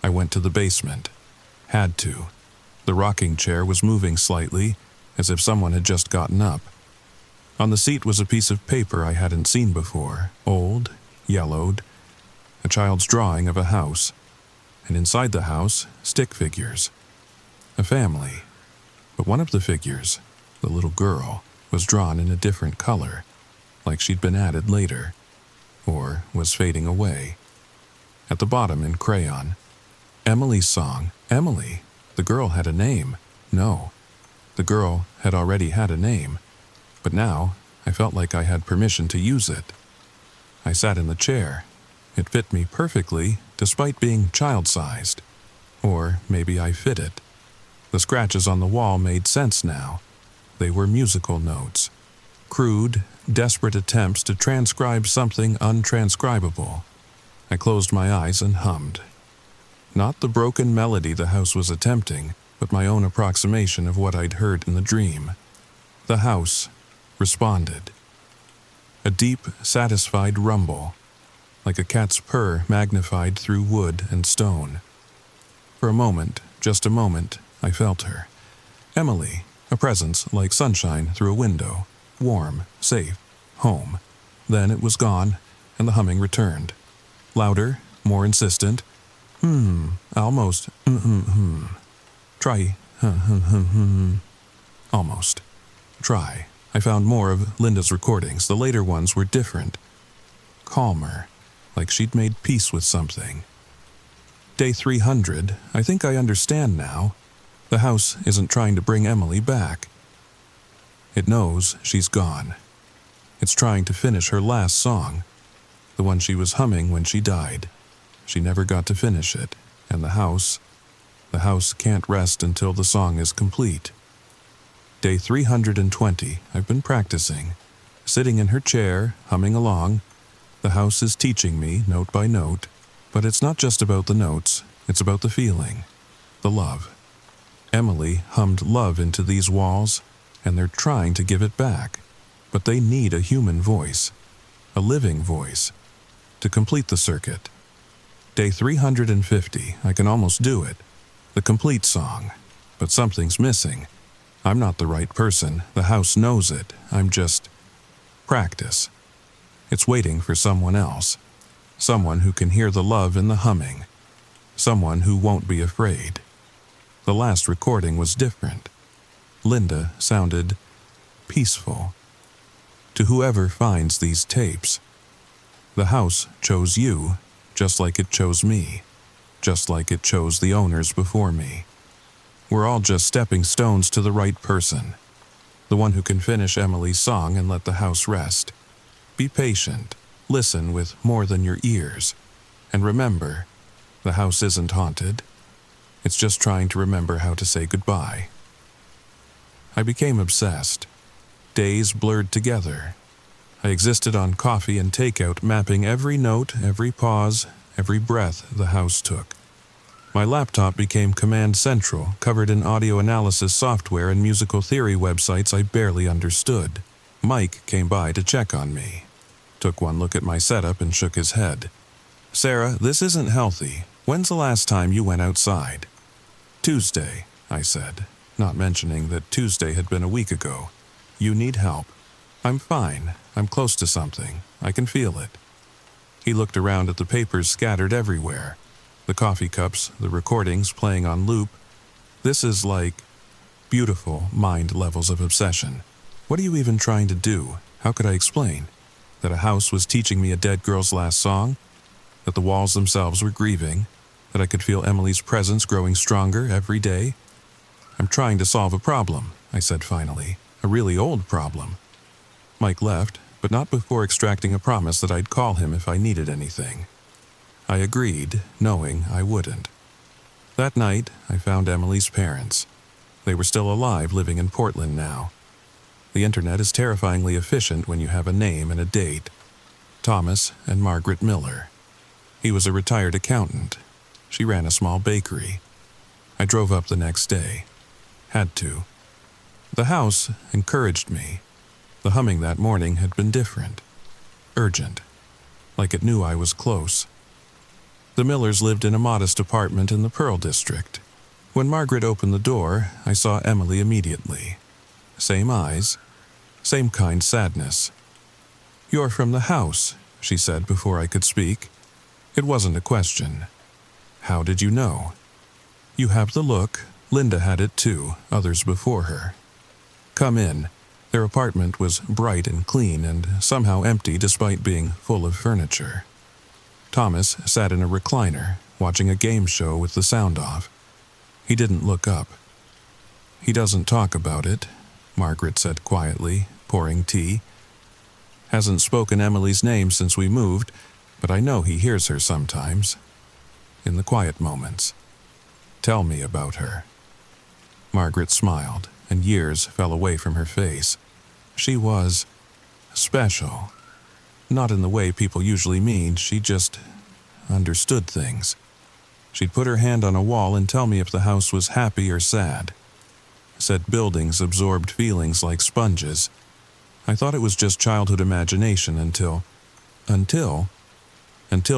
I went to the basement. Had to. The rocking chair was moving slightly, as if someone had just gotten up. On the seat was a piece of paper I hadn't seen before, old, yellowed, a child's drawing of a house, and inside the house, stick figures. A family. But one of the figures, the little girl, was drawn in a different color, like she'd been added later, or was fading away. At the bottom in crayon, Emily's song. Emily. The girl had a name. No. The girl had already had a name, but now I felt like I had permission to use it. I sat in the chair. It fit me perfectly, despite being child-sized. Or maybe I fit it. The scratches on the wall made sense now. They were musical notes. Crude, desperate attempts to transcribe something untranscribable. I closed my eyes and hummed. Not the broken melody the house was attempting, but my own approximation of what I'd heard in the dream. The house responded. A deep, satisfied rumble, like a cat's purr magnified through wood and stone. For a moment, just a moment, I felt her. Emily, a presence like sunshine through a window, warm, safe, home. Then it was gone, and the humming returned. Louder, more insistent. Almost. Try. Almost. Try. I found more of Linda's recordings. The later ones were different. Calmer, like she'd made peace with something. Day 300, I think I understand now. The house isn't trying to bring Emily back. It knows she's gone. It's trying to finish her last song, the one she was humming when she died. She never got to finish it, and the house can't rest until the song is complete. Day 320, I've been practicing, sitting in her chair, humming along. The house is teaching me, note by note, but it's not just about the notes, it's about the feeling, the love. Emily hummed love into these walls, and they're trying to give it back, but they need a human voice, a living voice, to complete the circuit. Day 350, I can almost do it, the complete song, but something's missing. I'm not the right person, the house knows it, I'm just practice. It's waiting for someone else, someone who can hear the love in the humming, someone who won't be afraid. The last recording was different. Linda sounded peaceful. To whoever finds these tapes, the house chose you, just like it chose me, just like it chose the owners before me. We're all just stepping stones to the right person, the one who can finish Emily's song and let the house rest. Be patient, listen with more than your ears, and remember, the house isn't haunted. It's just trying to remember how to say goodbye. I became obsessed. Days blurred together. I existed on coffee and takeout, mapping every note, every pause, every breath the house took. My laptop became command central, covered in audio analysis software and musical theory websites I barely understood. Mike came by to check on me, took one look at my setup and shook his head. "Sarah, this isn't healthy. When's the last time you went outside?" "Tuesday," I said, not mentioning that Tuesday had been a week ago. "You need help." "I'm fine. I'm close to something. I can feel it." He looked around at the papers scattered everywhere. The coffee cups, the recordings playing on loop. This is like beautiful mind levels of obsession. What are you even trying to do? How could I explain? That a house was teaching me a dead girl's last song? That the walls themselves were grieving? That I could feel Emily's presence growing stronger every day? "I'm trying to solve a problem," I said finally. "A really old problem." Mike left, but not before extracting a promise that I'd call him if I needed anything. I agreed, knowing I wouldn't. That night, I found Emily's parents. They were still alive, living in Portland now. The internet is terrifyingly efficient when you have a name and a date. Thomas and Margaret Miller. He was a retired accountant. She ran a small bakery. I drove up the next day. Had to. The house encouraged me. The humming that morning had been different. Urgent. Like it knew I was close. The Millers lived in a modest apartment in the Pearl District. When Margaret opened the door, I saw Emily immediately. Same eyes, same kind sadness. "You're from the house," she said before I could speak. It wasn't a question. "How did you know?" "You have the look. Linda had it too, others before her." "Come in." Their apartment was bright and clean and somehow empty despite being full of furniture. Thomas sat in a recliner, watching a game show with the sound off. He didn't look up. "He doesn't talk about it," Margaret said quietly, pouring tea. "Hasn't spoken Emily's name since we moved, but I know he hears her sometimes. In the quiet moments. Tell me about her." Margaret smiled, and years fell away from her face. She was special. Not in the way people usually mean, she just understood things. She'd put her hand on a wall and tell me if the house was happy or sad. Said buildings absorbed feelings like sponges. I thought it was just childhood imagination until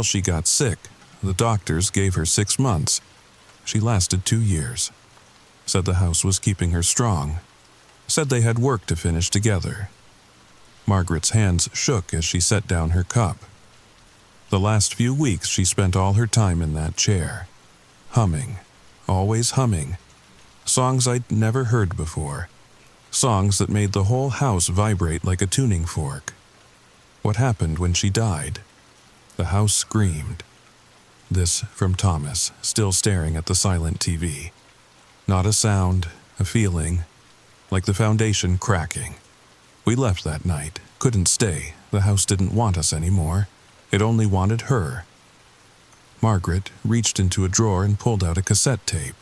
she got sick. The doctors gave her 6 months. She lasted 2 years. Said the house was keeping her strong. Said they had work to finish together. Margaret's hands shook as she set down her cup. The last few weeks she spent all her time in that chair, humming, always humming, songs I'd never heard before, songs that made the whole house vibrate like a tuning fork. What happened when she died? The house screamed. This from Thomas, still staring at the silent TV. Not a sound, a feeling, like the foundation cracking. We left that night, couldn't stay. The house didn't want us anymore. It only wanted her. Margaret reached into a drawer and pulled out a cassette tape.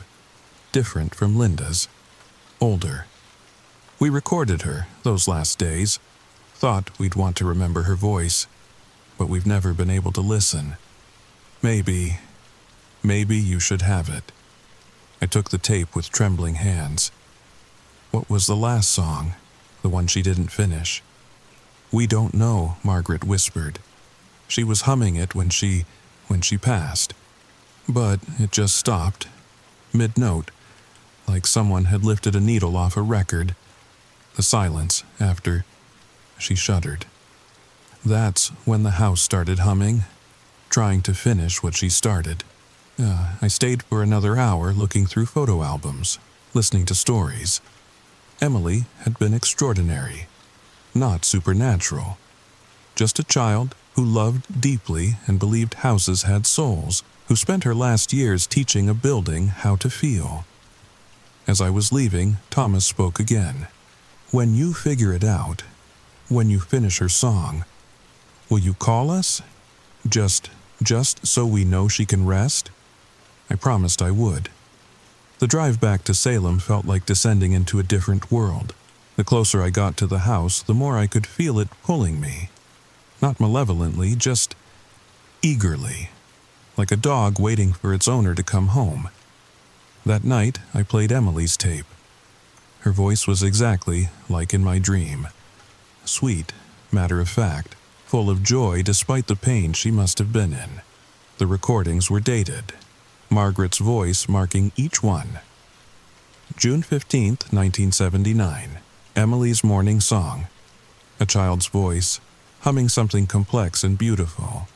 Different from Linda's. Older. We recorded her those last days. Thought we'd want to remember her voice. But we've never been able to listen. Maybe you should have it. I took the tape with trembling hands. What was the last song? The one she didn't finish. We don't know, Margaret whispered. She was humming it when she passed. But it just stopped, mid-note, like someone had lifted a needle off a record. The silence after she shuddered. That's when the house started humming, trying to finish what she started. I stayed for another hour looking through photo albums, listening to stories. Emily had been extraordinary, not supernatural. Just a child who loved deeply and believed houses had souls, who spent her last years teaching a building how to feel. As I was leaving, Thomas spoke again. When you figure it out, when you finish her song, will you call us? Just so we know she can rest? I promised I would. The drive back to Salem felt like descending into a different world. The closer I got to the house, the more I could feel it pulling me. Not malevolently, just eagerly, like a dog waiting for its owner to come home. That night, I played Emily's tape. Her voice was exactly like in my dream. Sweet, matter-of-fact, full of joy despite the pain she must have been in. The recordings were dated, Margaret's voice marking each one. June 15th, 1979. Emily's morning song. A child's voice, humming something complex and beautiful.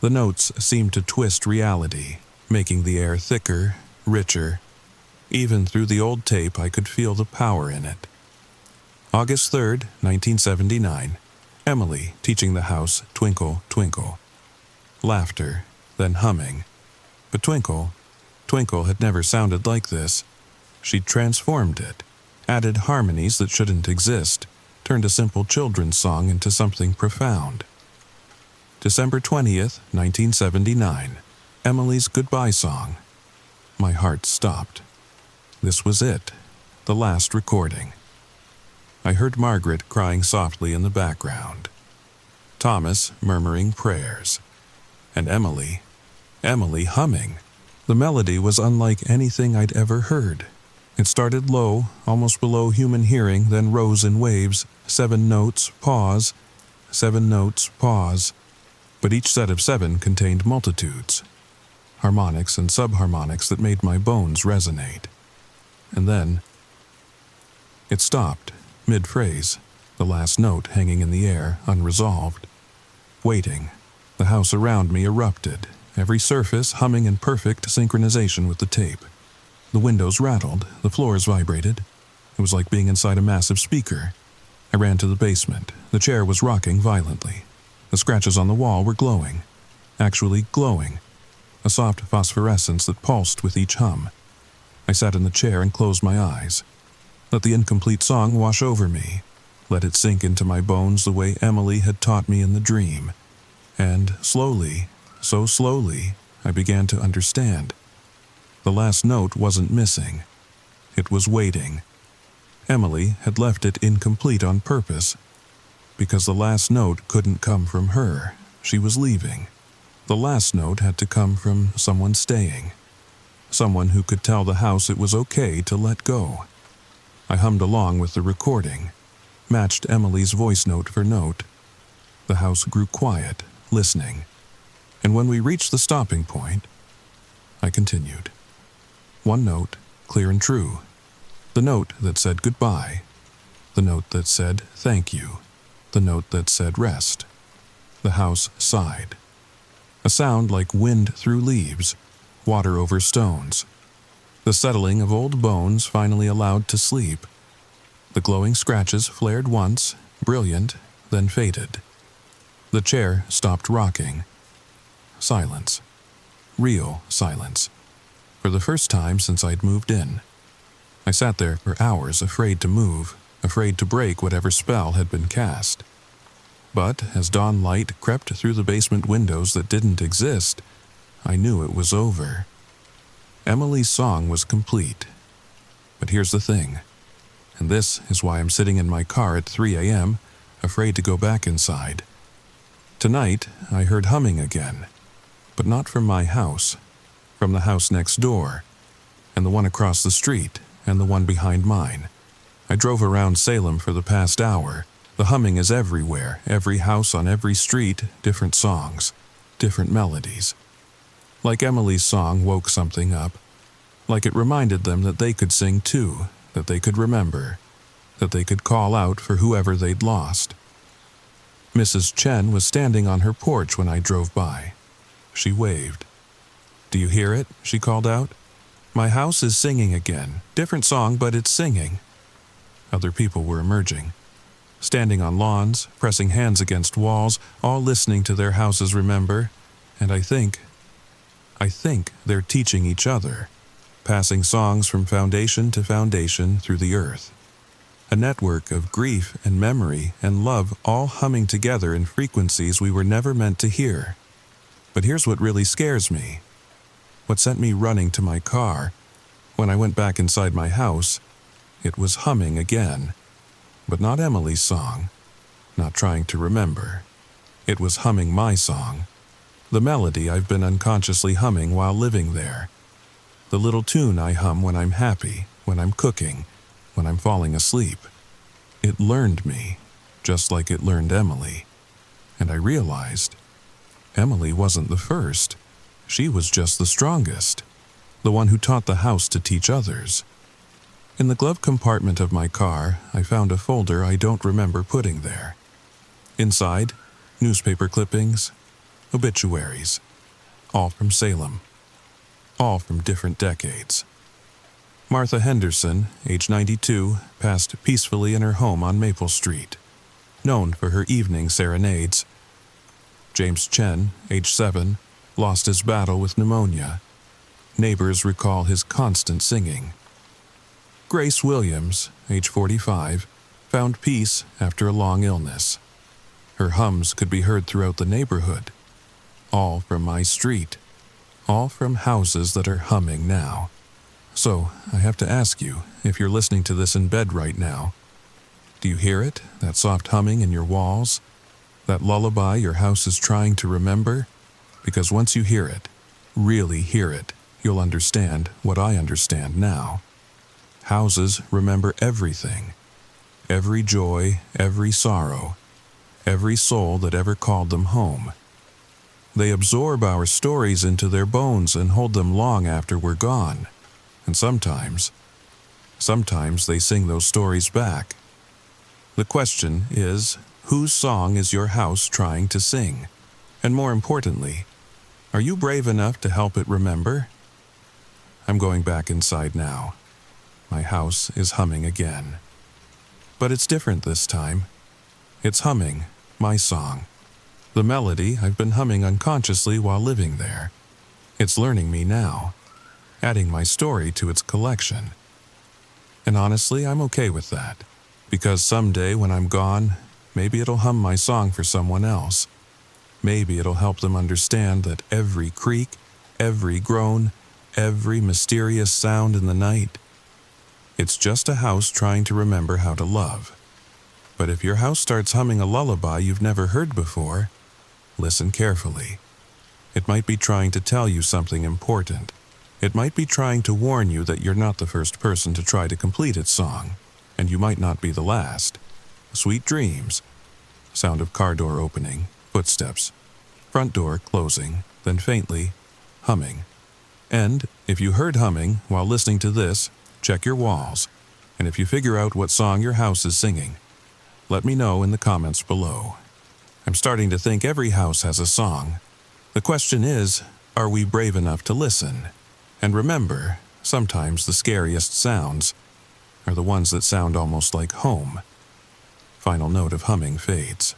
The notes seemed to twist reality, making the air thicker, richer. Even through the old tape, I could feel the power in it. August 3rd, 1979. Emily teaching the house Twinkle, Twinkle. Laughter, then humming. But Twinkle had never sounded like this. She'd transformed it, added harmonies that shouldn't exist, turned a simple children's song into something profound. December 20th, 1979. Emily's goodbye song. My heart stopped. This was it, the last recording. I heard Margaret crying softly in the background, Thomas murmuring prayers, and Emily humming. The melody was unlike anything I'd ever heard. It started low, almost below human hearing, then rose in waves, 7 notes, pause, 7 notes, pause. But each set of 7 contained multitudes, harmonics and subharmonics that made my bones resonate. And then it stopped, mid-phrase, the last note hanging in the air, unresolved. Waiting, the house around me erupted, every surface humming in perfect synchronization with the tape. The windows rattled, the floors vibrated. It was like being inside a massive speaker. I ran to the basement. The chair was rocking violently. The scratches on the wall were glowing. Actually glowing. A soft phosphorescence that pulsed with each hum. I sat in the chair and closed my eyes. Let the incomplete song wash over me. Let it sink into my bones the way Emily had taught me in the dream. And slowly, so slowly, I began to understand. The last note wasn't missing. It was waiting. Emily had left it incomplete on purpose, because the last note couldn't come from her. She was leaving. The last note had to come from someone staying. someone who could tell the house it was okay to let go. I hummed along with the recording, matched Emily's voice note for note. The house grew quiet, listening, and when we reached the stopping point, I continued. One note, clear and true. The note that said goodbye. The note that said thank you. The note that said rest. The house sighed. A sound like wind through leaves, water over stones. The settling of old bones finally allowed to sleep. The glowing scratches flared once, brilliant, then faded. The chair stopped rocking. Silence. Real silence. For the first time since I'd moved in. I sat there for hours, afraid to move, afraid to break whatever spell had been cast. But as dawn light crept through the basement windows that didn't exist, I knew it was over. Emily's song was complete. But here's the thing, and this is why I'm sitting in my car at 3 a.m., afraid to go back inside. Tonight, I heard humming again, but not from my house, from the house next door, and the one across the street, and the one behind mine. I drove around Salem for the past hour. The humming is everywhere, every house on every street, different songs, different melodies. Like Emily's song woke something up, like it reminded them that they could sing too, that they could remember, that they could call out for whoever they'd lost. Mrs. Chen was standing on her porch when I drove by. She waved. "Do you hear it?" she called out. "My house is singing again. Different song, but it's singing." Other people were emerging, standing on lawns, pressing hands against walls, all listening to their houses remember, and I think they're teaching each other, passing songs from foundation to foundation through the earth. A network of grief and memory and love all humming together in frequencies we were never meant to hear. But here's what really scares me. What sent me running to my car, when I went back inside my house, it was humming again. But not Emily's song, not trying to remember. It was humming my song, the melody I've been unconsciously humming while living there. The little tune I hum when I'm happy, when I'm cooking, when I'm falling asleep. It learned me, just like it learned Emily. And I realized Emily wasn't the first. She was just the strongest, the one who taught the house to teach others. In the glove compartment of my car, I found a folder I don't remember putting there. Inside, newspaper clippings, obituaries, all from Salem, all from different decades. Martha Henderson, age 92, passed peacefully in her home on Maple Street, known for her evening serenades. James Chen, age 7, lost his battle with pneumonia. Neighbors recall his constant singing. Grace Williams, age 45, found peace after a long illness. Her hums could be heard throughout the neighborhood, all from my street, all from houses that are humming now. So, I have to ask you, if you're listening to this in bed right now, do you hear it, that soft humming in your walls? That lullaby your house is trying to remember? Because once you hear it, really hear it, you'll understand what I understand now. Houses remember everything. Every joy, every sorrow, every soul that ever called them home. They absorb our stories into their bones and hold them long after we're gone. And sometimes they sing those stories back. The question is, whose song is your house trying to sing? And more importantly, are you brave enough to help it remember? I'm going back inside now. My house is humming again. But it's different this time. It's humming my song. The melody I've been humming unconsciously while living there. It's learning me now, adding my story to its collection. And honestly, I'm okay with that, because someday when I'm gone, maybe it'll hum my song for someone else. Maybe it'll help them understand that every creak, every groan, every mysterious sound in the night, it's just a house trying to remember how to love. But if your house starts humming a lullaby you've never heard before, listen carefully. It might be trying to tell you something important. It might be trying to warn you that you're not the first person to try to complete its song, and you might not be the last. Sweet dreams. Sound of car door opening, footsteps, front door closing, then faintly humming. And if you heard humming while listening to this, check your walls. And if you figure out what song your house is singing, let me know in the comments below. I'm starting to think every house has a song. The question is, are we brave enough to listen? And remember, sometimes the scariest sounds are the ones that sound almost like home. Final note of humming fades.